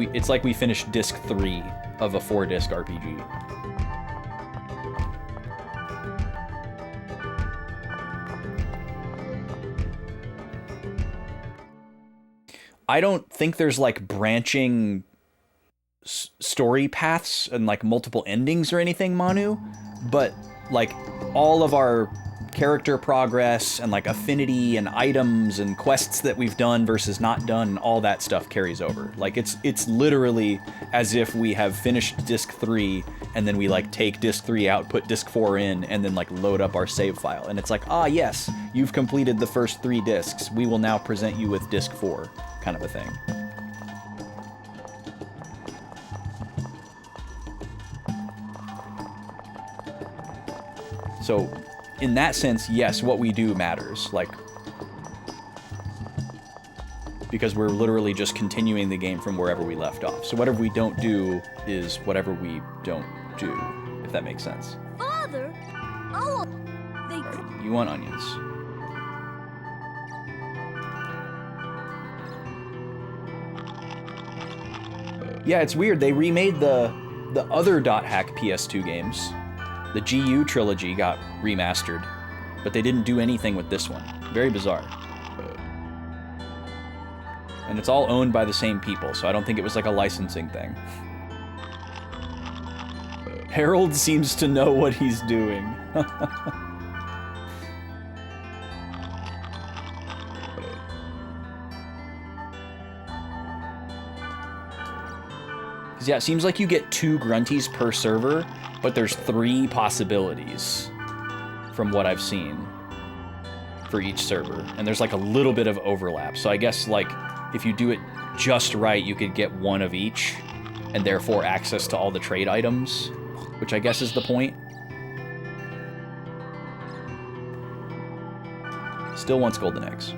we finished disc 3 of a 4-disc RPG. I don't think there's like branching story paths and like multiple endings or anything, Manu, but like all of our character progress and like affinity and items and quests that we've done versus not done, all that stuff carries over. Like it's literally as if we have finished disc 3 and then we like take disc 3 out, put disc 4 in, and then like load up our save file. And it's like, ah yes, you've completed the first 3 discs. We will now present you with disc 4, kind of a thing. So in that sense, yes, what we do matters, like, because we're literally just continuing the game from wherever we left off. So whatever we don't do is whatever we don't do, if that makes sense. Father? Oh, they... Right, you want onions. Yeah, it's weird. They remade the other .hack PS2 games. The GU trilogy got remastered, but they didn't do anything with this one. Very bizarre. And it's all owned by the same people, so I don't think it was like a licensing thing. Harold seems to know what he's doing. Yeah, it seems like you get 2 grunties per server, but there's 3 possibilities from what I've seen for each server. And there's like a little bit of overlap. So I guess like if you do it just right, you could get 1 of each and therefore access to all the trade items, which I guess is the point. Still wants golden eggs.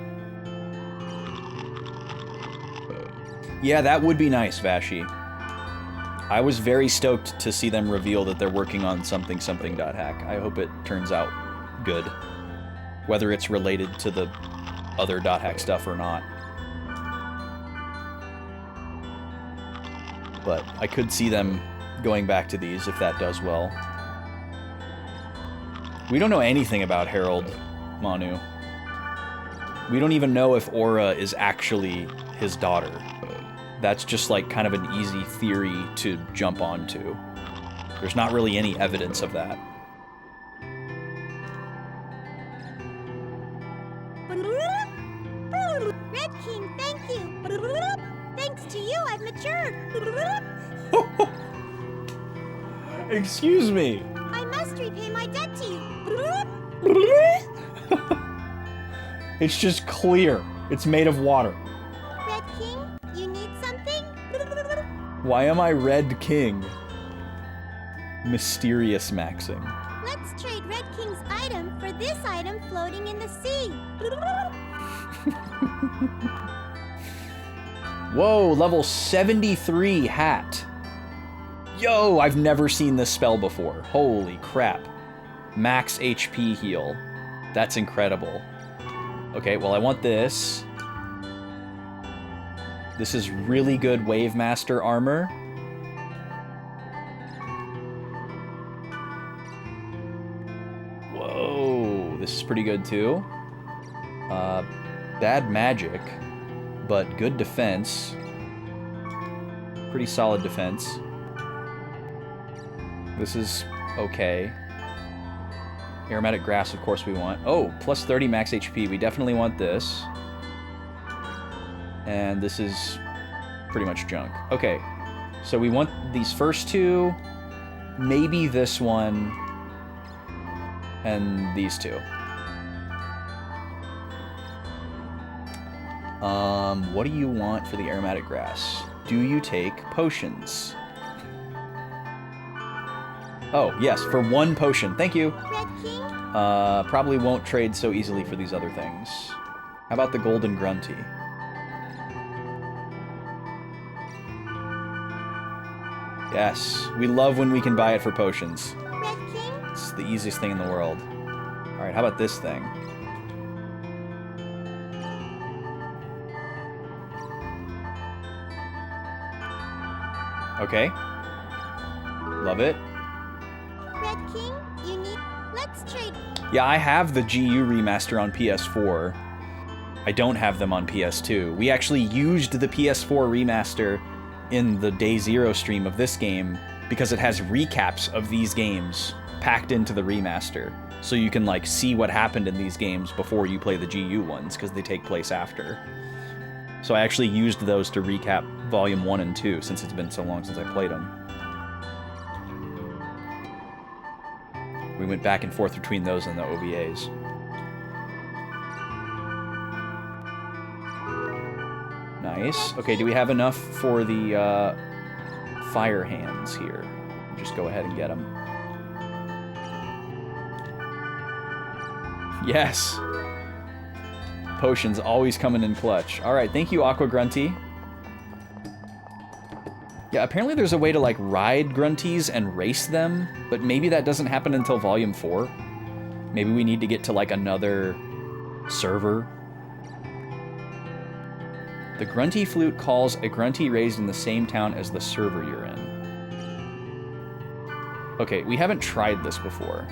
Yeah, that would be nice, Vashi. I was very stoked to see them reveal that they're working on something.hack. I hope it turns out good. Whether it's related to the other .hack stuff or not. But I could see them going back to these if that does well. We don't know anything about Harold, Manu. We don't even know if Aura is actually his daughter. That's just like kind of an easy theory to jump onto. There's not really any evidence of that. Red King, thank you. Thanks to you, I've matured. Excuse me. I must repay my debt to you. It's just clear. It's made of water. Red King, you need something? Why am I Red King? Mysterious maxing. Let's trade Red King's item for this item floating in the sea. Whoa, level 73 hat. Yo, I've never seen this spell before. Holy crap. Max HP heal. That's incredible. Okay, well I want this. This is really good Wave Master armor. Whoa, this is pretty good too. Bad magic, but good defense. Pretty solid defense. This is okay. Aromatic grass, of course we want. Oh, plus 30 max HP. We definitely want this. And this is pretty much junk. Okay, so we want these first 2, maybe this one, and these 2. What do you want for the aromatic grass? Do you take potions? Oh, yes, for 1 potion. Thank you. Red King? Probably won't trade so easily for these other things. How about the golden grunty? Yes, we love when we can buy it for potions. Red King? It's the easiest thing in the world. Alright, how about this thing? Okay. Love it. Red King, you need... Let's trade... Yeah, I have the GU remaster on PS4. I don't have them on PS2. We actually used the PS4 remaster in the Day Zero stream of this game because it has recaps of these games packed into the remaster. So you can, like, see what happened in these games before you play the GU ones, because they take place after. So I actually used those to recap Volume 1 and 2, since it's been so long since I played them. We went back and forth between those and the OVAs. Nice. Okay, do we have enough for the fire hands here? Just go ahead and get them. Yes! Potions always coming in clutch. Alright, thank you, Aqua Grunty. Yeah, apparently there's a way to, like, ride Grunties and race them, but maybe that doesn't happen until Volume 4. Maybe we need to get to, like, another server. The Grunty flute calls a Grunty raised in the same town as the server you're in. Okay, we haven't tried this before.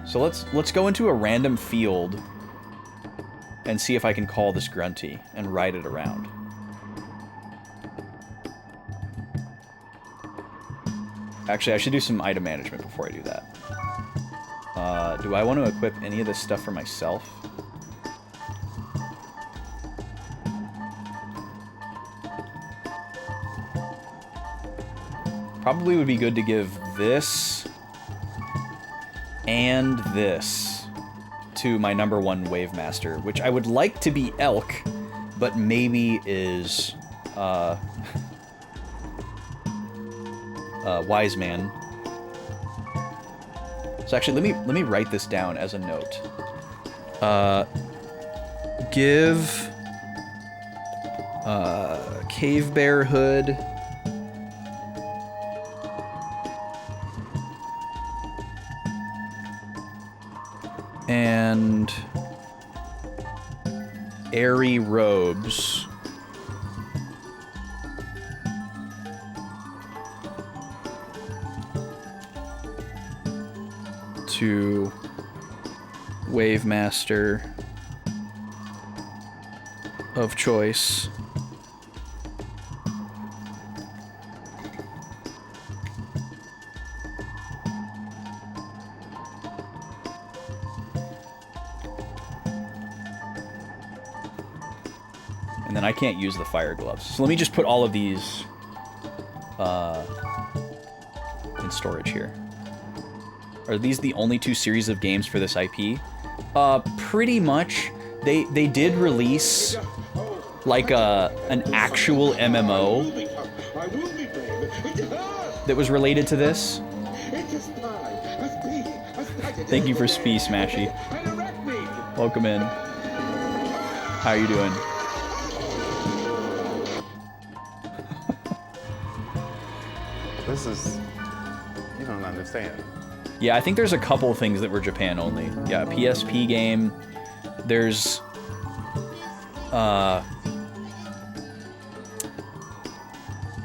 So let's go into a random field and see if I can call this Grunty and ride it around. Actually, I should do some item management before I do that. Do I want to equip any of this stuff for myself? Probably would be good to give this and this to my #1 Wave Master, which I would like to be Elk, but maybe is Wise Man. So actually, let me write this down as a note. Give Cave Bear Hood and airy robes to Wave Master of choice. And then I can't use the fire gloves. So let me just put all of these in storage here. Are these the only 2 series of games for this IP? Pretty much. They did release like an actual MMO that was related to this. Thank you for Spee Smashy. Welcome in. How are you doing? This is... you don't understand. Yeah, I think there's a couple things that were Japan only. Yeah, PSP game. There's...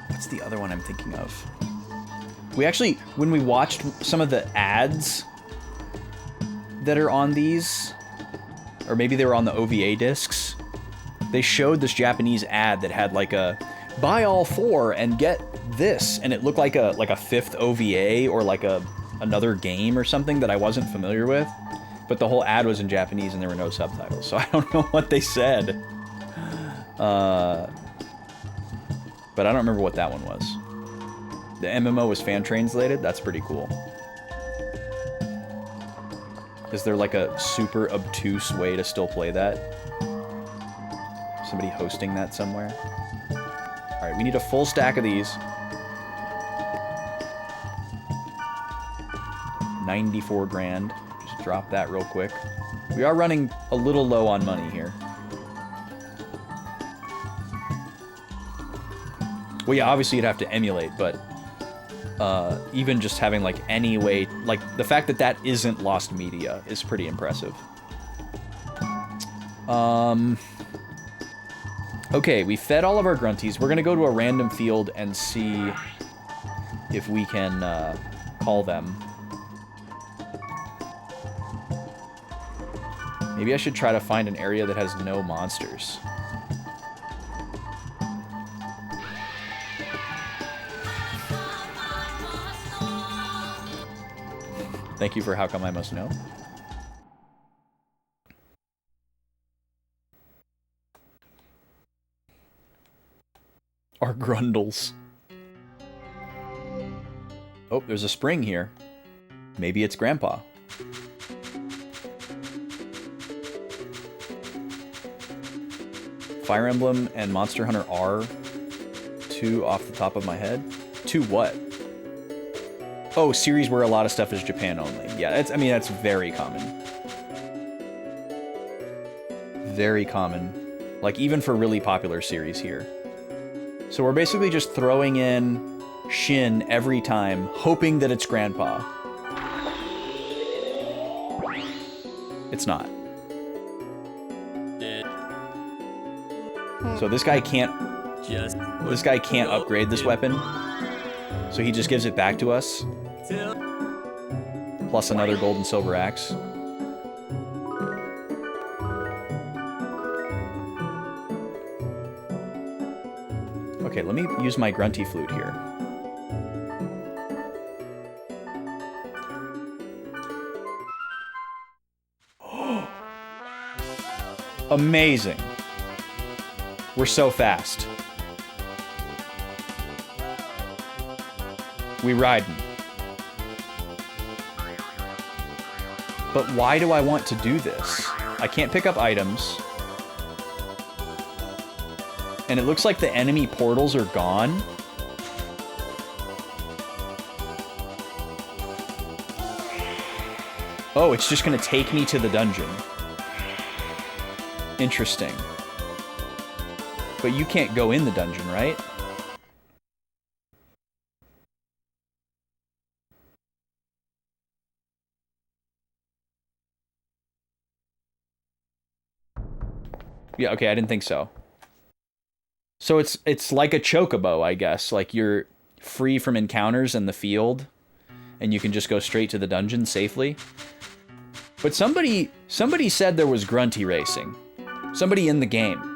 what's the other one I'm thinking of? We actually, when we watched some of the ads that are on these, or maybe they were on the OVA discs, they showed this Japanese ad that had like a, buy all 4 and get this, and it looked like a 5th OVA or like another game or something that I wasn't familiar with, but the whole ad was in Japanese and there were no subtitles, so I don't know what they said. But I don't remember what that one was. The MMO was fan translated? That's pretty cool. Is there like a super obtuse way to still play that? Somebody hosting that somewhere? Alright, we need a full stack of these. 94 grand. Just drop that real quick. We are running a little low on money here. Well, yeah, obviously you'd have to emulate, but even just having like any way, like the fact that that isn't lost media is pretty impressive. Okay, we fed all of our grunties. We're gonna go to a random field and see if we can call them. Maybe I should try to find an area that has no monsters. Thank you for How Come I Must Know. Our grundles. Oh, there's a spring here. Maybe it's Grandpa. Fire Emblem and Monster Hunter are two off the top of my head. Two what? Oh, series where a lot of stuff is Japan only. Yeah, that's, I mean, that's very common. Very common. Like, even for really popular series here. So we're basically just throwing in Shin every time, hoping that it's Grandpa. It's not. So this guy can't upgrade this weapon. So he just gives it back to us. Plus another gold and silver axe. Okay, let me use my grunty flute here. Amazing. We're so fast. We riding. But why do I want to do this? I can't pick up items. And it looks like the enemy portals are gone. Oh, it's just gonna take me to the dungeon. Interesting. But you can't go in the dungeon, right? Yeah, okay, I didn't think so. So it's like a chocobo, I guess. Like you're free from encounters in the field, and you can just go straight to the dungeon safely. But somebody said there was grunty racing. Somebody in the game.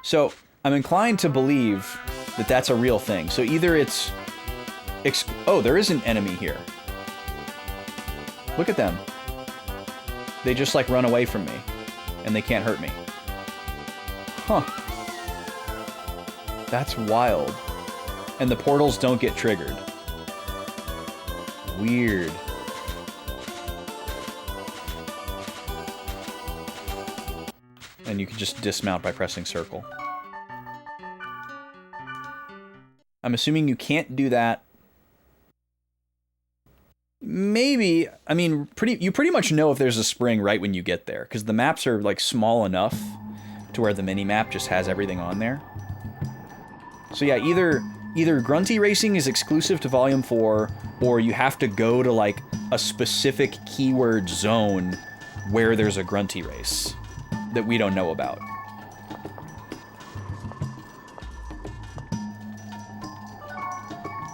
So I'm inclined to believe that that's a real thing. So either it's... Oh, there is an enemy here. Look at them. They just like run away from me. And they can't hurt me. Huh. That's wild. And the portals don't get triggered. Weird. And you can just dismount by pressing circle. I'm assuming you can't do that. Maybe, I mean, you pretty much know if there's a spring right when you get there, because the maps are like small enough to where the mini-map just has everything on there. So yeah, either grunty racing is exclusive to Volume 4, or you have to go to like a specific keyword zone where there's a grunty race that we don't know about.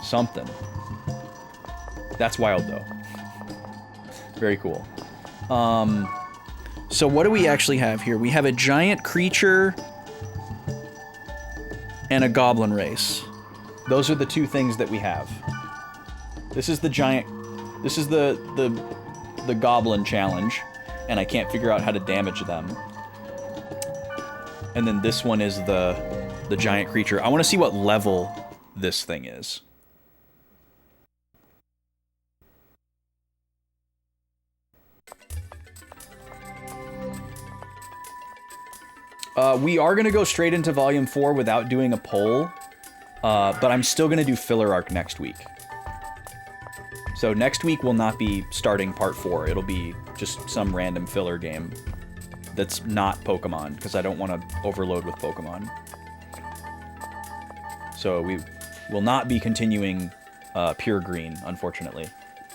Something. That's wild, though. Very cool. So what do we actually have here? We have a giant creature and a goblin race. Those are the two things that we have. This is the giant... This is the goblin challenge, and I can't figure out how to damage them. And then this one is the giant creature. I want to see what level this thing is. We are going to go straight into Volume 4 without doing a poll, but I'm still going to do Filler Arc next week. So next week will not be starting Part 4, it'll be just some random filler game that's not Pokemon, because I don't want to overload with Pokemon. So we will not be continuing Pure Green, unfortunately,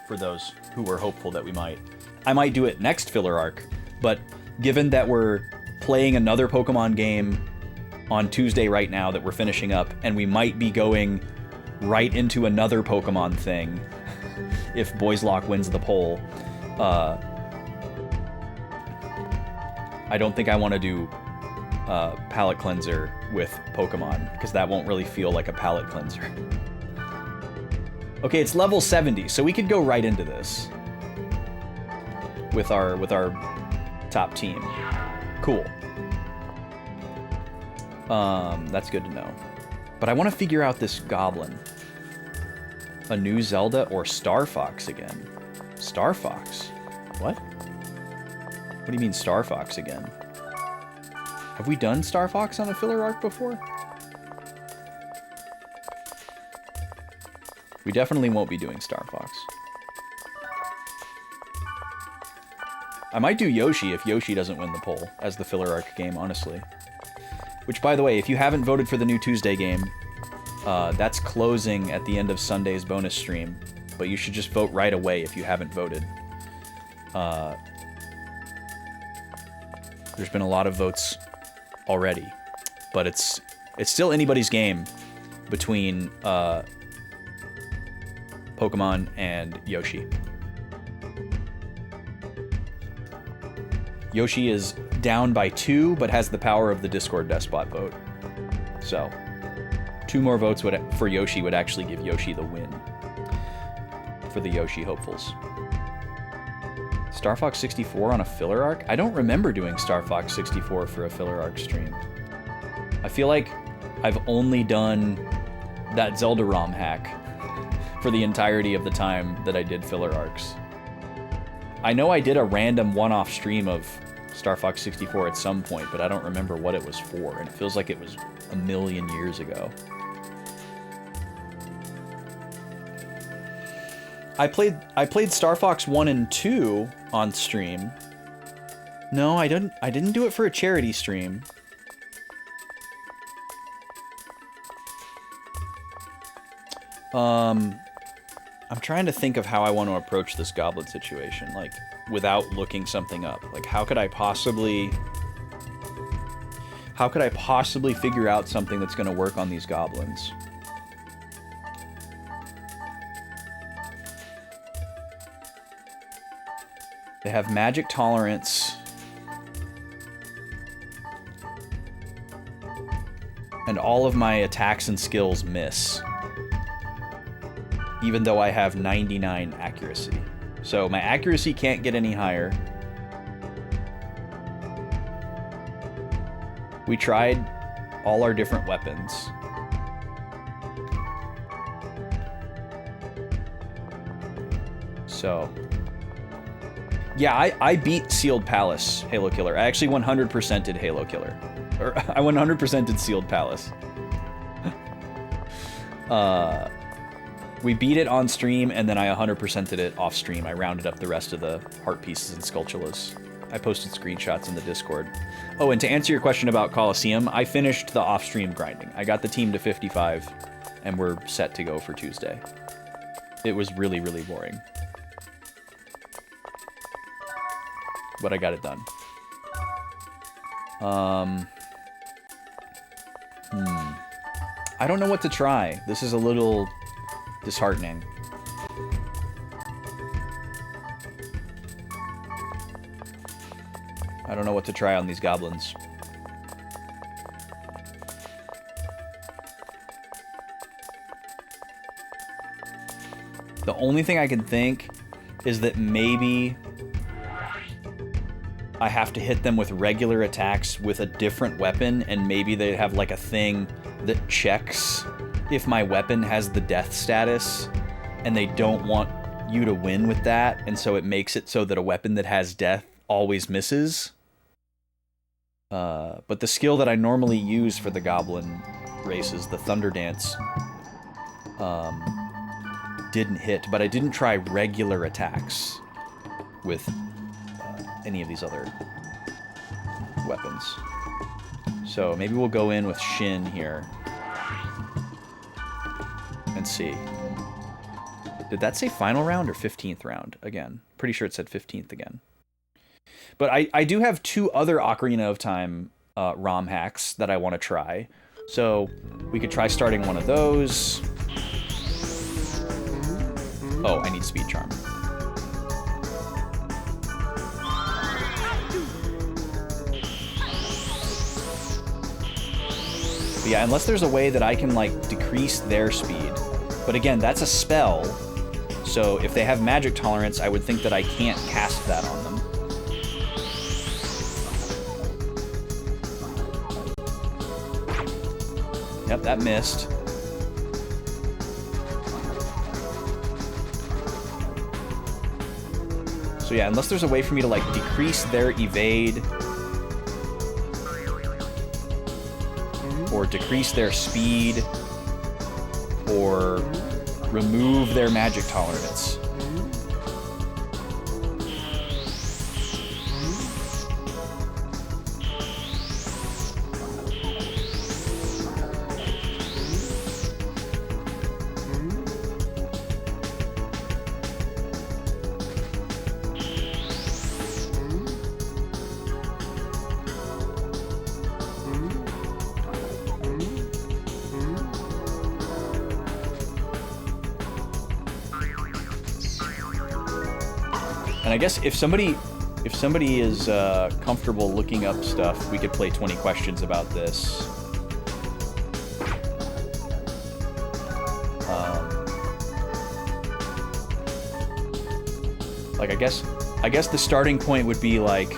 for those who were hopeful that we might. I might do it next filler arc, but given that we're playing another Pokemon game on Tuesday right now that we're finishing up, and we might be going right into another Pokemon thing if Boyslock wins the poll, I don't think I want to do palate cleanser with Pokemon, because that won't really feel like a palate cleanser. Okay, it's level 70, so we could go right into this with our top team. Cool. That's good to know. But I want to figure out this goblin. A new Zelda or Star Fox again? Star Fox? What? What do you mean Star Fox again? Have we done Star Fox on a filler arc before? We definitely won't be doing Star Fox. I might do Yoshi if Yoshi doesn't win the poll as the filler arc game, honestly. Which, by the way, if you haven't voted for the new Tuesday game, that's closing at the end of Sunday's bonus stream. But you should just vote right away if you haven't voted. There's been a lot of votes already, but it's still anybody's game between Pokemon and Yoshi. Yoshi is down by 2, but has the power of the Discord Despot vote. So, 2 more votes for Yoshi would actually give Yoshi the win for the Yoshi hopefuls. Star Fox 64 on a filler arc? I don't remember doing Star Fox 64 for a filler arc stream. I feel like I've only done that Zelda ROM hack for the entirety of the time that I did filler arcs. I know I did a random one-off stream of Star Fox 64 at some point, but I don't remember what it was for, and it feels like it was a million years ago. I played Star Fox 1 and 2 on stream. No, I didn't do it for a charity stream. I'm trying to think of how I want to approach this goblin situation, like, without looking something up. Like, how could I possibly figure out something that's going to work on these goblins? They have magic tolerance. And all of my attacks and skills miss. Even though I have 99 accuracy. So my accuracy can't get any higher. We tried all our different weapons. So, yeah, I beat Sealed Palace, Halo Killer. I actually 100%ed Halo Killer. Or, I 100%ed Sealed Palace. We beat it on stream, and then I 100%ed it off stream. I rounded up the rest of the heart pieces and Skulltulas. I posted screenshots in the Discord. Oh, and to answer your question about Coliseum, I finished the off-stream grinding. I got the team to 55, and we're set to go for Tuesday. It was really, really boring. But I got it done. I don't know what to try. This is a little disheartening. I don't know what to try on these goblins. The only thing I can think is that maybe I have to hit them with regular attacks with a different weapon, and maybe they have like a thing that checks if my weapon has the death status, and they don't want you to win with that, and so it makes it so that a weapon that has death always misses. But the skill that I normally use for the goblin races, the Thunder Dance, didn't hit, but I didn't try regular attacks with any of these other weapons. So maybe we'll go in with Shin here. and see. Did that say final round or 15th round again? Pretty sure it said 15th again. But I do have 2 other Ocarina of Time ROM hacks that I want to try. So we could try starting one of those. Oh, I need Speed Charm. But yeah, unless there's a way that I can, like, decrease their speed. But again, that's a spell. So if they have magic tolerance, I would think that I can't cast that on them. Yep, that missed. So yeah, unless there's a way for me to, like, decrease their evade or decrease their speed or remove their magic tolerance. And I guess if somebody is comfortable looking up stuff, we could play 20 questions about this. Like I guess the starting point would be like,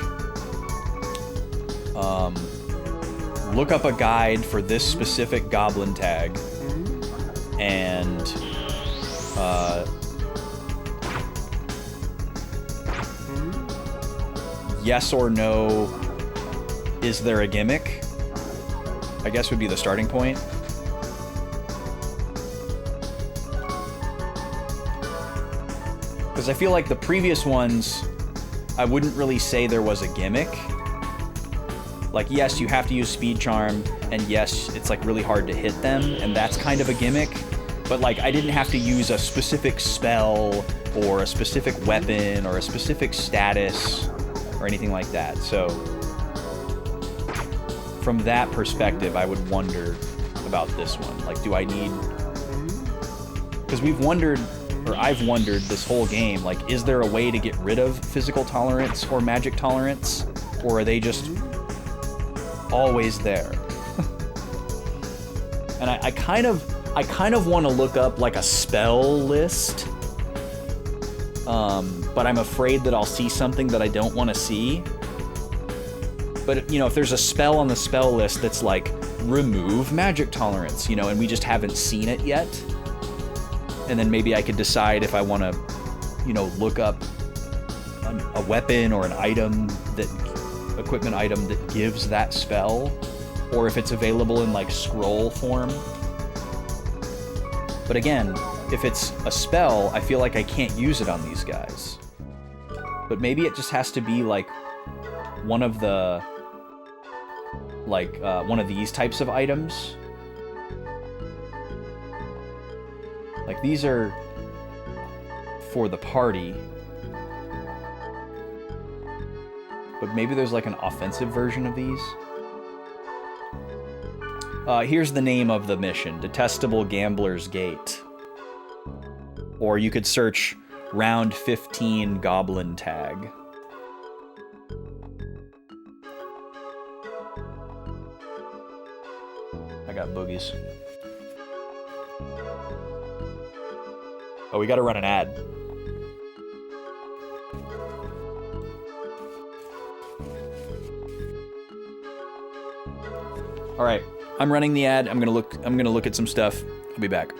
look up a guide for this specific goblin tag, and yes or no, is there a gimmick? I guess would be the starting point. Because I feel like the previous ones, I wouldn't really say there was a gimmick. Like, yes, you have to use Speed Charm, and yes, it's like really hard to hit them, and that's kind of a gimmick. But like, I didn't have to use a specific spell, or a specific weapon, or a specific status, or anything like that. So from that perspective, I would wonder about this one. Like, do I need... Because we've wondered, or I've wondered this whole game, like, is there a way to get rid of physical tolerance or magic tolerance? Or are they just always there? And I kind of want to look up, like, a spell list. But I'm afraid that I'll see something that I don't want to see. But, you know, if there's a spell on the spell list that's like, remove magic tolerance, you know, and we just haven't seen it yet, and then maybe I could decide if I want to, you know, look up a weapon or an item, equipment item that gives that spell, or if it's available in, like, scroll form. But again, if it's a spell, I feel like I can't use it on these guys. But maybe it just has to be, like, one of the... like, one of these types of items. Like, these are for the party. But maybe there's, like, an offensive version of these. Here's the name of the mission. Detestable Gambler's Gate. Or you could search Round 15 Goblin Tag. I got boogies. Oh, we gotta run an ad. All right, I'm running the ad. I'm gonna look at some stuff. I'll be back.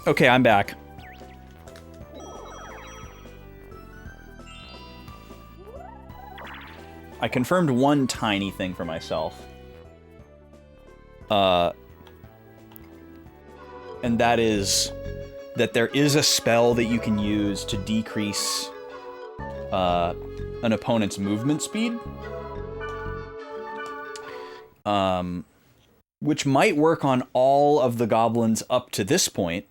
Okay, I'm back. I confirmed one tiny thing for myself. And that is that there is a spell that you can use to decrease an opponent's movement speed. Which might work on all of the goblins up to this point.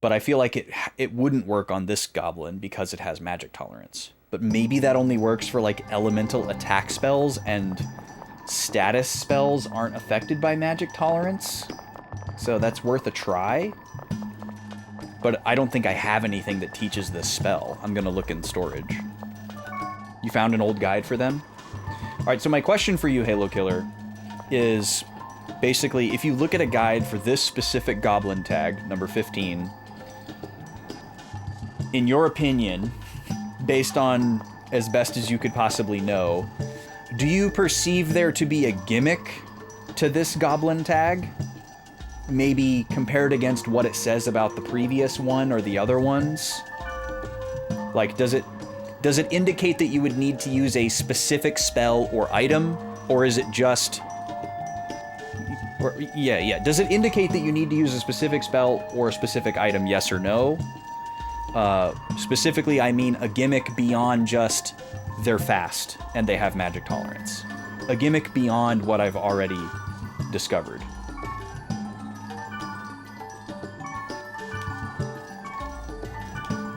But I feel like it wouldn't work on this goblin because it has magic tolerance. But maybe that only works for like elemental attack spells, and status spells aren't affected by magic tolerance. So that's worth a try. But I don't think I have anything that teaches this spell. I'm gonna look in storage. You found an old guide for them? Alright, so my question for you, Halo Killer, is basically if you look at a guide for this specific goblin tag, number 15, in your opinion, based on as best as you could possibly know, do you perceive there to be a gimmick to this goblin tag? Maybe compared against what it says about the previous one or the other ones? Like, does it indicate that you would need to use a specific spell or item? Or is it just... Yeah. Does it indicate that you need to use a specific spell or a specific item, yes or no? Specifically, I mean a gimmick beyond just they're fast and they have magic tolerance. A gimmick beyond what I've already discovered.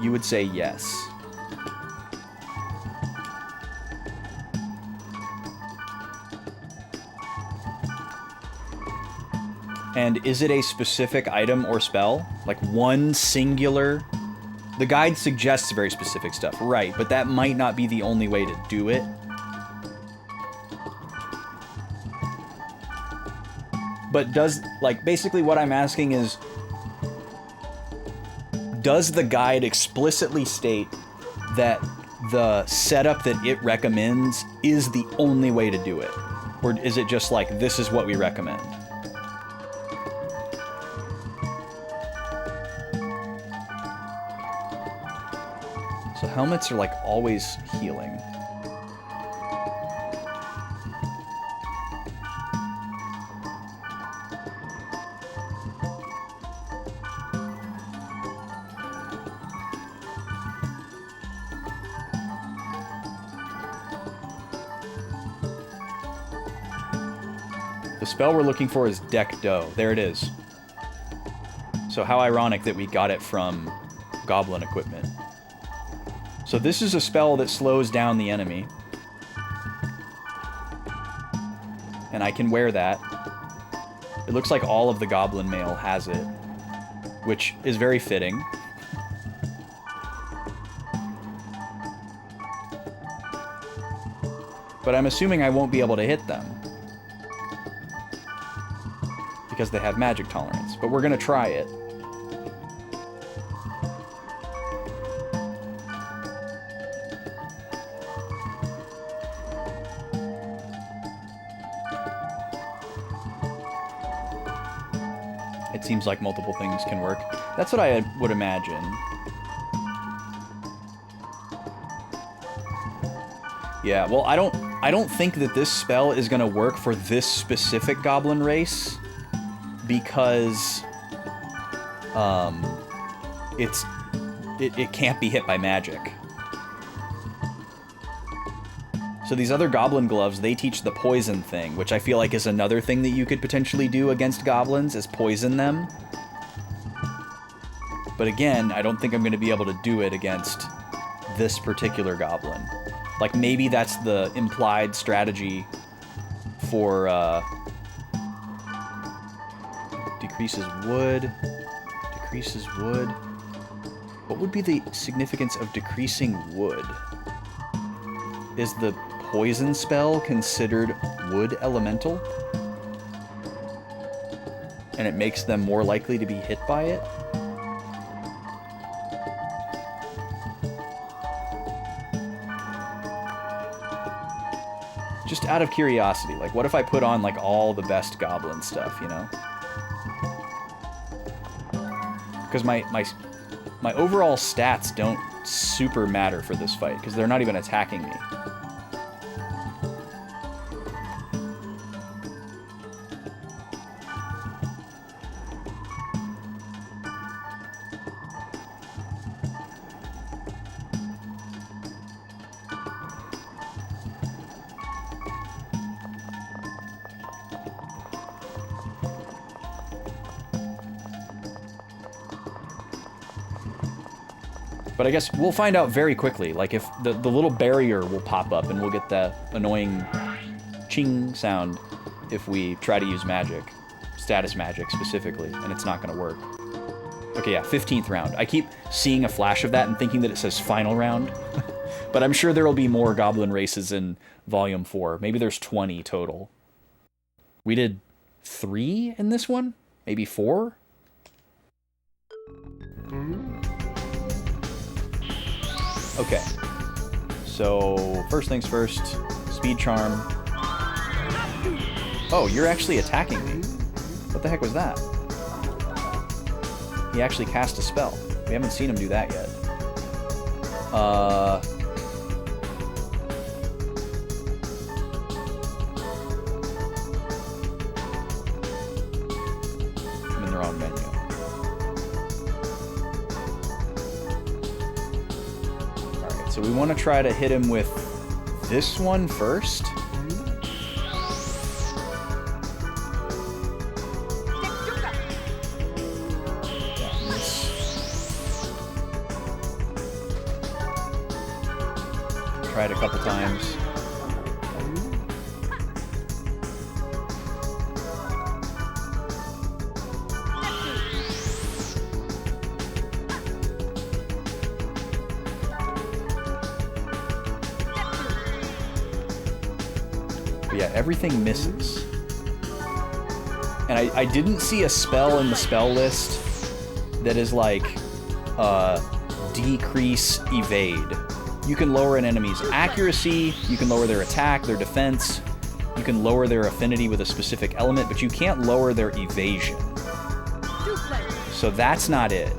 You would say yes. And is it a specific item or spell? Like one singular... The guide suggests very specific stuff, right, but that might not be the only way to do it. But does, like, basically what I'm asking is, does the guide explicitly state that the setup that it recommends is the only way to do it? Or is it just like, this is what we recommend? So helmets are like always healing. The spell we're looking for is Deck Dough. There it is. So how ironic that we got it from Goblin equipment. So this is a spell that slows down the enemy. And I can wear that. It looks like all of the Goblin mail has it, which is very fitting. But I'm assuming I won't be able to hit them. Because they have magic tolerance. But we're gonna try it. It seems like multiple things can work. That's what I would imagine. Yeah, well, I don't think that this spell is gonna work for this specific goblin race because it can't be hit by magic. So these other goblin gloves, they teach the poison thing, which I feel like is another thing that you could potentially do against goblins, is poison them. But again, I don't think I'm going to be able to do it against this particular goblin. Like, maybe that's the implied strategy for, decreases wood. Decreases wood. What would be the significance of decreasing wood? Is the poison spell considered wood elemental? And it makes them more likely to be hit by it? Just out of curiosity, like, what if I put on, like, all the best goblin stuff, you know? Because my overall stats don't super matter for this fight, because they're not even attacking me. But I guess we'll find out very quickly. Like, if the little barrier will pop up and we'll get that annoying ching sound if we try to use magic. Status magic, specifically. And it's not going to work. Okay, yeah, 15th round. I keep seeing a flash of that and thinking that it says final round. But I'm sure there will be more goblin races in Volume 4. Maybe there's 20 total. We did 3 in this one? Maybe 4? Okay, so first things first, speed charm. Oh, you're actually attacking me. What the heck was that? He actually cast a spell. We haven't seen him do that yet. I'm in the wrong menu. So we want to try to hit him with this one first. Try it a couple times. But yeah, everything misses. And I didn't see a spell in the spell list that is like, decrease evade. You can lower an enemy's accuracy, you can lower their attack, their defense, you can lower their affinity with a specific element, but you can't lower their evasion. So that's not it.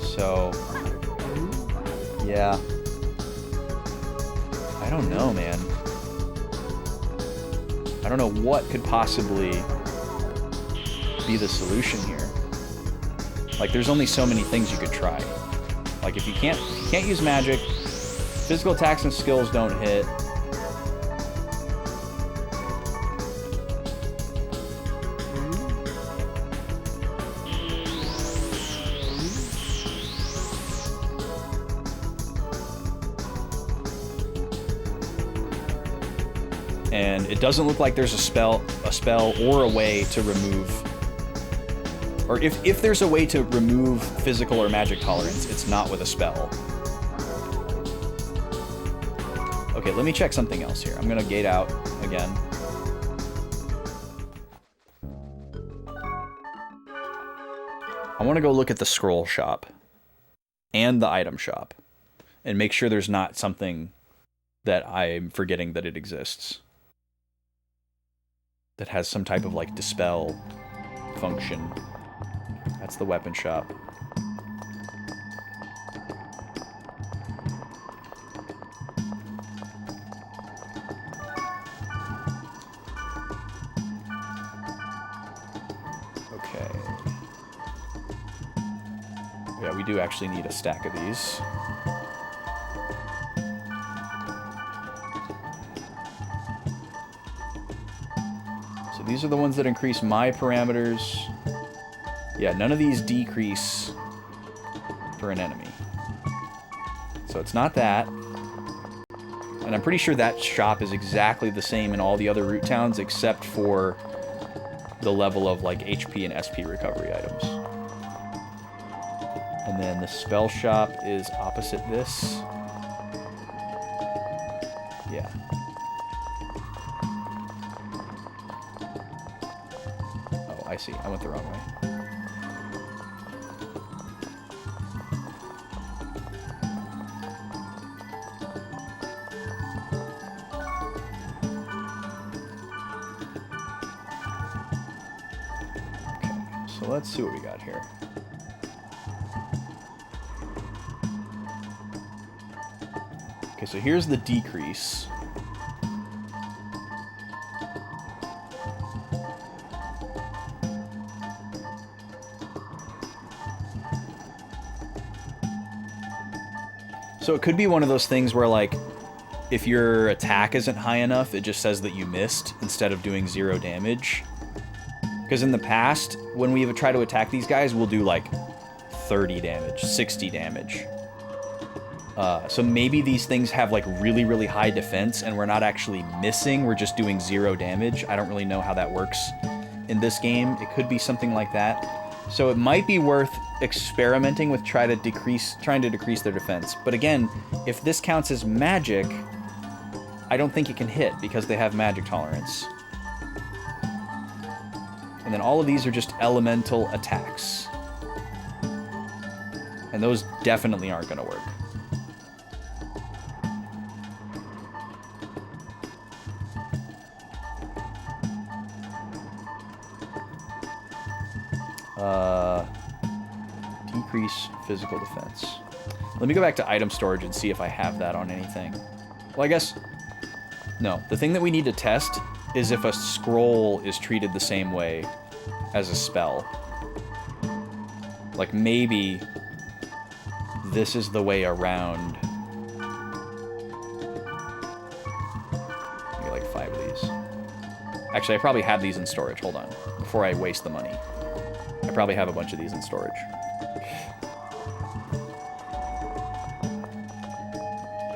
So, yeah. I don't know, man. I don't know what could possibly be the solution here. Like, there's only so many things you could try. Like, if you can't use magic, physical attacks and skills don't hit. And it doesn't look like there's a spell or a way to remove, or if there's a way to remove physical or magic tolerance, it's not with a spell. Okay, let me check something else here. I'm gonna gate out again. I want to go look at the scroll shop and the item shop and make sure there's not something that I'm forgetting that it exists, that has some type of, like, dispel function. That's the weapon shop. Okay. Yeah, we do actually need a stack of these. These are the ones that increase my parameters. Yeah, none of these decrease for an enemy. So it's not that. And I'm pretty sure that shop is exactly the same in all the other root towns except for the level of, like, HP and SP recovery items. And then the spell shop is opposite this. Yeah. I see. I went the wrong way. let's see what we got here. Okay, so here's the decrease. So it could be one of those things where, like, if your attack isn't high enough, it just says that you missed instead of doing 0 damage. Because in the past, when we try to attack these guys, we'll do, like, 30 damage, 60 damage. So maybe these things have, like, really, really high defense, and we're not actually missing, we're just doing 0 damage. I don't really know how that works in this game. It could be something like that. So it might be worth experimenting with trying to decrease their defense. But again, if this counts as magic, I don't think it can hit because they have magic tolerance. And then all of these are just elemental attacks. And those definitely aren't going to work. Decrease physical defense. Let me go back to item storage and see if I have that on anything. Well, I guess... No. The thing that we need to test is if a scroll is treated the same way as a spell. Like, maybe this is the way around. Get like 5 of these. Actually, I probably have these in storage. Hold on. Before I waste the money. I probably have a bunch of these in storage.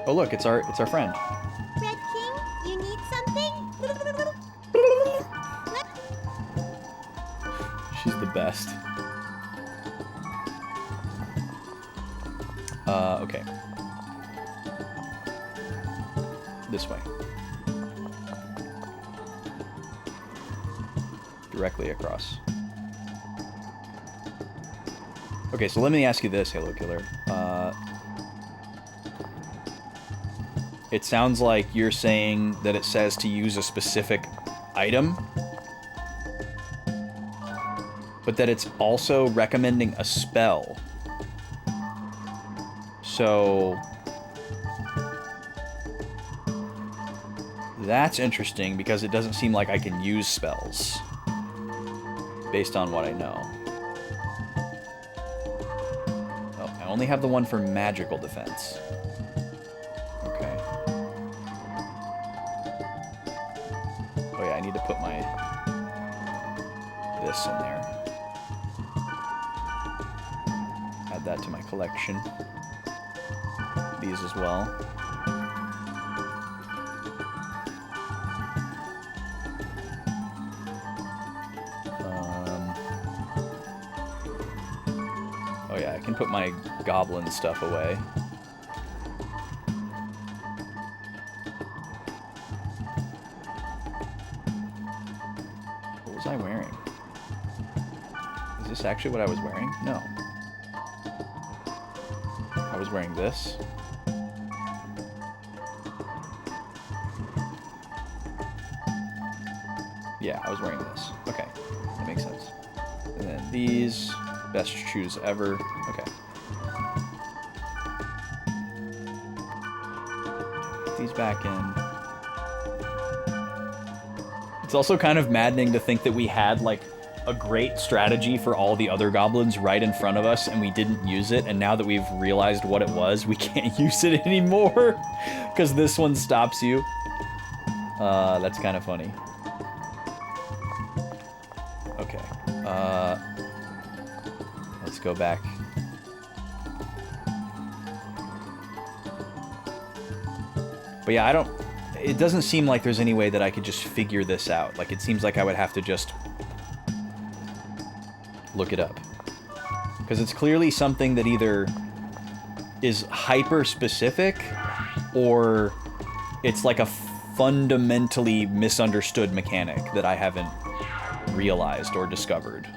Oh look, it's our friend. Red King, you need something? She's the best. Okay. This way. Directly across. Okay, so let me ask you this, Halo Killer. It sounds like you're saying that it says to use a specific item, but that it's also recommending a spell. So that's interesting because it doesn't seem like I can use spells based on what I know. Oh, I only have the one for magical defense. Okay. Oh yeah, I need to put my this in there. Add that to my collection. These as well. Oh yeah, I can put my goblin stuff away. What was I wearing? Is this actually what I was wearing? No. I was wearing this. Yeah, I was wearing this. Okay, that makes sense. And then these, best shoes ever. Okay. Put these back in. It's also kind of maddening to think that we had, like, a great strategy for all the other goblins right in front of us, and we didn't use it, and now that we've realized what it was, we can't use it anymore, because this one stops you. That's kind of funny. Okay. Let's go back. But yeah, it doesn't seem like there's any way that I could just figure this out. Like, it seems like I would have to just look it up. Because it's clearly something that either is hyper-specific, or it's like a fundamentally misunderstood mechanic that I haven't realized or discovered.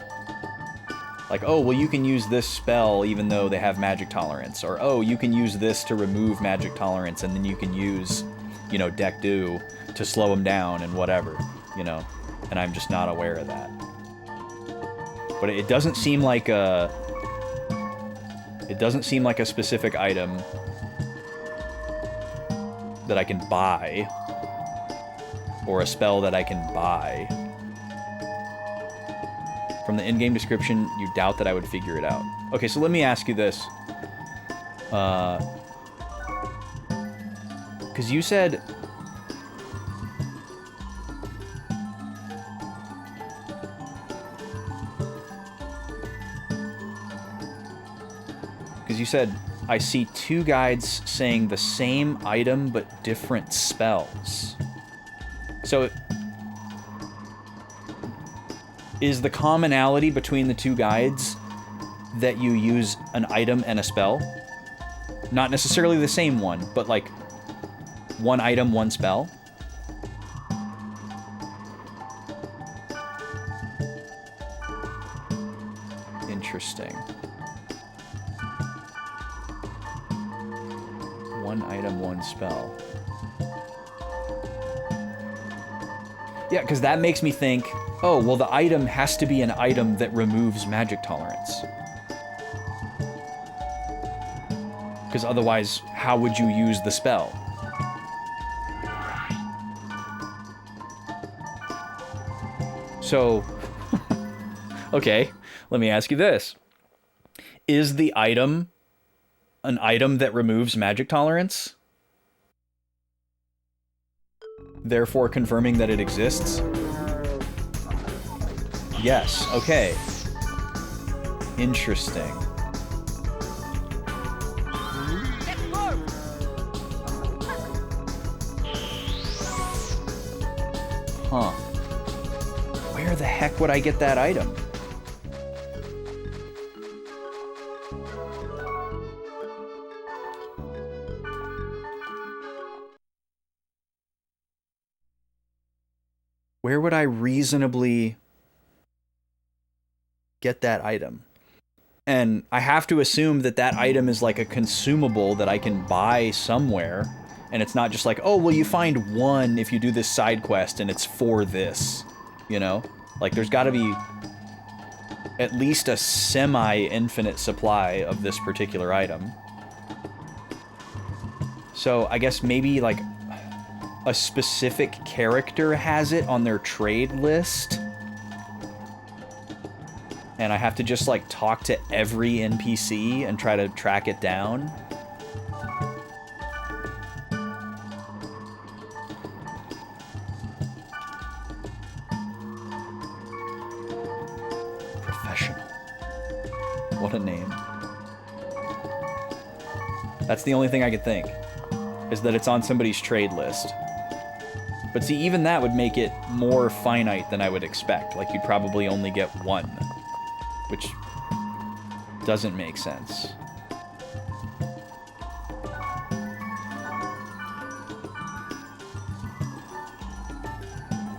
Like, oh, well, you can use this spell even though they have magic tolerance. Or, oh, you can use this to remove magic tolerance, and then you can use, you know, Deck Do to slow them down and whatever, you know. And I'm just not aware of that. But it doesn't seem like a... It doesn't seem like a specific item that I can buy. Or a spell that I can buy. From the in-game description, you doubt that I would figure it out. Okay, so let me ask you this. Because you said... Because you said, I see two guides saying the same item but different spells. So, is the commonality between the two guides that you use an item and a spell? Not necessarily the same one, but like one item, one spell? Interesting. One item, one spell. Yeah, because that makes me think, oh, well, the item has to be an item that removes magic tolerance. Because otherwise, how would you use the spell? So, okay, let me ask you this. Is the item an item that removes magic tolerance? Therefore confirming that it exists? Yes, okay. Interesting. Huh. Where the heck would I get that item? Where would I reasonably get that item? And I have to assume that that item is like a consumable that I can buy somewhere. And it's not just like, oh, well, you find one if you do this side quest and it's for this, you know? Like, there's got to be at least a semi-infinite supply of this particular item. So I guess maybe, like, a specific character has it on their trade list. And I have to just, like, talk to every NPC and try to track it down. Professional. What a name. That's the only thing I could think, is that it's on somebody's trade list. But see, even that would make it more finite than I would expect. Like, you'd probably only get one, which doesn't make sense.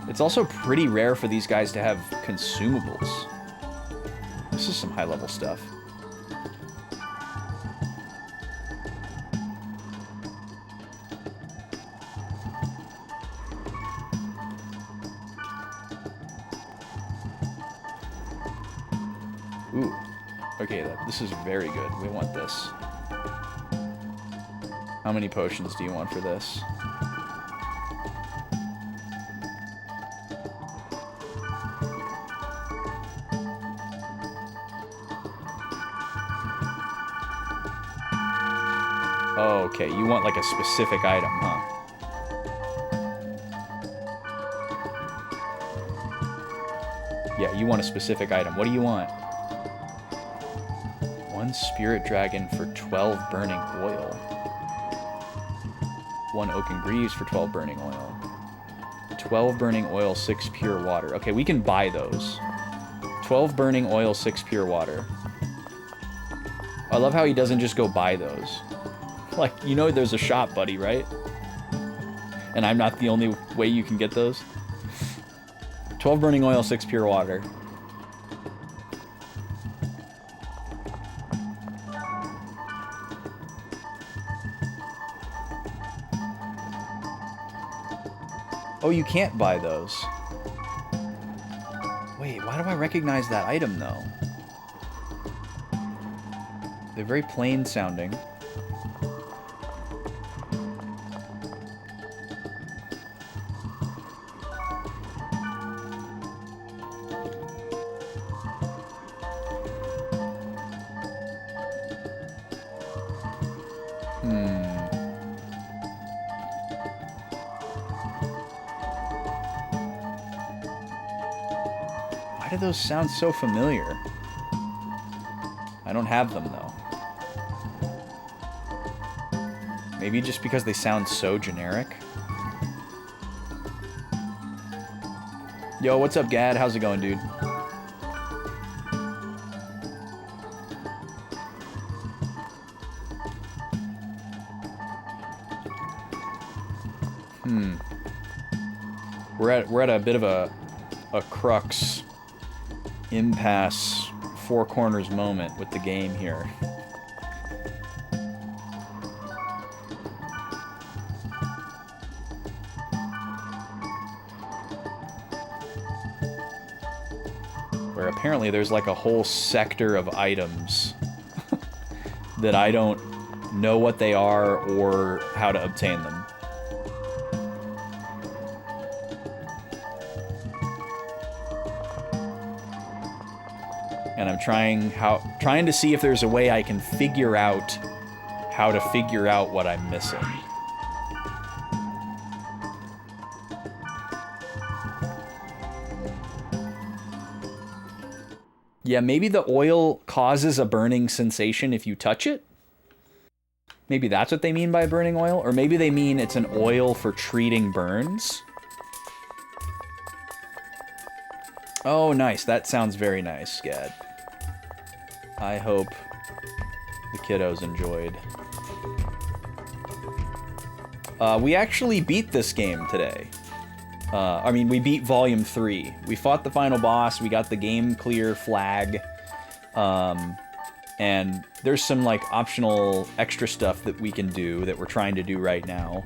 It's also pretty rare for these guys to have consumables. This is some high-level stuff. Ooh. Okay, this is very good. We want this. How many potions do you want for this? Oh, okay, you want like a specific item, huh? Yeah, you want a specific item. What do you want? One spirit dragon for 12 burning oil. One oaken greaves for 12 burning oil. 12 burning oil, 6 pure water. Okay, we can buy those. 12 burning oil, 6 pure water. I love how he doesn't just go buy those. Like, you know there's a shop, buddy, right? And I'm not the only way you can get those. 12 burning oil, 6 pure water. Oh, you can't buy those. Wait, why How do I recognize that item, though? They're very plain sounding. Why do those sound so familiar? I don't have them, though. Maybe just because they sound so generic? Yo, what's up, Gad? How's it going, dude? We're at a bit of a crux, impasse, four corners moment with the game here. Where apparently there's like a whole sector of items that I don't know what they are or how to obtain them. And I'm trying to see if there's a way I can figure out how to figure out what I'm missing. Yeah, maybe the oil causes a burning sensation if you touch it? Maybe that's what they mean by burning oil? Or maybe they mean it's an oil for treating burns? Oh, nice. That sounds very nice, Gad. I hope the kiddos enjoyed. We actually beat this game today. I mean, we beat Volume 3. We fought the final boss, we got the game clear flag, and there's some, like, optional extra stuff that we can do that we're trying to do right now.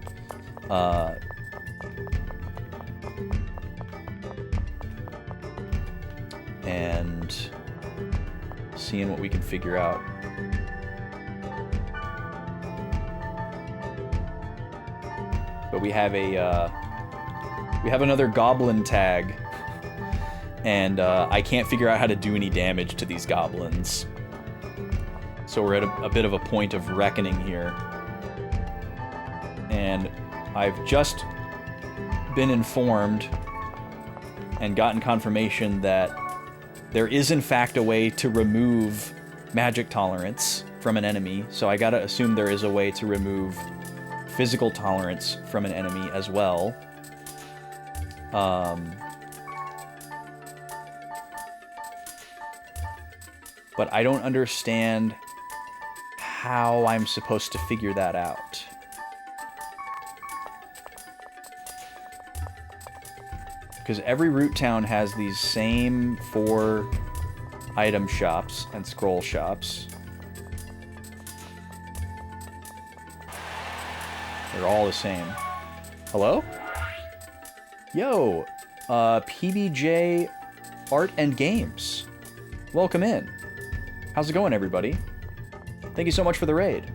And seeing what we can figure out. But we have another goblin tag, and I can't figure out how to do any damage to these goblins. So we're at a bit of a point of reckoning here. And I've just been informed and gotten confirmation that there is in fact a way to remove magic tolerance from an enemy, so I gotta assume there is a way to remove physical tolerance from an enemy as well. But I don't understand how I'm supposed to figure that out. Because every root town has these same 4 item shops and scroll shops. They're all the same. Hello? Yo, PBJ Art and Games. Welcome in. How's it going, everybody? Thank you so much for the raid.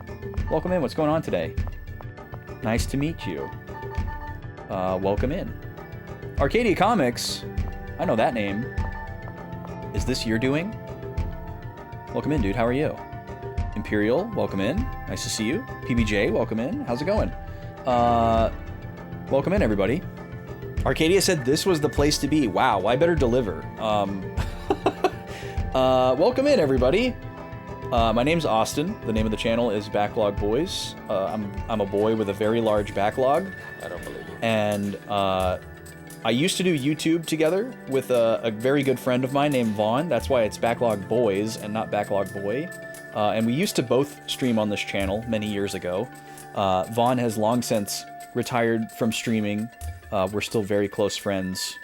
Welcome in. What's going on today? Nice to meet you. Welcome in. Arcadia Comics. I know that name. Is this your doing? Welcome in, dude. How are you? Imperial, welcome in. Nice to see you. PBJ, welcome in. How's it going? Welcome in, everybody. Arcadia said this was the place to be. Wow, I better deliver. Welcome in, everybody. My name's Austin. The name of the channel is Backlog Boys. I'm a boy with a very large backlog. I don't believe you. And I used to do YouTube together with a very good friend of mine named Vaughn. That's why it's Backlog Boys and not Backlog Boy. And we used to both stream on this channel many years ago. Vaughn has long since retired from streaming. We're still very close friends.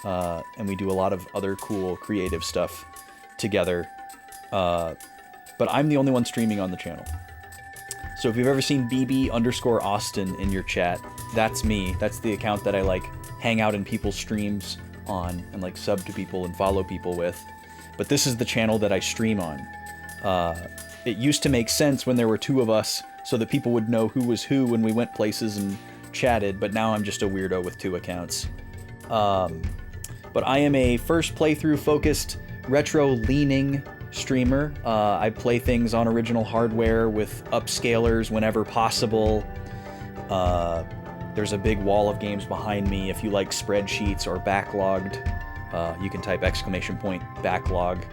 And we do a lot of other cool creative stuff together. But I'm the only one streaming on the channel. So if you've ever seen BB_Austin in your chat, that's me. That's the account that I like hang out in people's streams on and like sub to people and follow people with. But this is the channel that I stream on. It used to make sense when there were 2 of us so that people would know who was who when we went places and chatted, but now I'm just a weirdo with 2 accounts. But I am a first playthrough focused, retro-leaning streamer. I play things on original hardware with upscalers whenever possible. There's a big wall of games behind me. If you like spreadsheets or backlogged, you can type !backlog.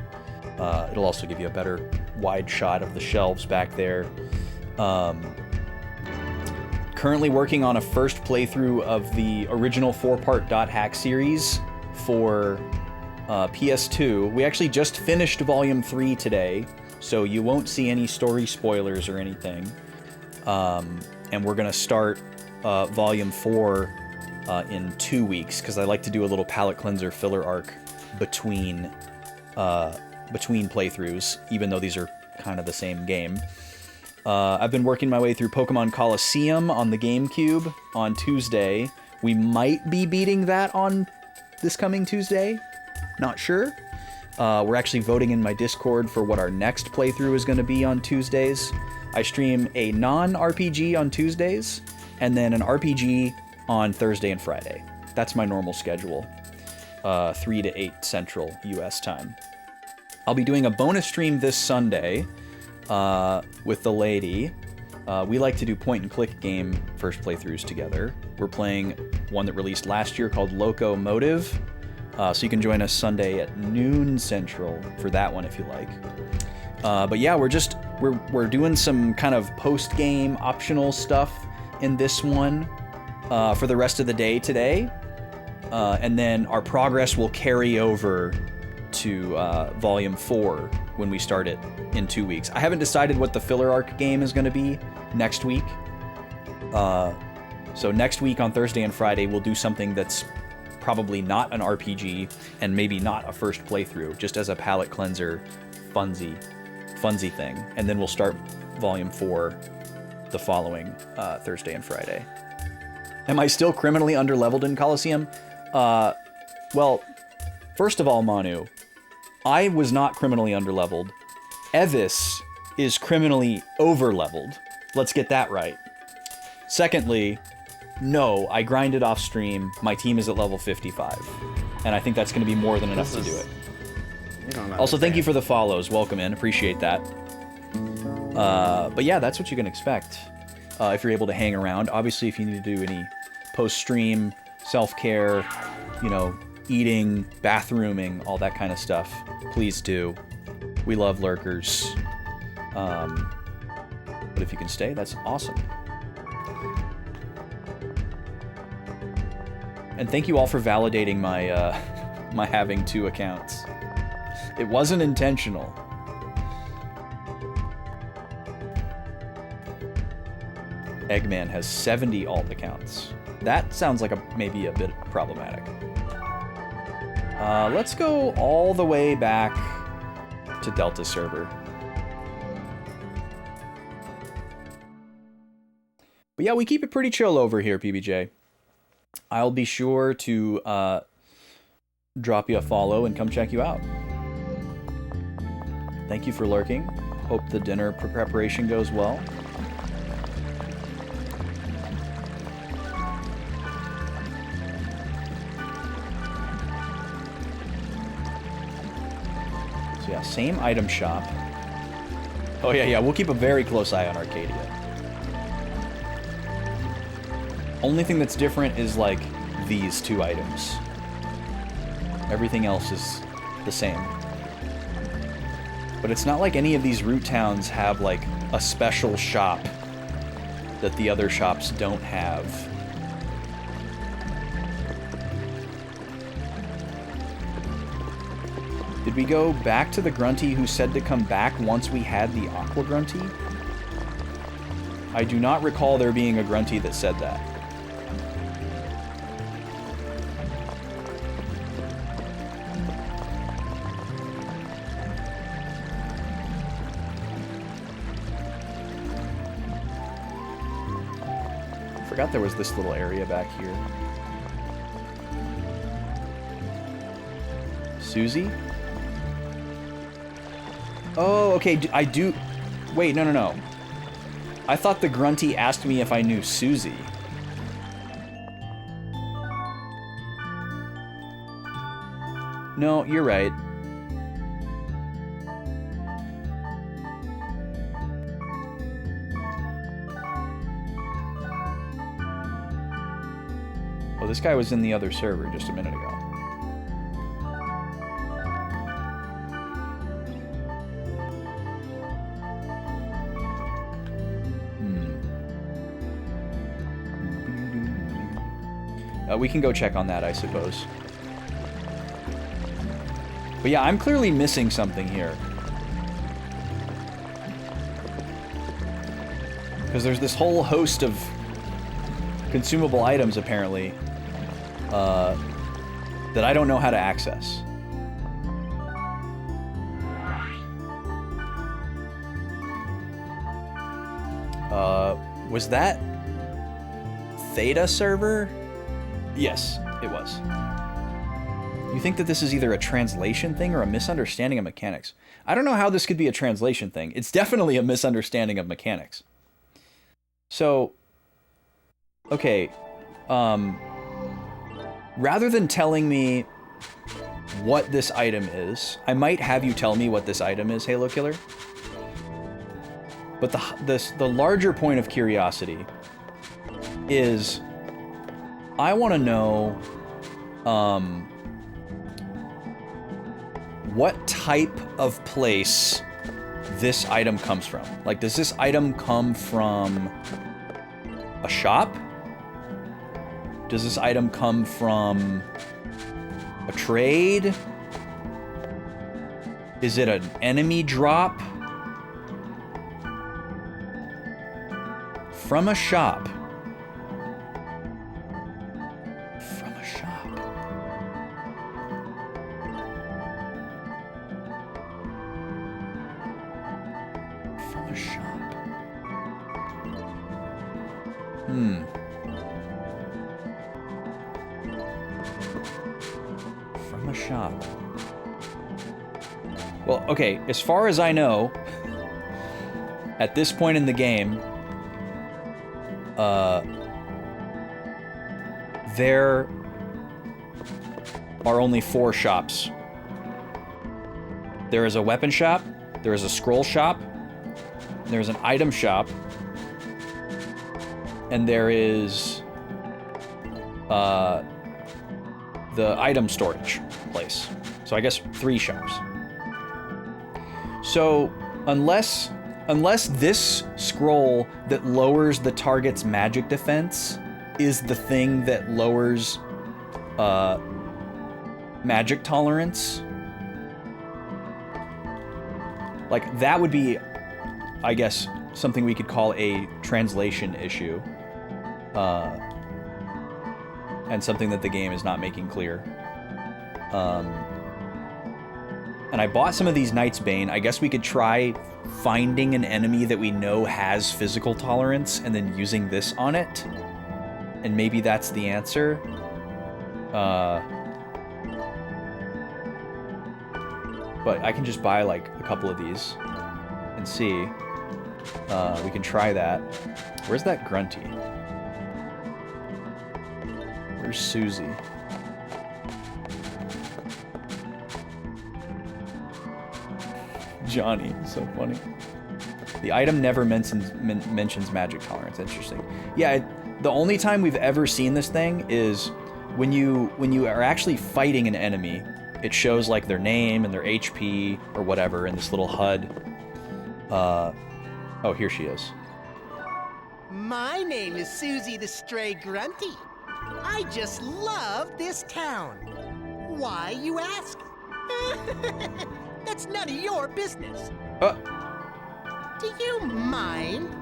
It'll also give you a better wide shot of the shelves back there. Currently working on a first playthrough of the original 4-part Dot Hack series for PS2. We actually just finished Volume 3 today, so you won't see any story spoilers or anything. And we're going to start Volume 4 in 2 weeks, because I like to do a little palate cleanser filler arc between playthroughs, even though these are kind of the same game. I've been working my way through Pokemon Coliseum on the GameCube on Tuesday. We might be beating that on this coming Tuesday. Not sure. We're actually voting in my Discord for what our next playthrough is going to be on Tuesdays. I stream a non-RPG on Tuesdays, and then an RPG on Thursday and Friday. That's my normal schedule. 3 to 8 Central US time. I'll be doing a bonus stream this Sunday with the lady. We like to do point-and-click game first playthroughs together. We're playing one that released last year called Locomotive. So you can join us Sunday at noon Central for that one if you like. But yeah, we're doing some kind of post-game optional stuff in this one for the rest of the day today. And then our progress will carry over to Volume 4 when we start it in 2 weeks. I haven't decided what the filler arc game is going to be next week. So next week on Thursday and Friday, we'll do something that's probably not an RPG and maybe not a first playthrough, just as a palate cleanser, funsy thing. And then we'll start Volume 4 the following Thursday and Friday. Am I still criminally underleveled in Coliseum? Well, first of all, Manu, I was not criminally underleveled. Evis is criminally overleveled. Let's get that right. Secondly, no, I grinded off stream. My team is at level 55. And I think that's going to be more than enough to do it. Also, thank you for the follows. Welcome in. Appreciate that. But yeah, that's what you can expect if you're able to hang around. Obviously, if you need to do any post-stream, self-care, eating, bathrooming, all that kind of stuff, please do. We love lurkers. But if you can stay, that's awesome. And thank you all for validating my my having 2 accounts. It wasn't intentional. Eggman has 70 alt accounts. That sounds like maybe a bit problematic. Let's go all the way back to Delta server. But yeah, we keep it pretty chill over here, PBJ. I'll be sure to drop you a follow and come check you out. Thank you for lurking. Hope the dinner preparation goes well. So yeah, same item shop. Oh yeah, we'll keep a very close eye on Arcadia. Only thing that's different is, like, these 2 items. Everything else is the same. But it's not like any of these root towns have, like, a special shop that the other shops don't have. Did we go back to the Grunty who said to come back once we had the Aqua Grunty? I do not recall there being a Grunty that said that. Forgot there was this little area back here. Susie? Oh, okay, I do... Wait, no. I thought the Grunty asked me if I knew Susie. No, you're right. Oh, this guy was in the other server just a minute ago. We can go check on that, I suppose. But yeah, I'm clearly missing something here. Because there's this whole host of consumable items, apparently, that I don't know how to access. Was that Theta server? Yes, it was. You think that this is either a translation thing or a misunderstanding of mechanics? I don't know how this could be a translation thing. It's definitely a misunderstanding of mechanics. So, okay, rather than telling me what this item is, I might have you tell me what this item is, Halo Killer. But the larger point of curiosity is I want to know what type of place this item comes from. Like, does this item come from a shop? Does this item come from a trade? Is it an enemy drop? From a shop. From a shop. From a shop. From a shop. Well, okay, as far as I know, at this point in the game, there are only 4 shops. There is a weapon shop, there is a scroll shop, there's an item shop, and there is the item storage place. So I guess 3 shops. So unless this scroll that lowers the target's magic defense is the thing that lowers magic tolerance, like, that would be, I guess, something we could call a translation issue, and something that the game is not making clear. And I bought some of these Knight's Bane. I guess we could try finding an enemy that we know has physical tolerance and then using this on it. And maybe that's the answer. But I can just buy, like, a couple of these and see. We can try that. Where's that Grunty? Where's Susie? Johnny, so funny. The item never mentions magic tolerance. Interesting. Yeah, the only time we've ever seen this thing is when you are actually fighting an enemy. It shows, like, their name and their HP or whatever in this little HUD. Oh, here she is. My name is Susie the Stray Grunty. I just love this town. Why, you ask? That's none of your business. Do you mind?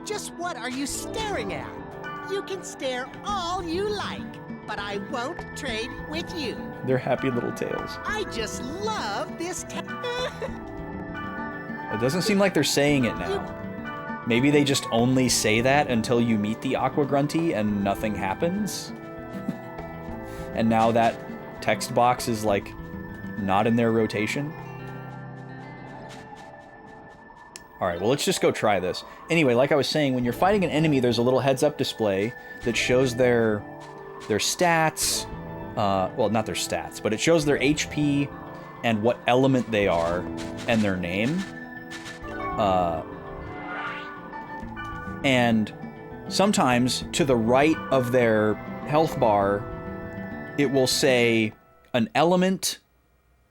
Just what are you staring at? You can stare all you like, but I won't trade with you. They're happy little tails. I just love this town. It doesn't seem like they're saying it now. Maybe they just only say that until you meet the Aqua Grunty and nothing happens? And now that text box is, like, not in their rotation. Alright, well, let's just go try this. Anyway, like I was saying, when you're fighting an enemy, there's a little heads-up display that shows their stats. Well, not their stats, but it shows their HP and what element they are and their name. And sometimes, to the right of their health bar, it will say an element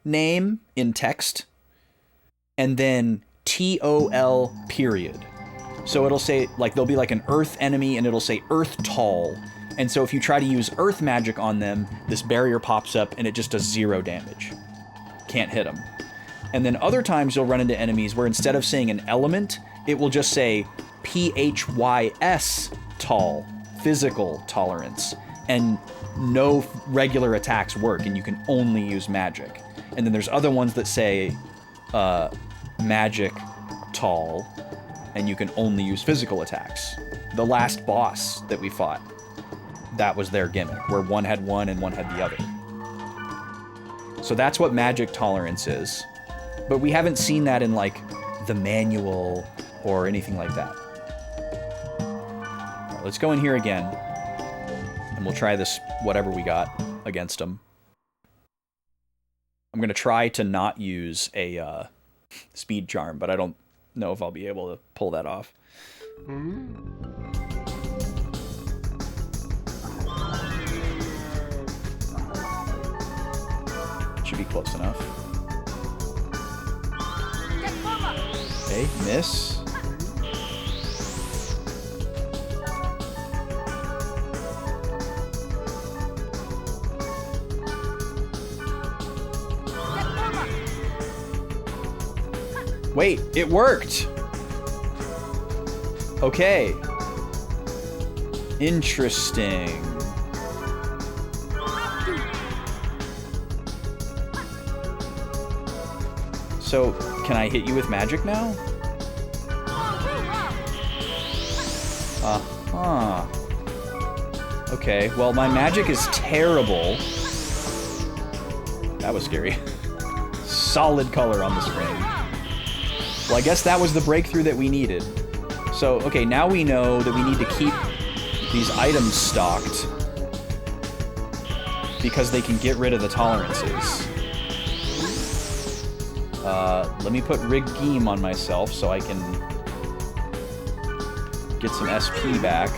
name in text, and then TOL period. So it'll say, like, there'll be like an earth enemy and it'll say earth tall. And so if you try to use earth magic on them, this barrier pops up and it just does 0 damage. Can't hit them. And then other times you'll run into enemies where instead of saying an element, it will just say PHYS tall, physical tolerance. And no regular attacks work and you can only use magic. And then there's other ones that say magic tall, and you can only use physical attacks. The last boss that we fought, that was their gimmick, where one had one and one had the other. So that's what magic tolerance is. But we haven't seen that in, like, the manual or anything like that. All right, let's go in here again, and we'll try this whatever we got against them. I'm going to try to not use a speed charm, but I don't know if I'll be able to pull that off. Should be close enough. Okay, miss. Wait, it worked! Okay. Interesting. So, can I hit you with magic now? Uh-huh. Okay, well, my magic is terrible. That was scary. Solid color on the screen. Well, I guess that was the breakthrough that we needed. So, okay, now we know that we need to keep these items stocked because they can get rid of the tolerances. Let me put Rig Geem on myself so I can get some SP back.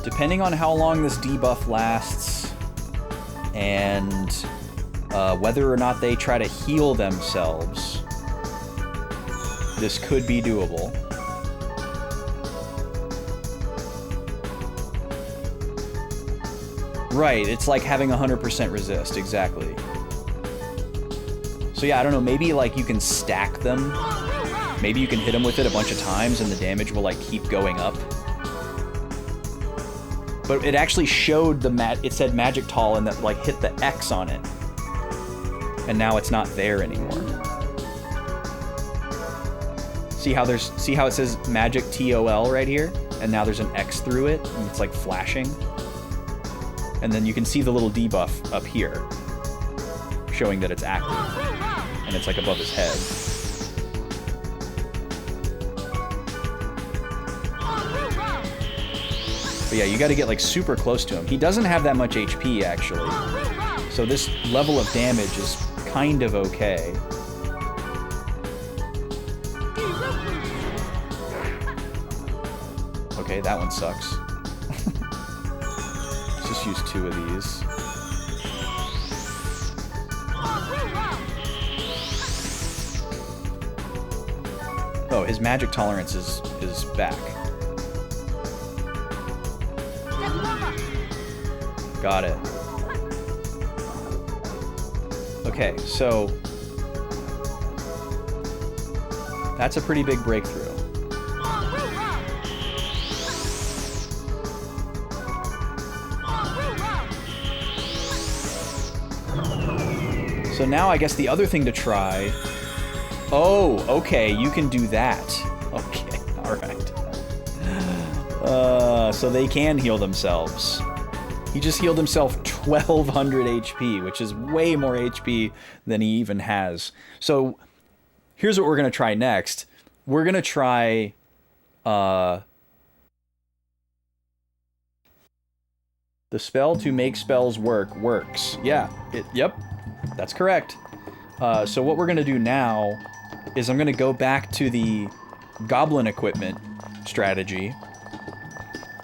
Depending on how long this debuff lasts and whether or not they try to heal themselves, this could be doable. Right, it's like having 100% resist, exactly. So yeah, I don't know, maybe like you can stack them. Maybe you can hit them with it a bunch of times and the damage will like keep going up. But it actually showed it said Magic Tall and that like hit the X on it. And now it's not there anymore. See how it says Magic TOL right here? And now there's an X through it and it's like flashing. And then you can see the little debuff up here, showing that it's active. And it's like above his head. But yeah, you gotta get like super close to him. He doesn't have that much HP actually. So this level of damage is kind of okay. Okay, that one sucks. Let's just use 2 of these. Oh, his magic tolerance is back. Got it. Okay, so that's a pretty big breakthrough. So now I guess the other thing to try... Oh, okay, you can do that. Okay, alright. So they can heal themselves. He just healed himself 1200 HP, which is way more HP than he even has. So here's what we're going to try next. We're going to try the spell to make spells works. Yeah, yep, that's correct. So what we're going to do now is I'm going to go back to the goblin equipment strategy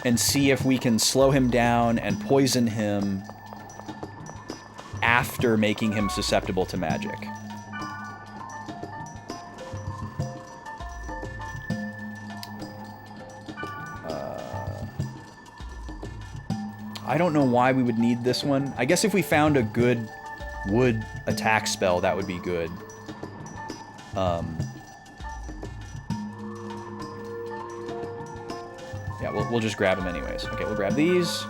and see if we can slow him down and poison him after making him susceptible to magic. I don't know why we would need this one. I guess if we found a good wood attack spell, that would be good. Yeah, we'll just grab them anyways. Okay, we'll grab these.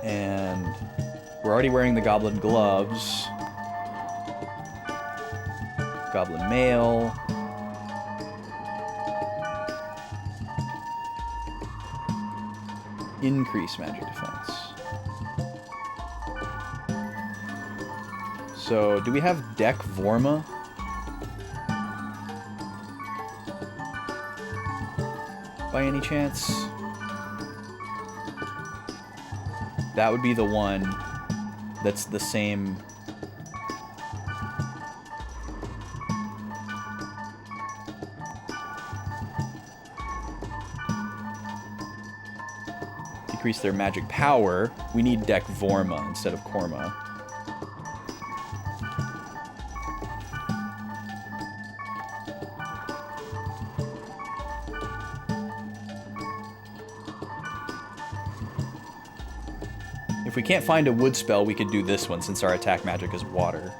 And we're already wearing the goblin gloves. Goblin mail. Increase magic defense. So, do we have Deck Vorma? By any chance? That would be the one that's the same. Decrease their magic power. We need Deck Vorma instead of Korma. If we can't find a wood spell, we could do this one since our attack magic is water,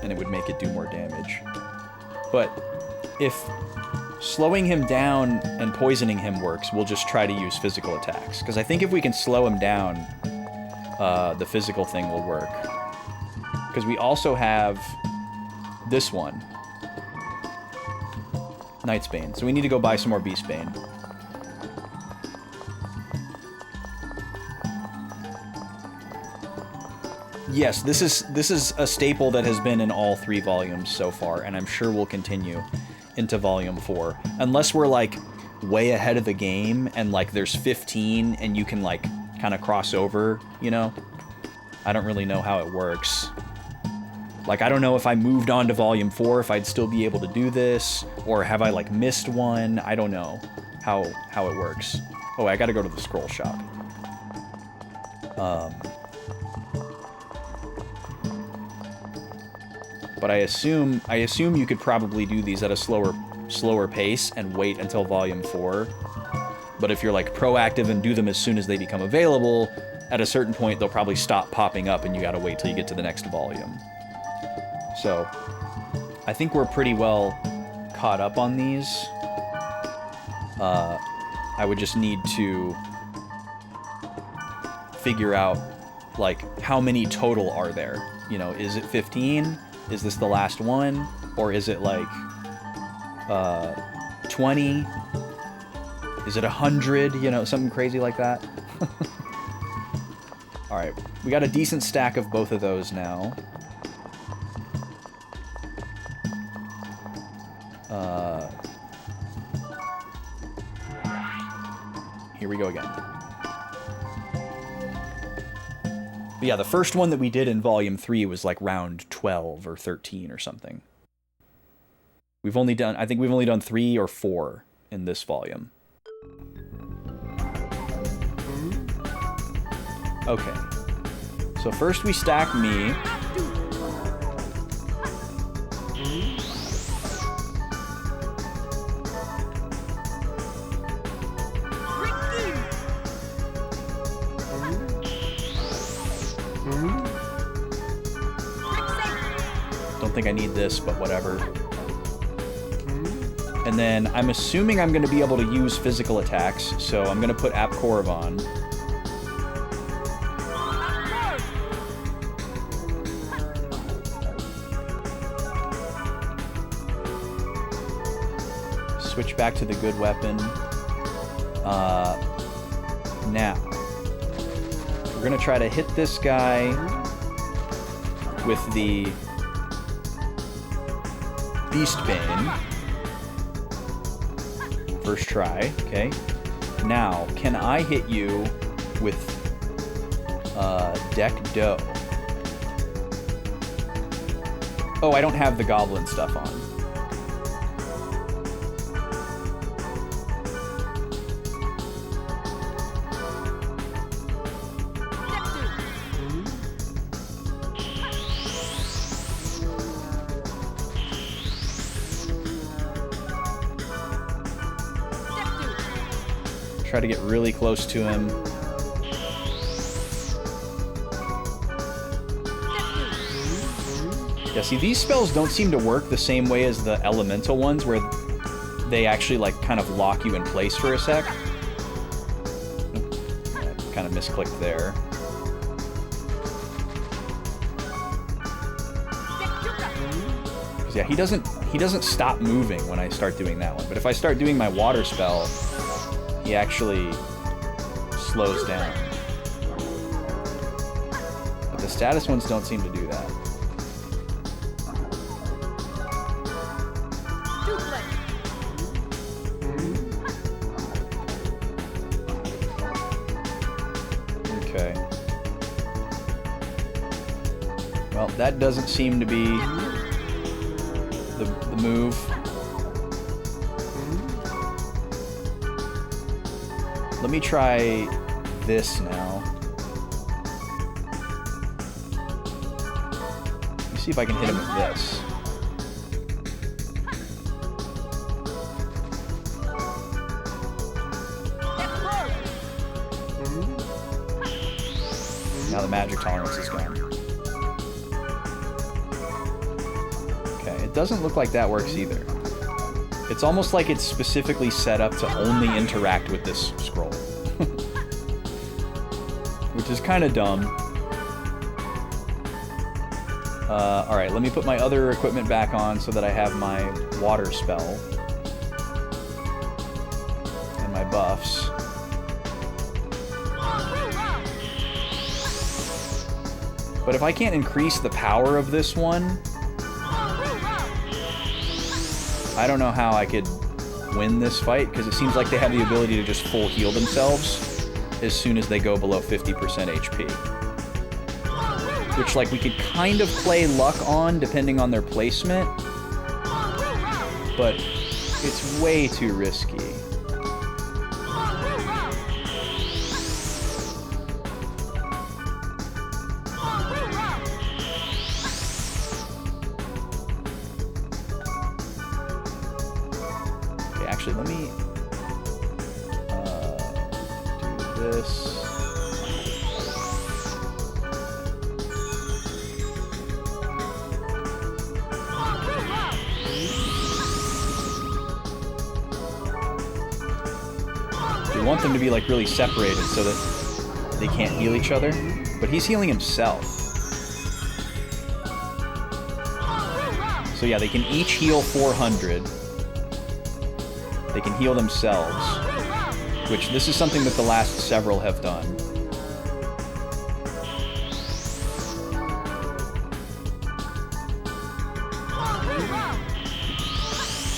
and it would make it do more damage. But if slowing him down and poisoning him works, we'll just try to use physical attacks. Because I think if we can slow him down, the physical thing will work. Because we also have this one. Knight's Bane. So we need to go buy some more Beast Bane. Yes, this is a staple that has been in all 3 volumes so far, and I'm sure will continue into Volume 4. Unless we're, like, way ahead of the game, and, like, there's 15, and you can, like, kind of cross over, you know? I don't really know how it works. Like, I don't know if I moved on to Volume 4, if I'd still be able to do this, or have I, like, missed one? I don't know how it works. Oh, I gotta go to the scroll shop. But I assume you could probably do these at a slower pace and wait until Volume 4. But if you're like proactive and do them as soon as they become available, at a certain point they'll probably stop popping up and you gotta wait till you get to the next volume. So, I think we're pretty well caught up on these. I would just need to figure out, like, how many total are there? You know, is it 15? Is this the last one? Or is it like 20? Is it 100? You know, something crazy like that. Alright, we got a decent stack of both of those now. Here we go again. But yeah, the first one that we did in Volume 3 was like round 12 or 13 or something. I think we've only done 3 or 4 in this volume. Okay. So first we stack me. Don't think I need this, but whatever. And then I'm assuming I'm going to be able to use physical attacks, so I'm going to put Apcorv on. Switch back to the good weapon. Now, We're gonna try to hit this guy with the Beastbane. First try, okay. Now, can I hit you with Deck Dough? Oh, I don't have the goblin stuff on. Try to get really close to him. Yeah, see, these spells don't seem to work the same way as the elemental ones, where they actually, like, kind of lock you in place for a sec. Kind of misclicked there. Yeah, he doesn't stop moving when I start doing that one. But if I start doing my water spell, he actually slows down. But the status ones don't seem to do that. Okay. Well, that doesn't seem to be the move. Let me try this now. Let me see if I can hit him with this. Now the magic tolerance is gone. Okay, it doesn't look like that works either. It's almost like it's specifically set up to only interact with this scroll. Which is kind of dumb. Alright, let me put my other equipment back on so that I have my water spell. And my buffs. But if I can't increase the power of this one, I don't know how I could win this fight, because it seems like they have the ability to just full heal themselves as soon as they go below 50% HP. Which, like, we could kind of play luck on, depending on their placement, but it's way too risky. Actually, let me do this. We want them to be, like, really separated so that they can't heal each other, but he's healing himself. So yeah, they can each heal 400. They can heal themselves, which this is something that the last several have done.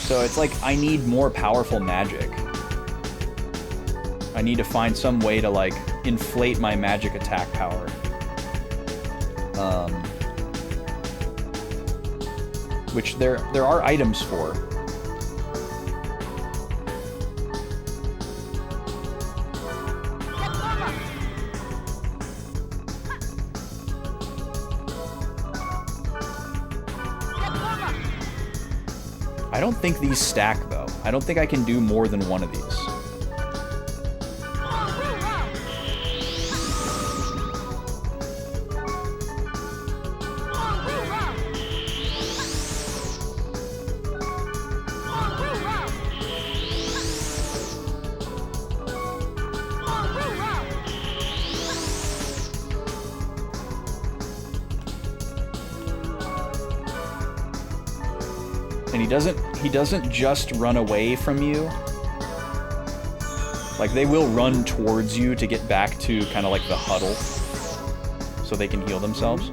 So it's like I need more powerful magic. I need to find some way to, like, inflate my magic attack power. Which there are items for. I don't think these stack, though. I don't think I can do more than one of these. And he doesn't just run away from you. Like, they will run towards you to get back to kind of like the huddle. so they can heal themselves.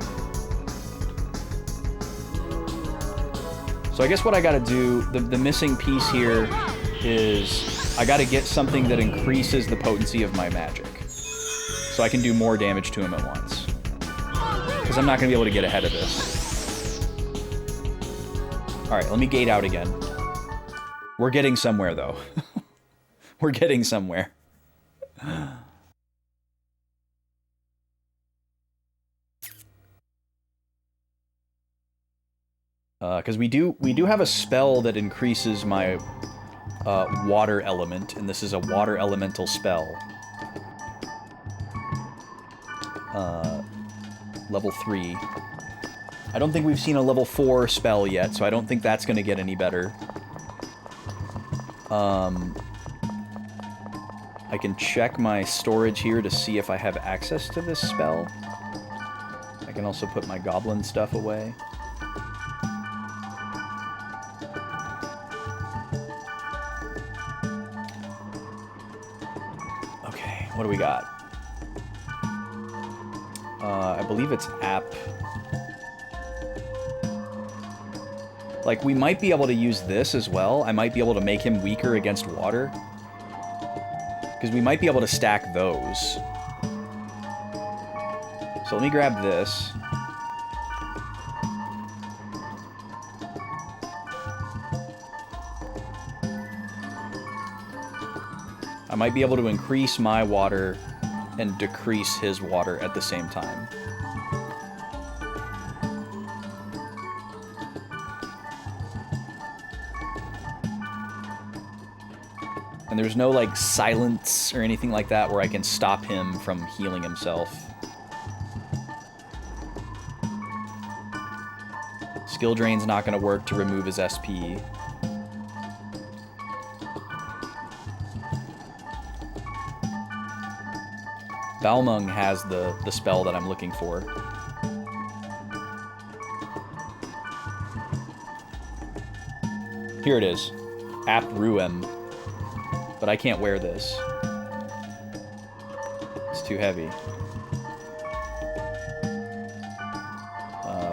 So I guess what I gotta do, the missing piece here is I gotta get something that increases the potency of my magic. So I can do more damage to him at once. Because I'm not gonna be able to get ahead of this. Alright, let me gate out again. We're getting somewhere, though. We're getting somewhere. Because we do have a spell that increases my water element, and this is a water elemental spell. Level 3. I don't think we've seen a level 4 spell yet, so I don't think that's going to get any better. I can check my storage here to see if I have access to this spell. I can also put my goblin stuff away. Okay, what do we got? I believe it's app. Like, we might be able to use this as well. I might be able to make him weaker against water. Because we might be able to stack those. So let me grab this. I might be able to increase my water and decrease his water at the same time. And there's no, like, silence or anything like that where I can stop him from healing himself. Skill Drain's not going to work to remove his SP. Balmung has the spell that I'm looking for. Here it is. App Ruem. But I can't wear this. It's too heavy.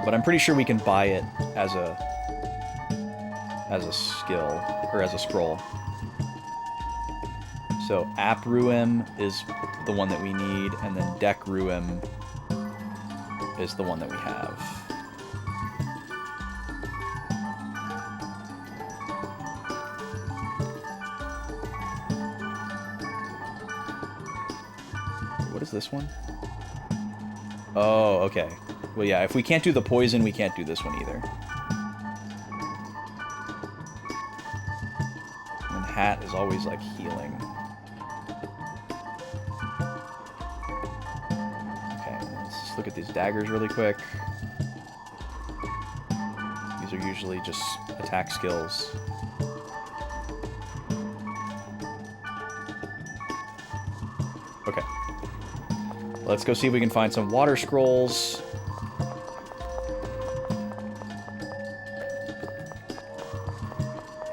But I'm pretty sure we can buy it as a skill, or as a scroll. So App Ruem is the one that we need, and then Deck Ruem is the one that we have. What is this one? Oh, okay. Well, yeah, if we can't do the poison, we can't do this one either. And Hat is always, like, healing. Look at these daggers really quick. These are usually just attack skills. Okay. Let's go see if we can find some water scrolls.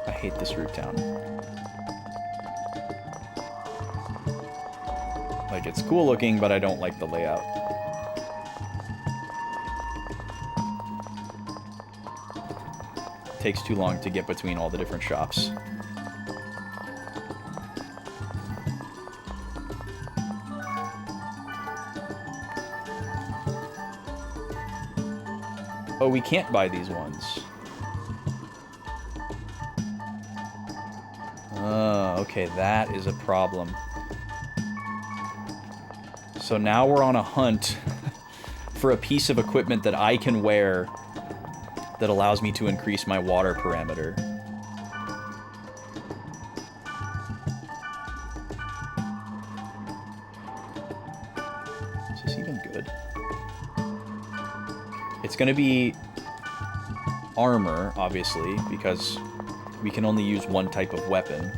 I hate this root town. Like, it's cool looking, but I don't like the layout. Takes too long to get between all the different shops. Oh, we can't buy these ones. Oh, okay, that is a problem. So now we're on a hunt for a piece of equipment that I can wear that allows me to increase my water parameter. Is this even good? It's gonna be armor, obviously, because we can only use one type of weapon.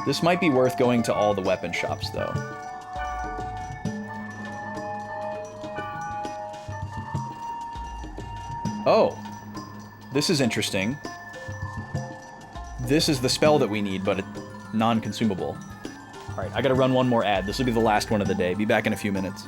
This might be worth going to all the weapon shops, though. Oh, this is interesting. This is the spell that we need, but non-consumable. Alright, I gotta run one more ad. This will be the last one of the day. Be back in a few minutes.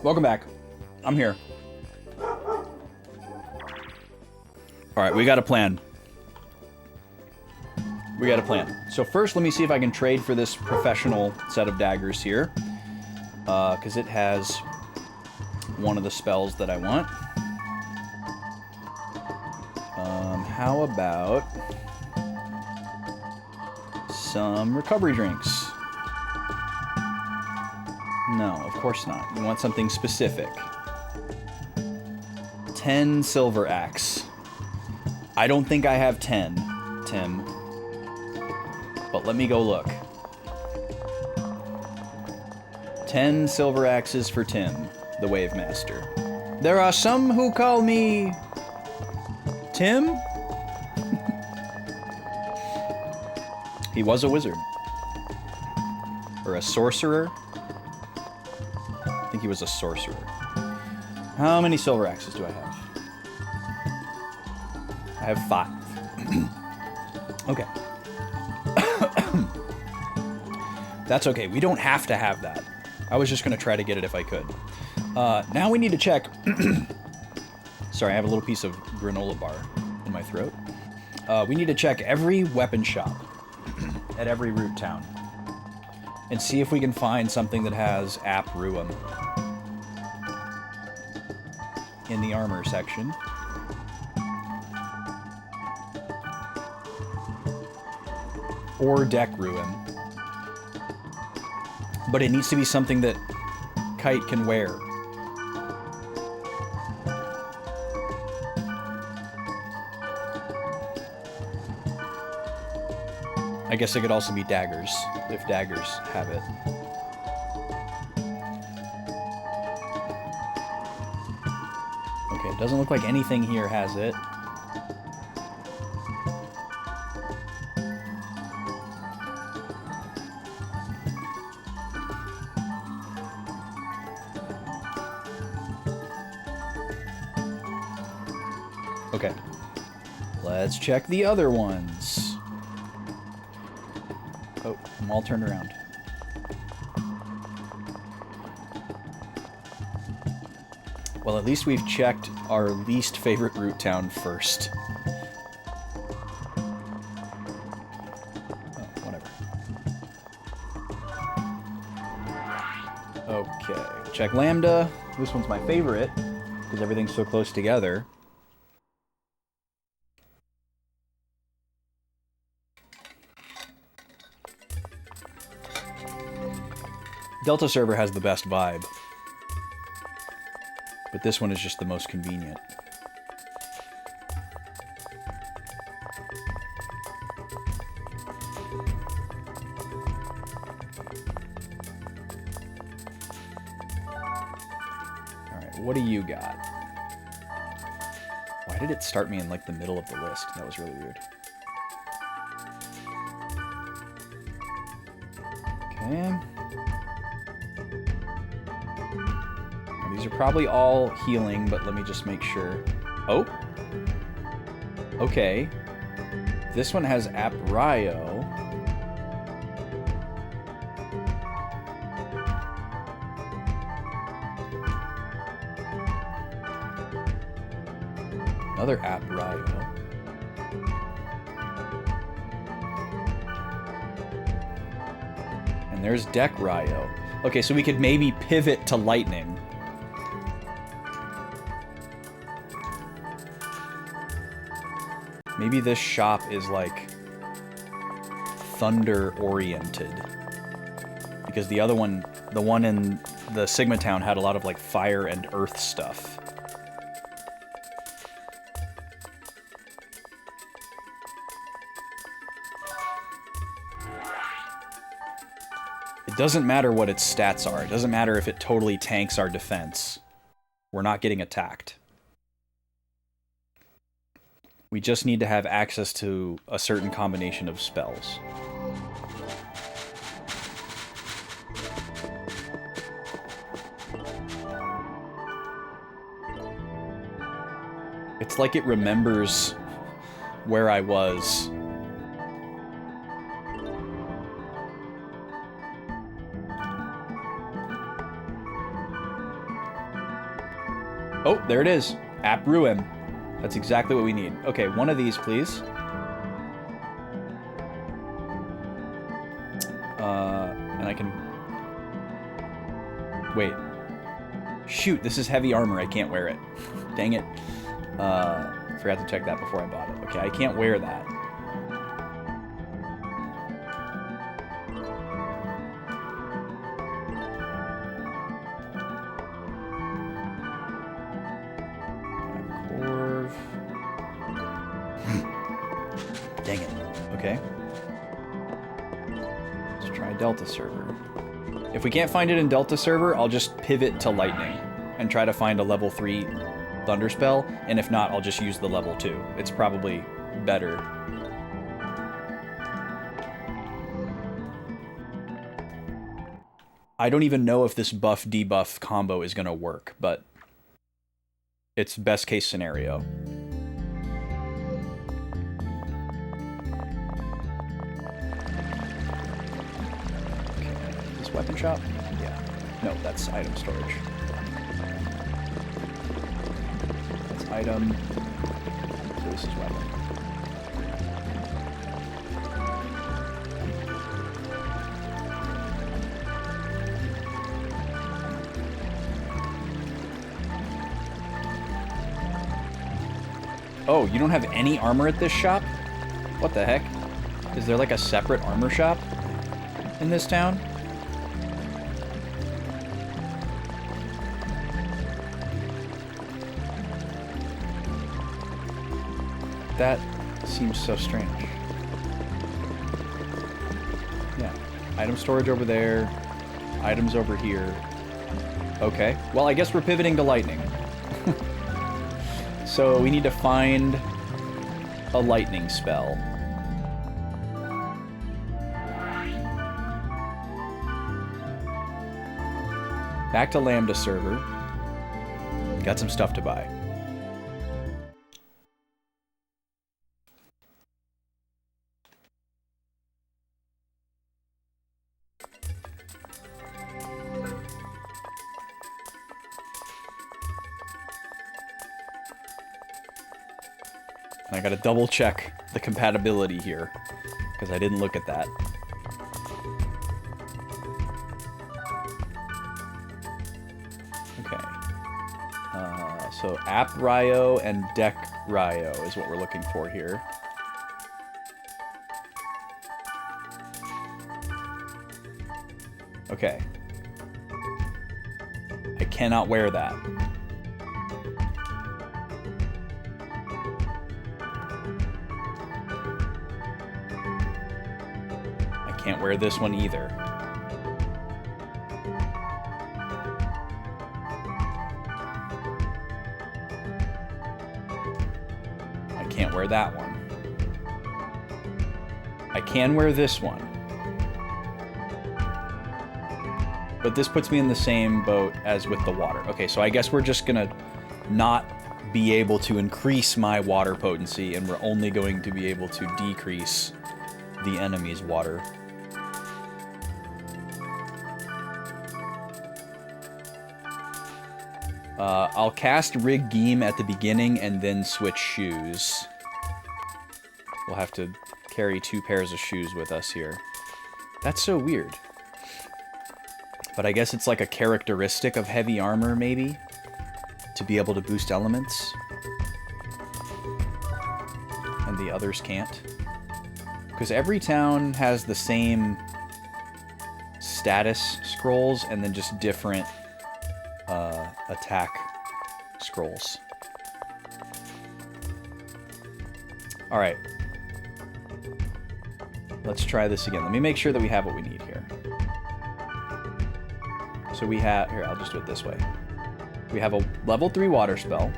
Welcome back. I'm here. Alright, we got a plan. We got a plan. So first, let me see if I can trade for this professional set of daggers here. Because it has one of the spells that I want. How about some recovery drinks? No, of course not. You want something specific. 10 silver axe. I don't think I have 10, Tim. But let me go look. 10 silver axes for Tim, the Wave Master. There are some who call me... Tim? He was a wizard. Or a sorcerer. I think he was a sorcerer. How many silver axes do I have? I have 5. Okay. That's okay. We don't have to have that. I was just going to try to get it if I could. Now we need to check... Sorry, I have a little piece of granola bar in my throat. We need to check every weapon shop at every root town and see if we can find something that has App Ruum. in the armor section. Or deck ruin. But it needs to be something that Kite can wear. I guess it could also be daggers, if daggers have it. Okay, it doesn't look like anything here has it. Okay. Let's check the other ones. Oh, I'm all turned around. Well, at least we've checked our least favorite root town first. Oh, whatever. Okay, check Lambda. This one's my favorite, because everything's so close together. Delta server has the best vibe, but this one is just the most convenient. Alright, what do you got? Why did it start me in like the middle of the list? That was really weird. Okay. These are probably all healing, but let me just make sure. Oh! Okay. This one has Aprio. Another Aprio. And there's Deck Ryo. Okay, so we could maybe pivot to Lightning. Maybe this shop is, like, thunder-oriented. Because the other one, the one in the Sigma Town, had a lot of, like, fire and earth stuff. It doesn't matter what its stats are. It doesn't matter if it totally tanks our defense. We're not getting attacked. We just need to have access to a certain combination of spells. It's like it remembers where I was. Oh, there it is. App Ruin. That's exactly what we need. Okay, one of these, please. And I can... Wait. Shoot, this is heavy armor. I can't wear it. Dang it. Forgot to check that before I bought it. Okay, I can't wear that. Dang it. Okay. Let's try Delta server. If we can't find it in Delta server, I'll just pivot to Lightning and try to find a level 3 Thunder spell, and if not, I'll just use the level 2. It's probably better. I don't even know if this buff-debuff combo is gonna work, but it's best case scenario. Weapon shop? Yeah. No, that's item storage. That's item. So this is weapon. Oh, you don't have any armor at this shop? What the heck? Is there like a separate armor shop in this town? That seems so strange. Yeah. Item storage over there. Items over here. Okay. Well, I guess we're pivoting to lightning. So we need to find a lightning spell. Back to Lambda server. Got some stuff to buy. I gotta double check the compatibility here, because I didn't look at that. Okay. So App Ryo and Deck Ryo is what we're looking for here. Okay. I cannot wear that. Can't wear this one either. I can't wear that one. I can wear this one. But this puts me in the same boat as with the water. Okay, so I guess we're just gonna not be able to increase my water potency, and we're only going to be able to decrease the enemy's water. I'll cast Rig Geem at the beginning and then switch shoes. We'll have to carry 2 pairs of shoes with us here. That's so weird. But I guess it's like a characteristic of heavy armor, maybe? To be able to boost elements. And the others can't. Because every town has the same status scrolls and then just different attack scrolls. Alright. Let's try this again. Let me make sure that we have what we need here. So we have... Here, I'll just do it this way. We have a level 3 water spell.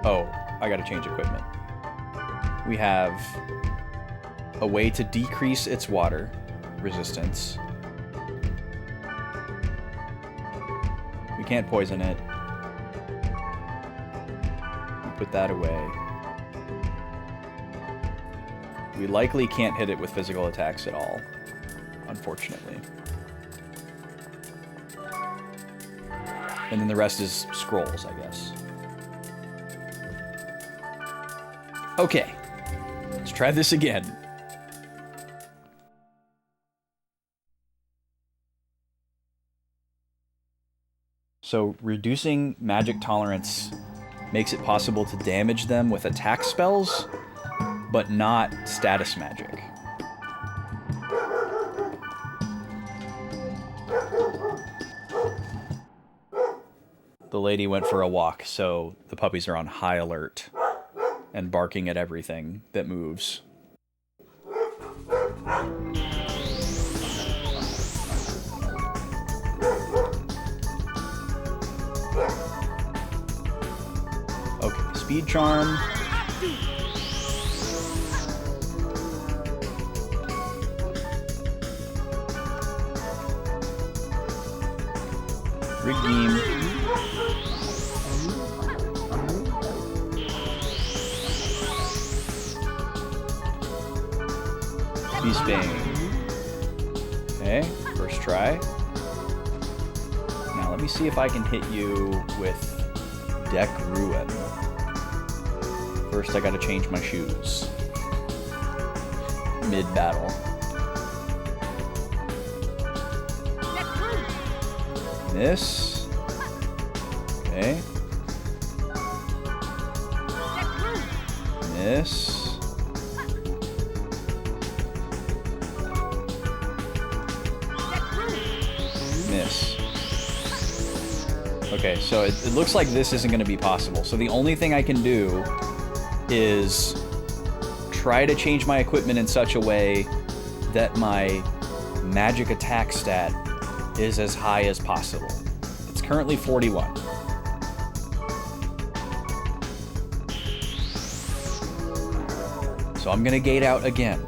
Oh, I gotta change equipment. We have a way to decrease its water resistance. We can't poison it. We put that away. We likely can't hit it with physical attacks at all, unfortunately. And then the rest is scrolls, I guess. Okay, let's try this again. So reducing magic tolerance makes it possible to damage them with attack spells, but not status magic. The lady went for a walk, so the puppies are on high alert and barking at everything that moves. Okay, speed charm. Rig Beam. Beast Bane. Okay, first try. Now let me see if I can hit you with Deck Ruin. First I gotta change my shoes. Mid-battle. Miss. Okay. Miss. Miss. Okay, so it looks like this isn't going to be possible. So the only thing I can do is try to change my equipment in such a way that my magic attack stat is as high as possible. It's currently 41. So I'm gonna gate out again.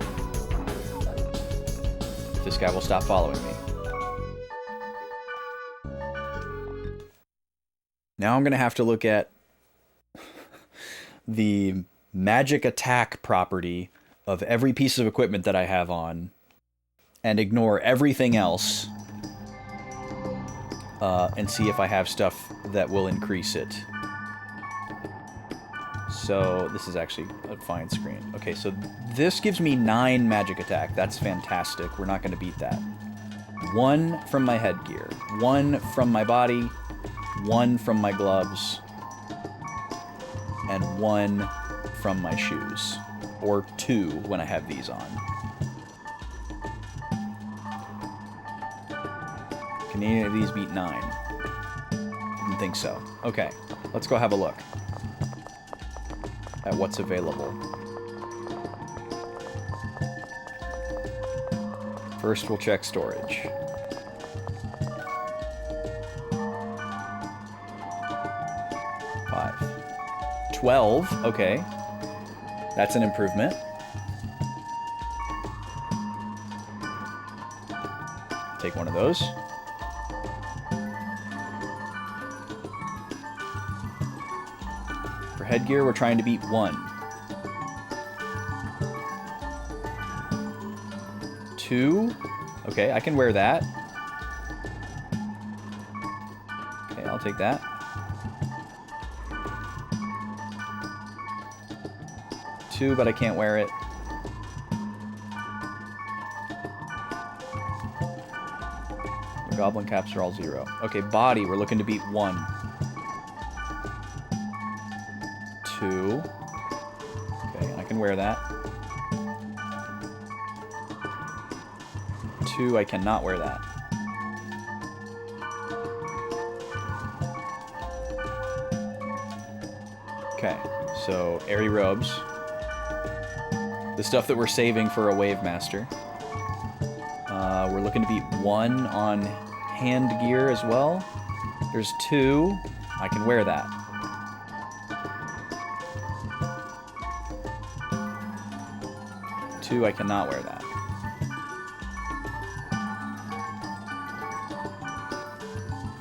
This guy will stop following me. Now I'm gonna have to look at the magic attack property of every piece of equipment that I have on and ignore everything else and see if I have stuff that will increase it. So this is actually a fine screen. Okay, so this gives me 9 magic attack. That's fantastic. We're not going to beat that. 1 from my headgear, 1 from my body, 1 from my gloves, and 1 from my shoes. Or 2 when I have these on. Can any of these beat 9? Didn't think so. Okay, let's go have a look at what's available. First, we'll check storage. Five. 12, okay. That's an improvement. Take one of those. For headgear, we're trying to beat 1. 2. Okay, I can wear that. Okay, I'll take that. 2, but I can't wear it. The goblin caps are all 0. Okay, body, we're looking to beat 1. 2. Okay, I can wear that. 2, I cannot wear that. Okay, so airy robes. The stuff that we're saving for a Wave Master. We're looking to beat 1 on hand gear as well. There's 2. I can wear that. I cannot wear that.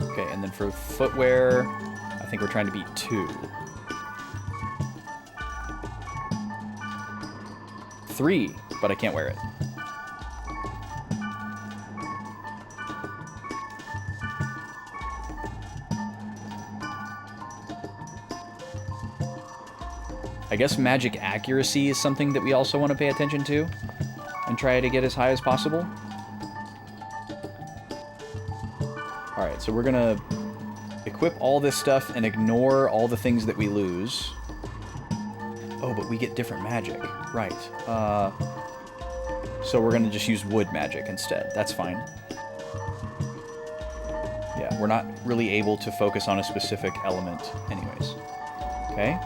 Okay, and then for footwear, I think we're trying to beat 2. 3, but I can't wear it. I guess magic accuracy is something that we also want to pay attention to and try to get as high as possible. Alright, so we're gonna equip all this stuff and ignore all the things that we lose. Oh, but we get different magic. Right. So we're gonna just use wood magic instead. That's fine. Yeah, we're not really able to focus on a specific element anyways. Okay.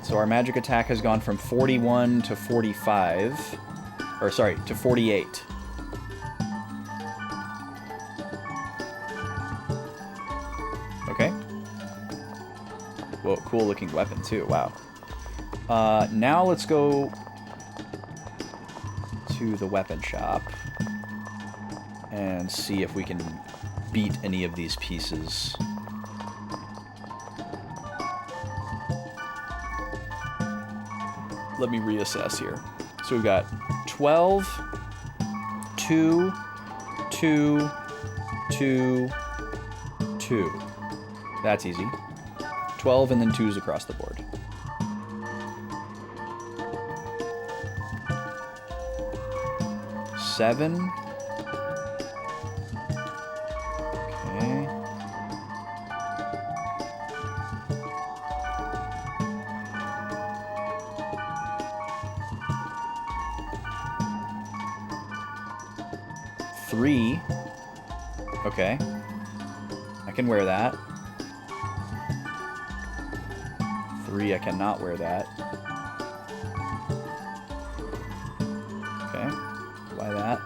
So our magic attack has gone from 41 to 45. Or, sorry, to 48. Okay. Whoa, cool looking weapon too, wow. Now let's go to the weapon shop and see if we can beat any of these pieces. Let me reassess here. So we've got 12, 2, 2, 2, 2. That's easy. 12 and then 2s across the board. 7. Okay. Three. Okay. I can wear that. 3, I cannot wear that. Okay. Buy that.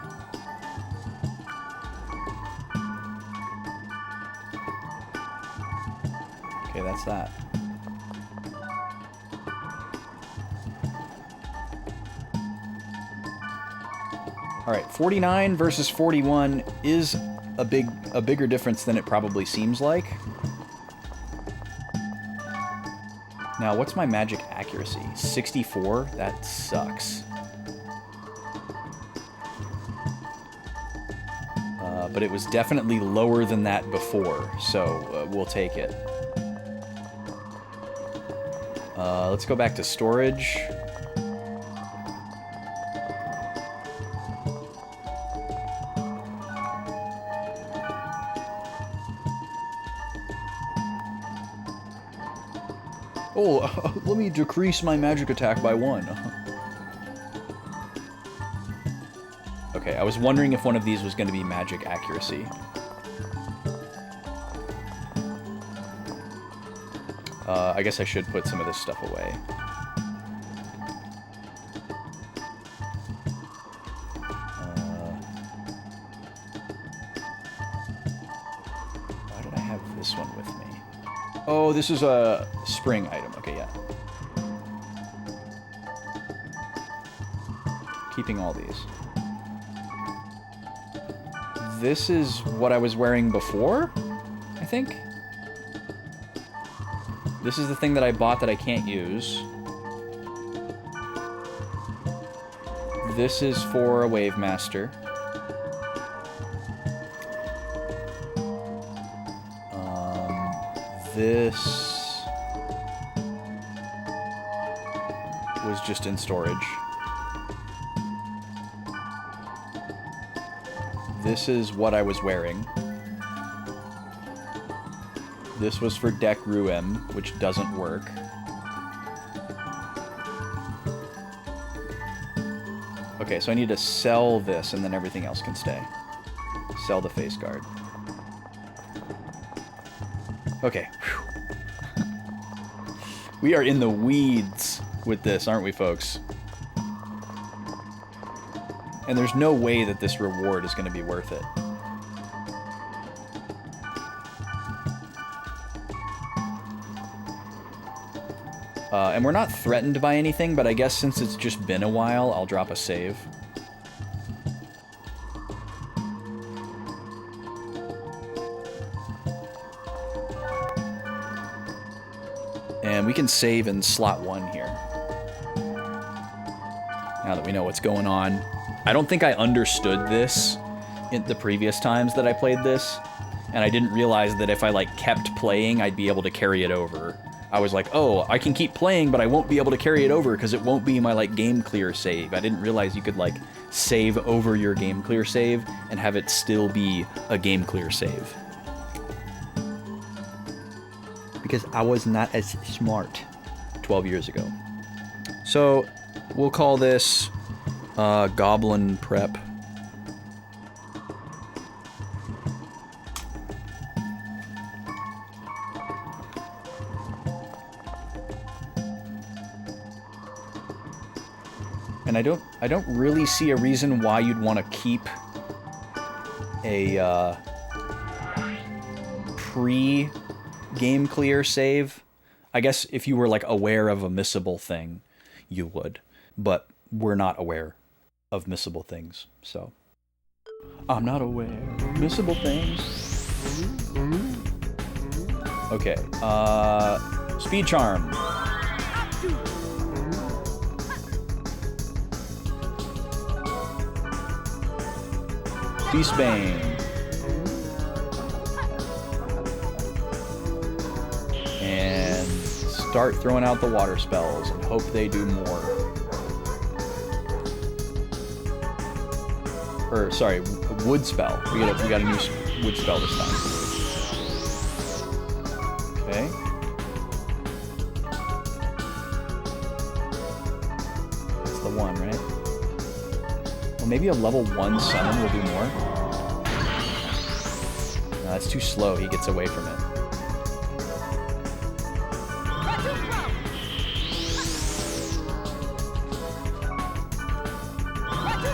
Okay, that's that. Alright, 49 versus 41 is a bigger difference than it probably seems like. Now, what's my magic accuracy? 64? That sucks. But it was definitely lower than that before, so we'll take it. Let's go back to storage. Oh, let me decrease my magic attack by 1. Okay, I was wondering if one of these was going to be magic accuracy. I guess I should put some of this stuff away. Why did I have this one with me? Oh, this is a spring item. Okay, yeah. Keeping all these. This is what I was wearing before, I think. This is the thing that I bought that I can't use. This is for a Wave Master. This was just in storage. This is what I was wearing. This was for Deck Ruem, which doesn't work. Okay, so I need to sell this and then everything else can stay. Sell the face guard. Okay. Whew. We are in the weeds with this, aren't we, folks? And there's no way that this reward is going to be worth it. And we're not threatened by anything, but I guess since it's just been a while, I'll drop a save. And we can save in slot 1 here. Now that we know what's going on. I don't think I understood this in the previous times that I played this, and I didn't realize that if I like kept playing, I'd be able to carry it over. I was like, oh, I can keep playing, but I won't be able to carry it over because it won't be my like game clear save. I didn't realize you could like save over your game clear save and have it still be a game clear save. Because I was not as smart 12 years ago. So we'll call this Goblin Prep. And I don't really see a reason why you'd want to keep a pre-game clear save. I guess if you were like aware of a missable thing, you would. But we're not aware of missable things, so I'm not aware of missable things. Okay, Speed Charm. Beastbane. And start throwing out the water spells and hope they do more. Or, sorry, wood spell. We got a new wood spell this time. Okay. That's the one, right? Well, maybe a level 1 summon will do more. No, that's too slow. He gets away from it.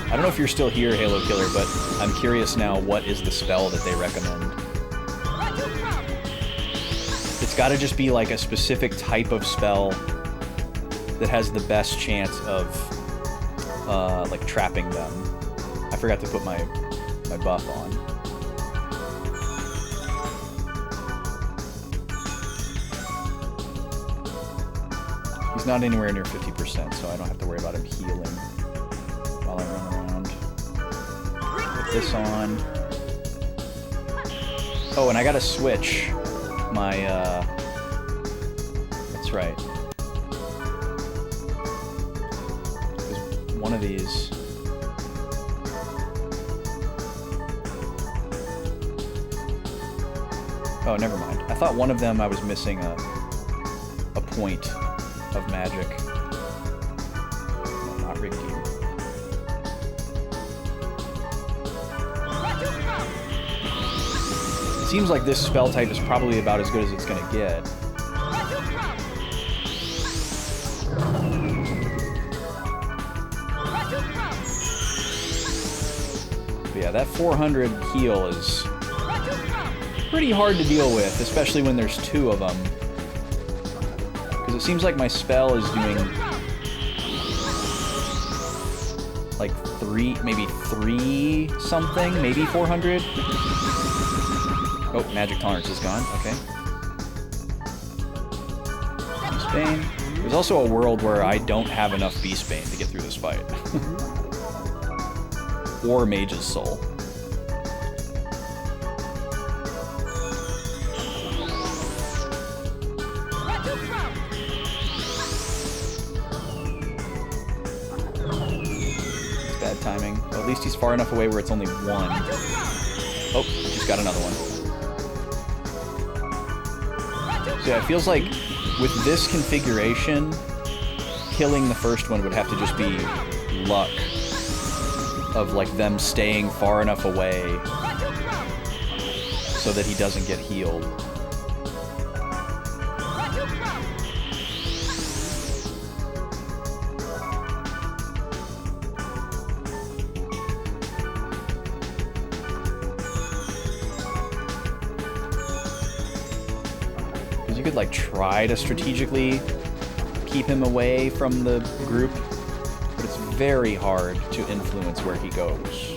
I don't know if you're still here, Halo Killer, but I'm curious now, what is the spell that they recommend? It's got to just be like a specific type of spell that has the best chance of like trapping them. I forgot to put my buff on. He's not anywhere near 50%, so I don't have to worry about him healing while I run around. Put this on. Oh, and I gotta switch my, that's right. There's one of these. Oh, never mind. I thought one of them I was missing a point of magic. No, not rigged here. It seems like this spell type is probably about as good as it's gonna get. But yeah, that 400 heal is pretty hard to deal with, especially when there's 2 of them. Because it seems like my spell is doing like 3, maybe 3 something, maybe 400. Oh, magic tolerance is gone. Okay. Beastbane. There's also a world where I don't have enough Beastbane to get through this fight. Or Mage's Soul. It's bad timing. Well, at least he's far enough away where it's only 1. Oh, just got another one. So yeah, it feels like with this configuration, killing the first one would have to just be luck of like them staying far enough away so that he doesn't get healed. Because you could like try to strategically keep him away from the group, but it's very hard to influence where he goes.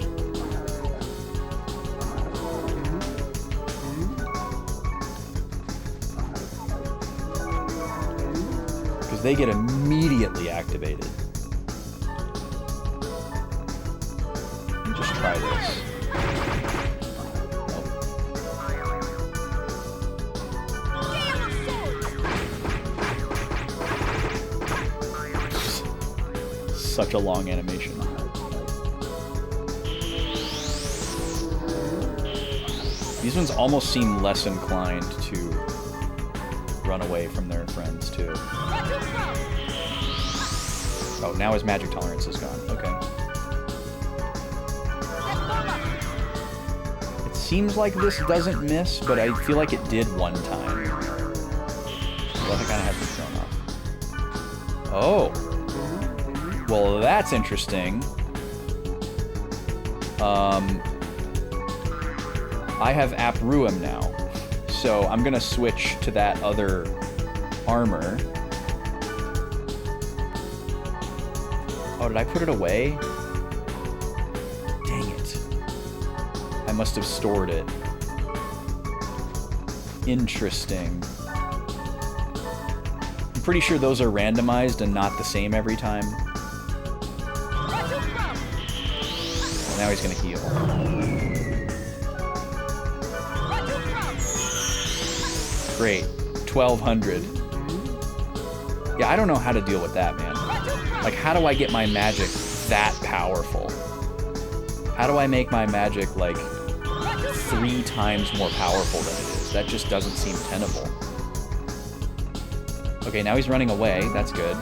Because they get immediately activated. Just try this. Such a long animation. These ones almost seem less inclined to run away from their friends, too. Oh, now his magic tolerance is gone. Okay. It seems like this doesn't miss, but I feel like it did one time. So that kind of has me thrown off. Oh. Well, that's interesting. I have App Ruim now, so I'm gonna switch to that other armor. Oh, did I put it away? Dang it. I must have stored it. Interesting. I'm pretty sure those are randomized and not the same every time. Now he's gonna heal. Great. 1200. Yeah, I don't know how to deal with that, man. Like, how do I get my magic that powerful? How do I make my magic, like, 3 times more powerful than it is? That just doesn't seem tenable. Okay, now he's running away. That's good.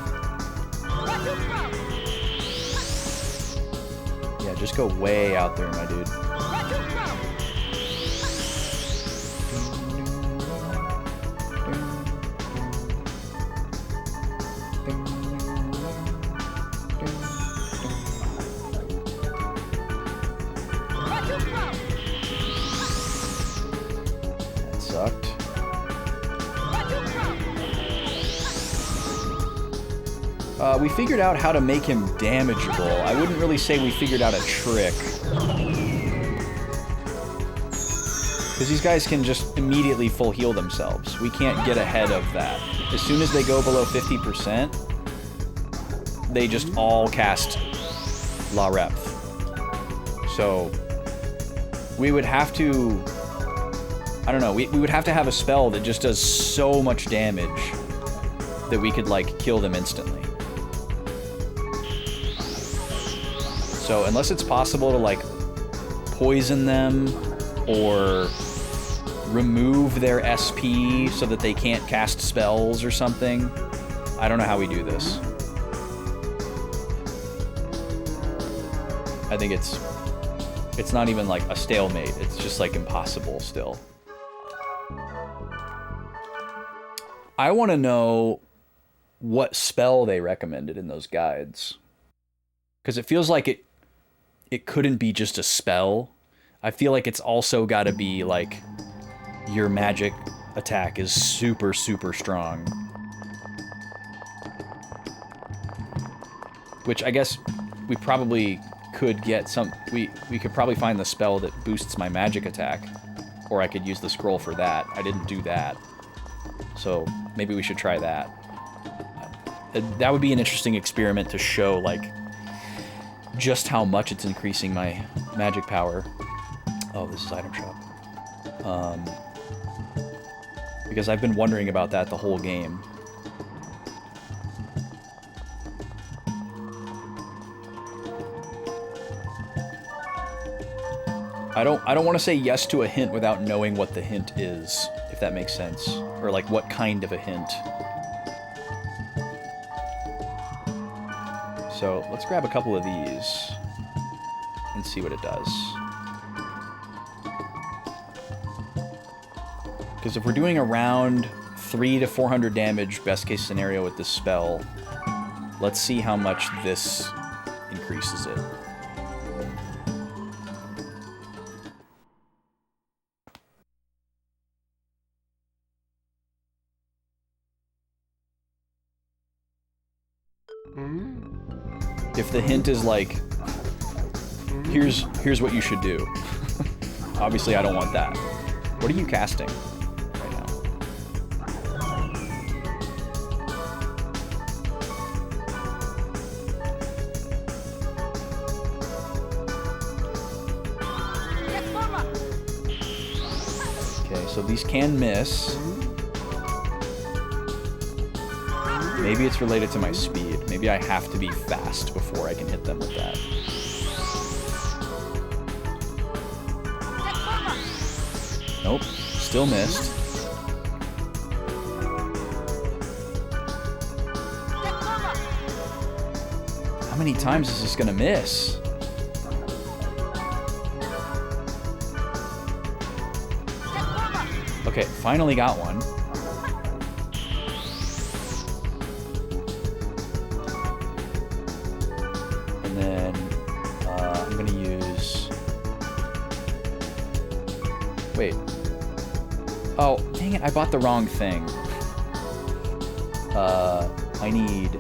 Yeah, just go way out there, my dude. That sucked. We figured out how to make him damageable. I wouldn't really say we figured out a trick. Because these guys can just immediately full heal themselves. We can't get ahead of that. As soon as they go below 50%, they just all cast La Repth. So, we would have to... I don't know, we would have to have a spell that just does so much damage that we could, like, kill them instantly. So, unless it's possible to, like, poison them or remove their SP so that they can't cast spells or something, I don't know how we do this. I think it's not even, like, a stalemate. It's just, like, impossible still. I want to know what spell they recommended in those guides. Because it feels like it couldn't be just a spell. I feel like it's also got to be, like, your magic attack is super, super strong. Which I guess we probably could get some... We could probably find the spell that boosts my magic attack. Or I could use the scroll for that. I didn't do that. So maybe we should try that. That would be an interesting experiment to show, like, just how much it's increasing my magic power. Oh, this is item shop. Because I've been wondering about that the whole game. I don't want to say yes to a hint without knowing what the hint is, if that makes sense. Or, like, what kind of a hint. So, let's grab a couple of these and see what it does. Because if we're doing around 300 to 400 damage, best case scenario with this spell, let's see how much this increases it. If the hint is like, here's what you should do. Obviously, I don't want that. What are you casting right now? Okay, so these can miss. Maybe it's related to my speed. Maybe I have to be fast before I can hit them with that. Nope, still missed. How many times is this gonna miss? Okay, finally got one. Wait. Oh, dang it, I bought the wrong thing. I need...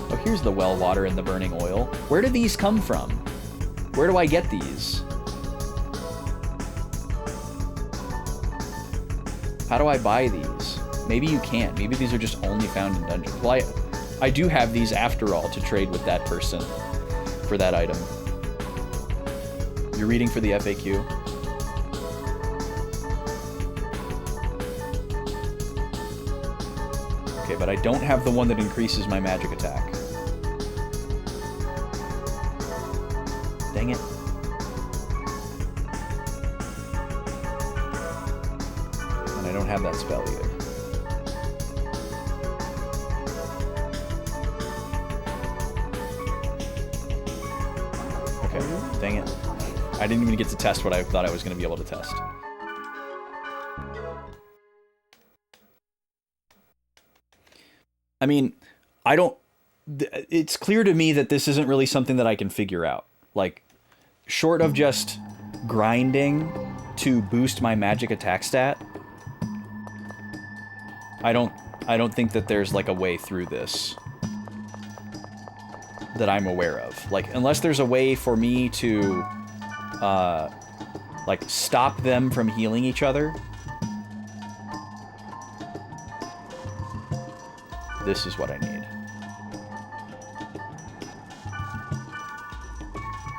Oh, here's the well water and the burning oil. Where do these come from? Where do I get these? How do I buy these? Maybe you can't. Maybe these are just only found in dungeons. Well, I do have these after all to trade with that person for that item. You're reading for the FAQ? Okay, but I don't have the one that increases my magic attack. Dang it. And I don't have that spell either. Okay, dang it. I didn't even get to test what I thought I was going to be able to test. I mean, I don't... It's clear to me that this isn't really something that I can figure out. Like, short of just grinding to boost my magic attack stat, I don't think that there's like a way through this that I'm aware of. Like, unless there's a way for me to like stop them from healing each other. This is what I need.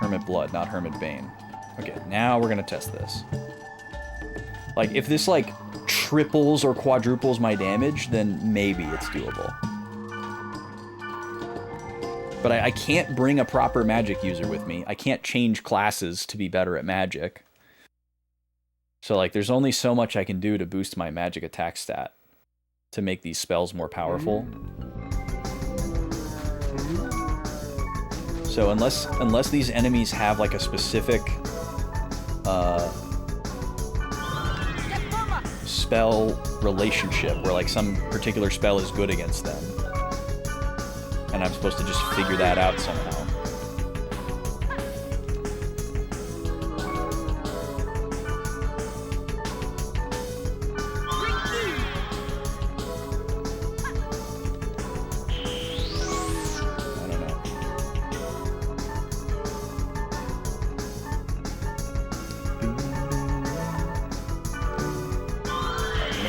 Hermit Blood, not Hermit Bane. Okay, now we're gonna test this. Like, if this, like, triples or quadruples my damage, then maybe it's doable. But I can't bring a proper magic user with me. I can't change classes to be better at magic. So, like, there's only so much I can do to boost my magic attack stat to make these spells more powerful. So unless these enemies have like a specific spell relationship where like some particular spell is good against them, and I'm supposed to just figure that out somehow.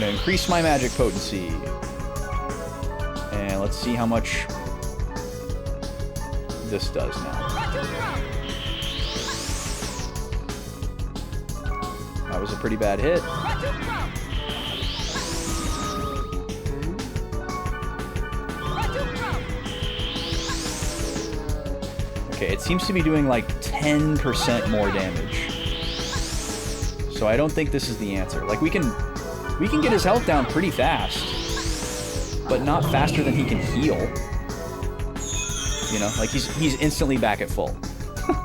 Increase my magic potency. And let's see how much this does now. That was a pretty bad hit. Okay, it seems to be doing like 10% more damage. So I don't think this is the answer. Like, we can get his health down pretty fast, but not faster than he can heal. You know, like he's instantly back at full.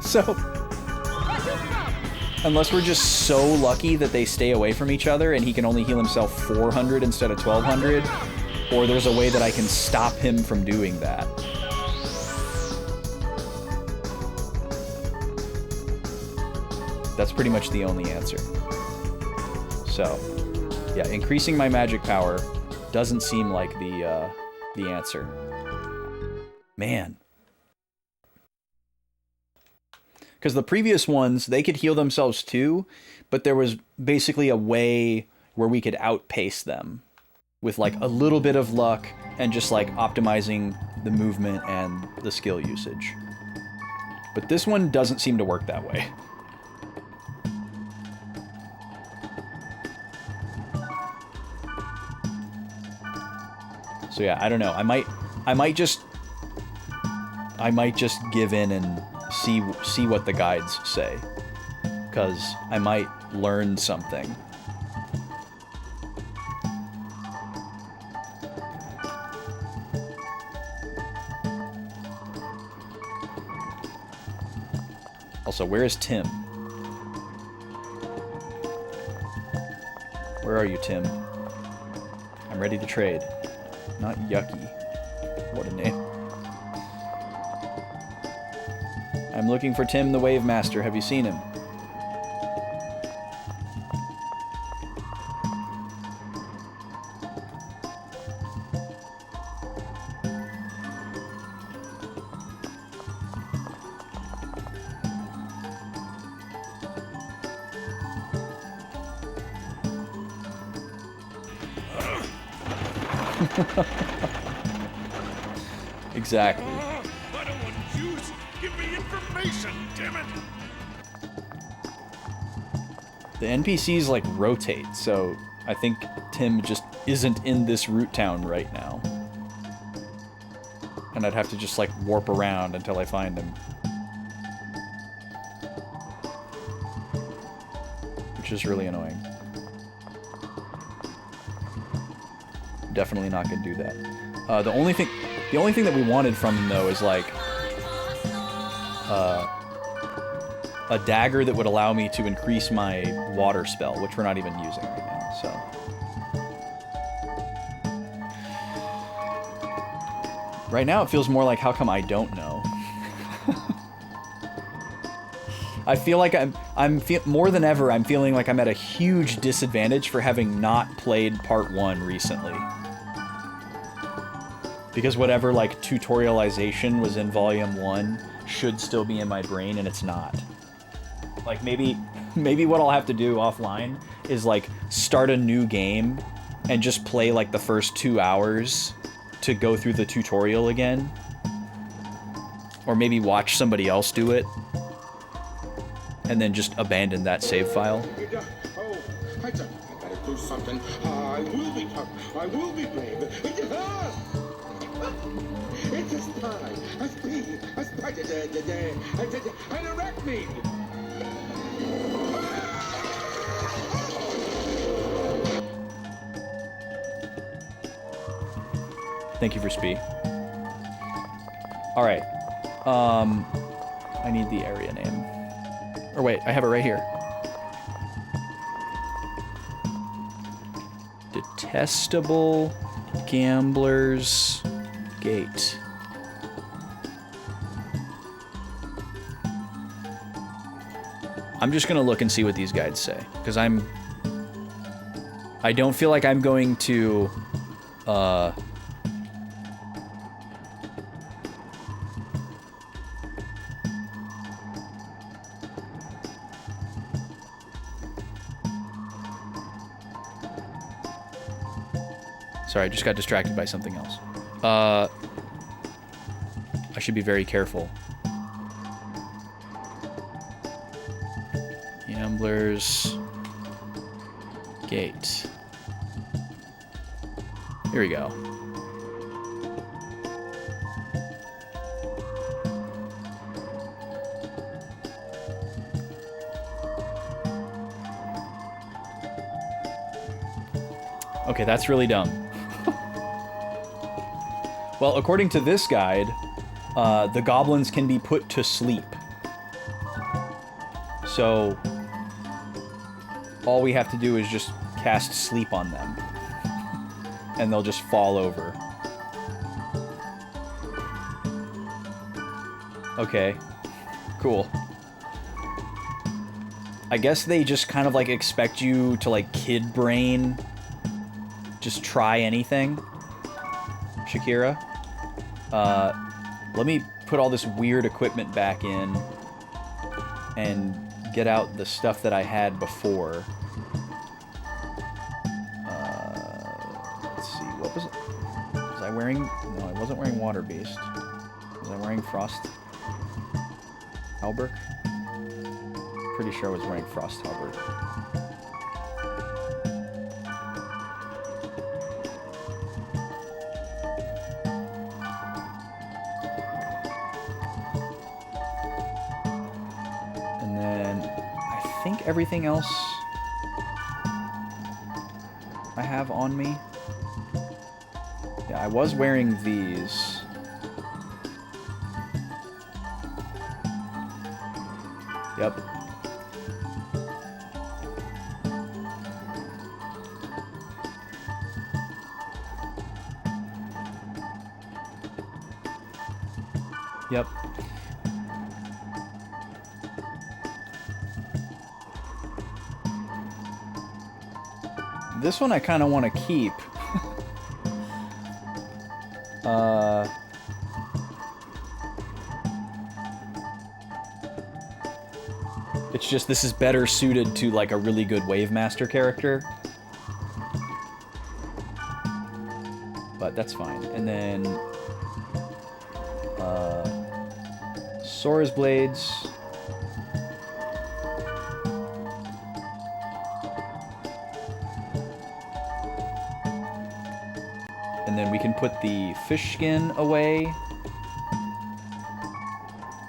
So, unless we're just so lucky that they stay away from each other and he can only heal himself 400 instead of 1200, or there's a way that I can stop him from doing that. That's pretty much the only answer. So, yeah, increasing my magic power doesn't seem like the answer. Man. Because the previous ones, they could heal themselves too, but there was basically a way where we could outpace them with like a little bit of luck and just like optimizing the movement and the skill usage. But this one doesn't seem to work that way. So yeah, I don't know. I might just give in and see what the guides say, because I might learn something. Also, where is Tim? Where are you, Tim? I'm ready to trade. Not Yucky. What a name. I'm looking for Tim the Wave Master. Have you seen him? Exactly. I don't want juice. Give me information, damn it. The NPCs like rotate, so I think Tim just isn't in this root town right now. And I'd have to just like warp around until I find him. which is really annoying. Definitely not gonna do that. The only thing that we wanted from him though is like a dagger that would allow me to increase my water spell, which we're not even using right now. So right now it feels more like how come I don't know. I feel like more than ever, I'm feeling like I'm at a huge disadvantage for having not played part 1 recently. Because whatever, like, tutorialization was in Volume 1 should still be in my brain, and it's not. Like, maybe what I'll have to do offline is, like, start a new game and just play, like, the first 2 hours to go through the tutorial again. Or maybe watch somebody else do it. And then just abandon that save file. Oh, I gotta do something. I will be tough. I will be brave. It's a spy. A spy. A spy. An arachnid. Thank you for Spee. Alright. I need the area name. Or wait, I have it right here. Detestable Gambler's Gate. I'm just gonna look and see what these guides say, because I don't feel like I'm going to, Sorry, I just got distracted by something else. I should be very careful. Gambler's Gate. Here we go. Okay, that's really dumb. Well, according to this guide, the goblins can be put to sleep. So, all we have to do is just cast sleep on them. And they'll just fall over. Okay. Cool. I guess they just kind of like expect you to like kid brain. Just try anything. Shakira. Let me put all this weird equipment back in and get out the stuff that I had before. Let's see, what was it? Was I wearing... No, I wasn't wearing Water Beast. Was I wearing Frost Outbreak? Pretty sure I was wearing Frost Outbreak. Everything else I have on me. Yeah, I was wearing these. Yep. Yep. This one I kind of want to keep. It's just this is better suited to like a really good Wave Master character. But that's fine. And then Sora's Blades. And then we can put the fish skin away.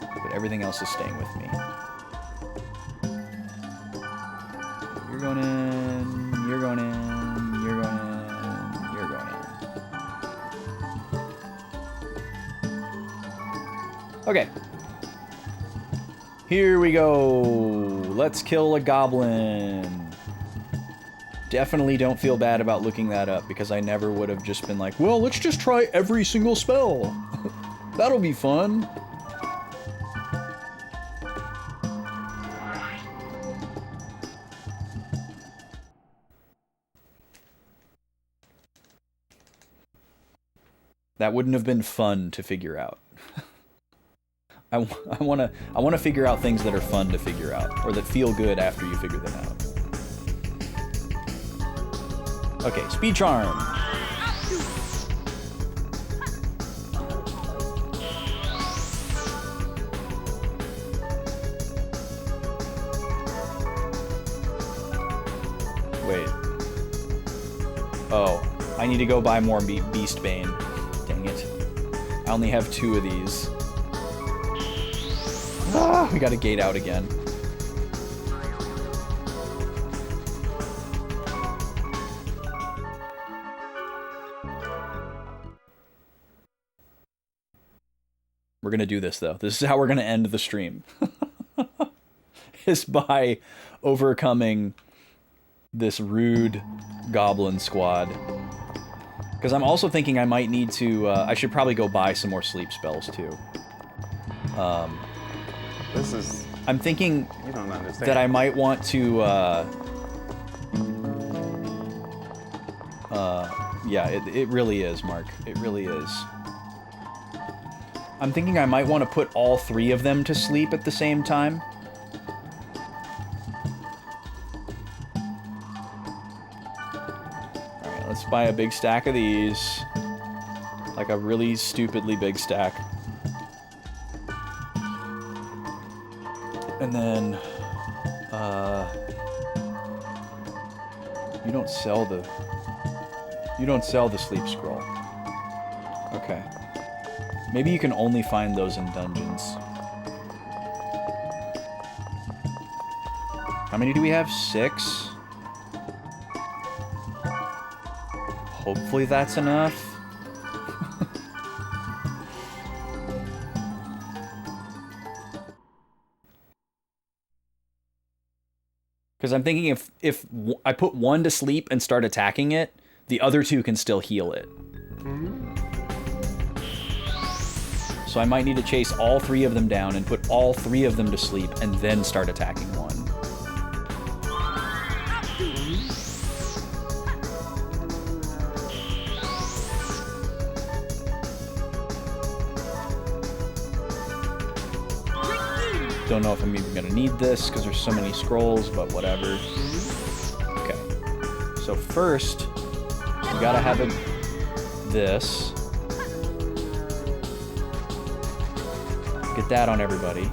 But everything else is staying with me. going in, you're going in, you're going in, you're going in. Okay. Here we go. Let's kill a goblin. Definitely don't feel bad about looking that up, because I never would have just been like, well, let's just try every single spell. That'll be fun. That wouldn't have been fun to figure out. I want to figure out things that are fun to figure out, or that feel good after you figure them out. Okay, speed charm. Wait. Oh, I need to go buy more Beast Bane. Dang it. I only have 2 of these. Ah, we got a gate out again. We're gonna do this, though. This is how we're gonna end the stream. Is by overcoming this rude goblin squad. Because I'm also thinking I might need to, I should probably go buy some more sleep spells, too. This is... I'm thinking you don't understand. that I might want to, yeah, it really is, Mark. It really is. I'm thinking I might want to put all 3 of them to sleep at the same time. Alright, let's buy a big stack of these. Like a really stupidly big stack. And then, you don't sell the sleep scroll. Okay. Maybe you can only find those in dungeons. How many do we have? 6? Hopefully that's enough. Because I'm thinking if I put 1 to sleep and start attacking it, the other 2 can still heal it. So I might need to chase all 3 of them down and put all 3 of them to sleep and then start attacking 1. Don't know if I'm even gonna need this because there's so many scrolls, but whatever. Okay. So first, we gotta have this. Get that on everybody.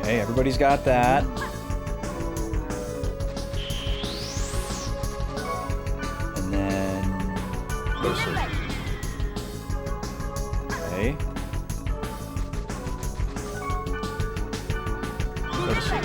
Okay, everybody's got that. And then go to sleep. Okay. Go to sleep.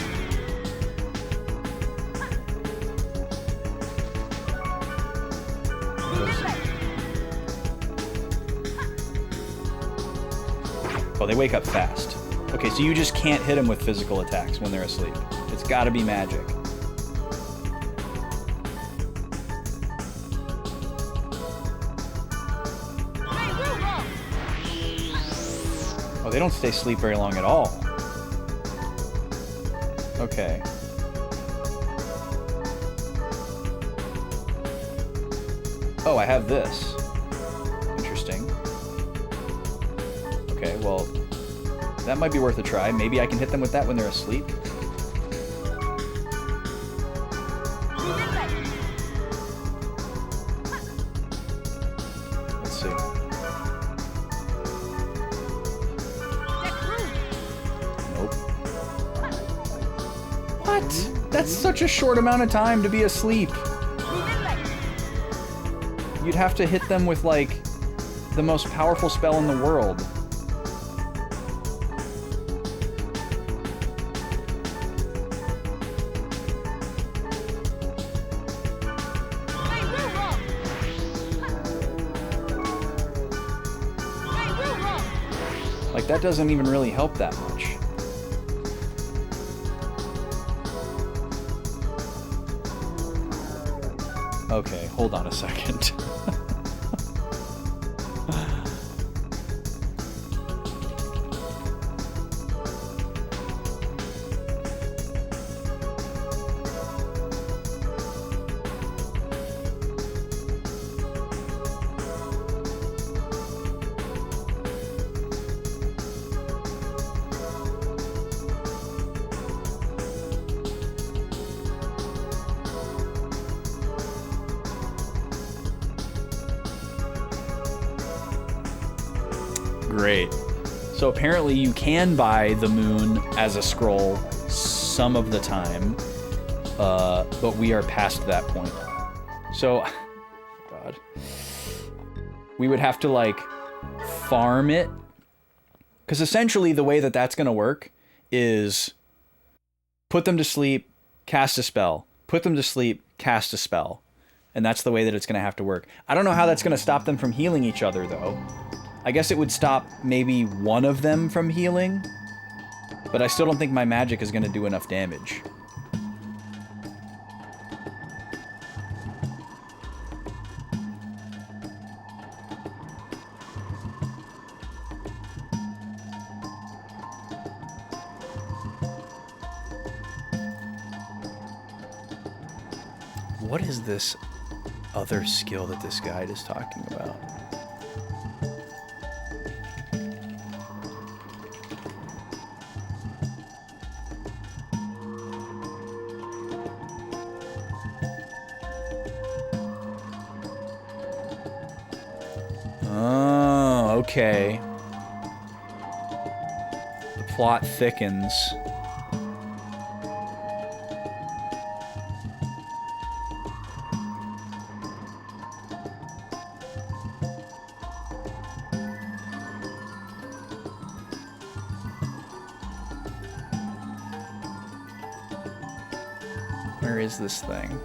Oh, they wake up fast. Okay, so you just can't hit them with physical attacks when they're asleep. It's gotta be magic. Oh, they don't stay asleep very long at all. Okay. Oh, I have this. Interesting. Okay, well, that might be worth a try. Maybe I can hit them with that when they're asleep. Let's see. Nope. What? That's such a short amount of time to be asleep. You'd have to hit them with, like, the most powerful spell in the world. Like, that doesn't even really help that much. Okay, hold on a second. Great. So apparently you can buy the moon as a scroll some of the time, but we are past that point. So, God, we would have to like farm it, because essentially the way that that's going to work is put them to sleep, cast a spell, put them to sleep, cast a spell, and that's the way that it's going to have to work. I don't know how that's going to stop them from healing each other though. I guess it would stop maybe one of them from healing, but I still don't think my magic is going to do enough damage. What is this other skill that this guide is talking about? Okay. The plot thickens. Where is this thing?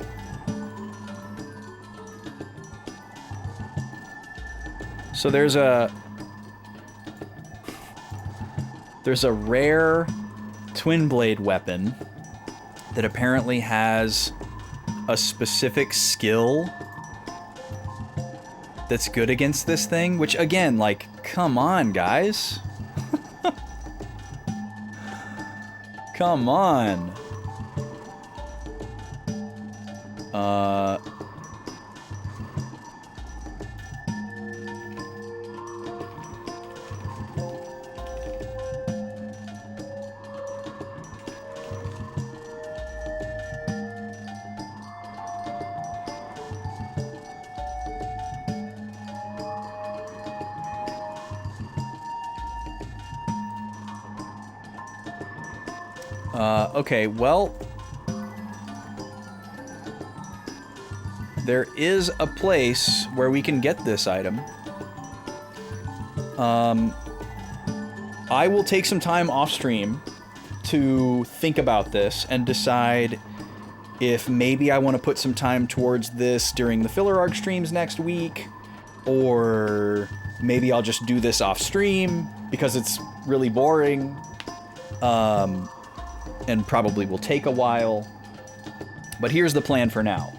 So there's a rare twin blade weapon that apparently has a specific skill that's good against this thing, which again, like, come on, guys. Come on. Okay, well, there is a place where we can get this item. I will take some time off stream to think about this and decide if maybe I want to put some time towards this during the filler arc streams next week, or maybe I'll just do this off stream because it's really boring. And probably will take a while. But here's the plan for now.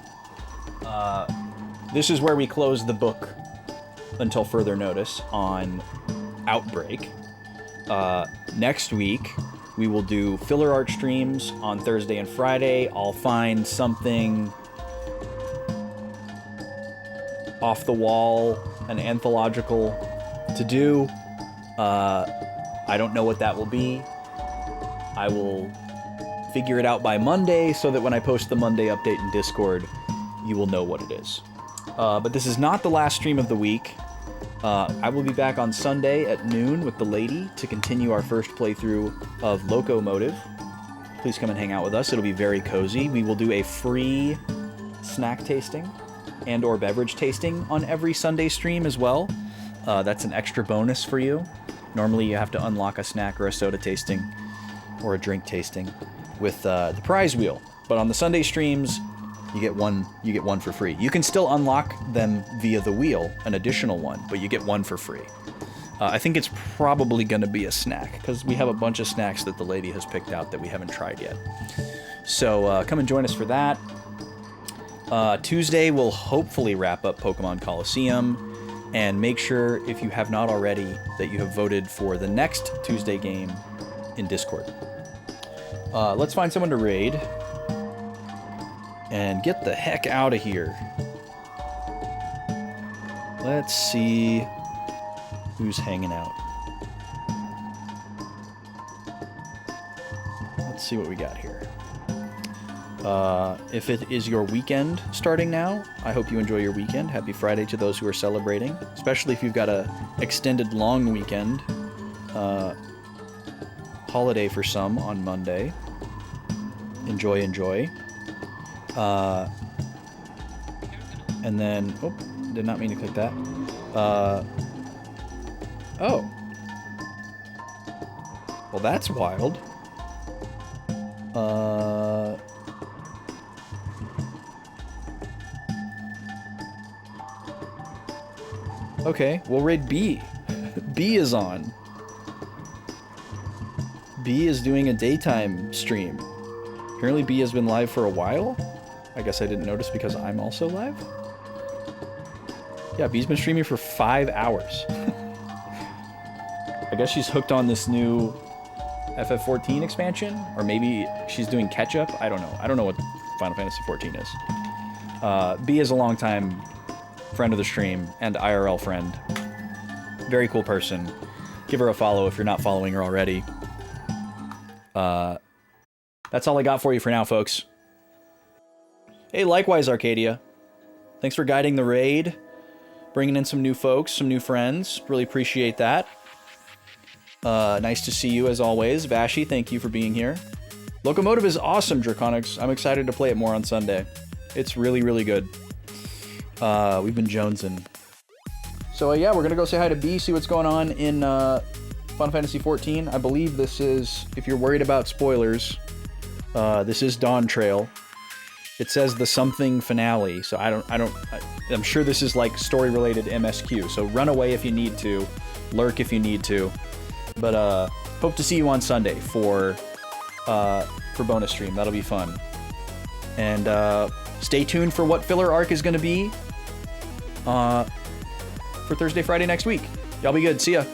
This is where we close the book until further notice on Outbreak. Next week, we will do filler arc streams on Thursday and Friday. I'll find something off the wall, an anthological to do. I don't know what that will be. I will figure it out by Monday so that when I post the Monday update in Discord, you will know what it is. But this is not the last stream of the week. I will be back on Sunday at noon with the lady to continue our first playthrough of Locomotive. Please come and hang out with us. It'll be very cozy. We will do a free snack tasting and or beverage tasting on every Sunday stream as well. That's an extra bonus for you. Normally you have to unlock a snack or a soda tasting or a drink tasting with the prize wheel. But on the Sunday streams, you get one for free. You can still unlock them via the wheel, an additional one, but you get one for free. I think it's probably going to be a snack, because we have a bunch of snacks that the lady has picked out that we haven't tried yet. So come and join us for that. Tuesday, we'll hopefully wrap up Pokemon Coliseum, and make sure, if you have not already, that you have voted for the next Tuesday game in Discord. Let's find someone to raid, and get the heck out of here. Let's see who's hanging out. Let's see what we got here. If it is your weekend starting now, I hope you enjoy your weekend. Happy Friday to those who are celebrating, especially if you've got a extended long weekend. Holiday for some on Monday. Enjoy, enjoy. And then, oh, did not mean to click that. Oh. Well, that's wild. Okay, we'll raid B. B is on. B is doing a daytime stream. Apparently B has been live for a while. I guess I didn't notice because I'm also live. Yeah, B's been streaming for 5 hours. I guess she's hooked on this new FF14 expansion, or maybe she's doing catch-up. I don't know. I don't know what Final Fantasy 14 is. B is a longtime friend of the stream and IRL friend. Very cool person. Give her a follow if you're not following her already. That's all I got for you for now, folks. Hey, likewise, Arcadia. Thanks for guiding the raid. Bringing in some new folks, some new friends. Really appreciate that. Nice to see you as always. Vashi, thank you for being here. Locomotive is awesome, Draconics. I'm excited to play it more on Sunday. It's really, really good. We've been jonesing. So yeah, we're gonna go say hi to B, see what's going on in Final Fantasy 14. I believe this is, if you're worried about spoilers, this is Dawn Trail. It says the something finale, so I'm sure this is like story-related MSQ, so run away if you need to, lurk if you need to. But hope to see you on Sunday for bonus stream. That'll be fun. And stay tuned for what filler arc is going to be for Thursday, Friday next week. Y'all be good. See ya.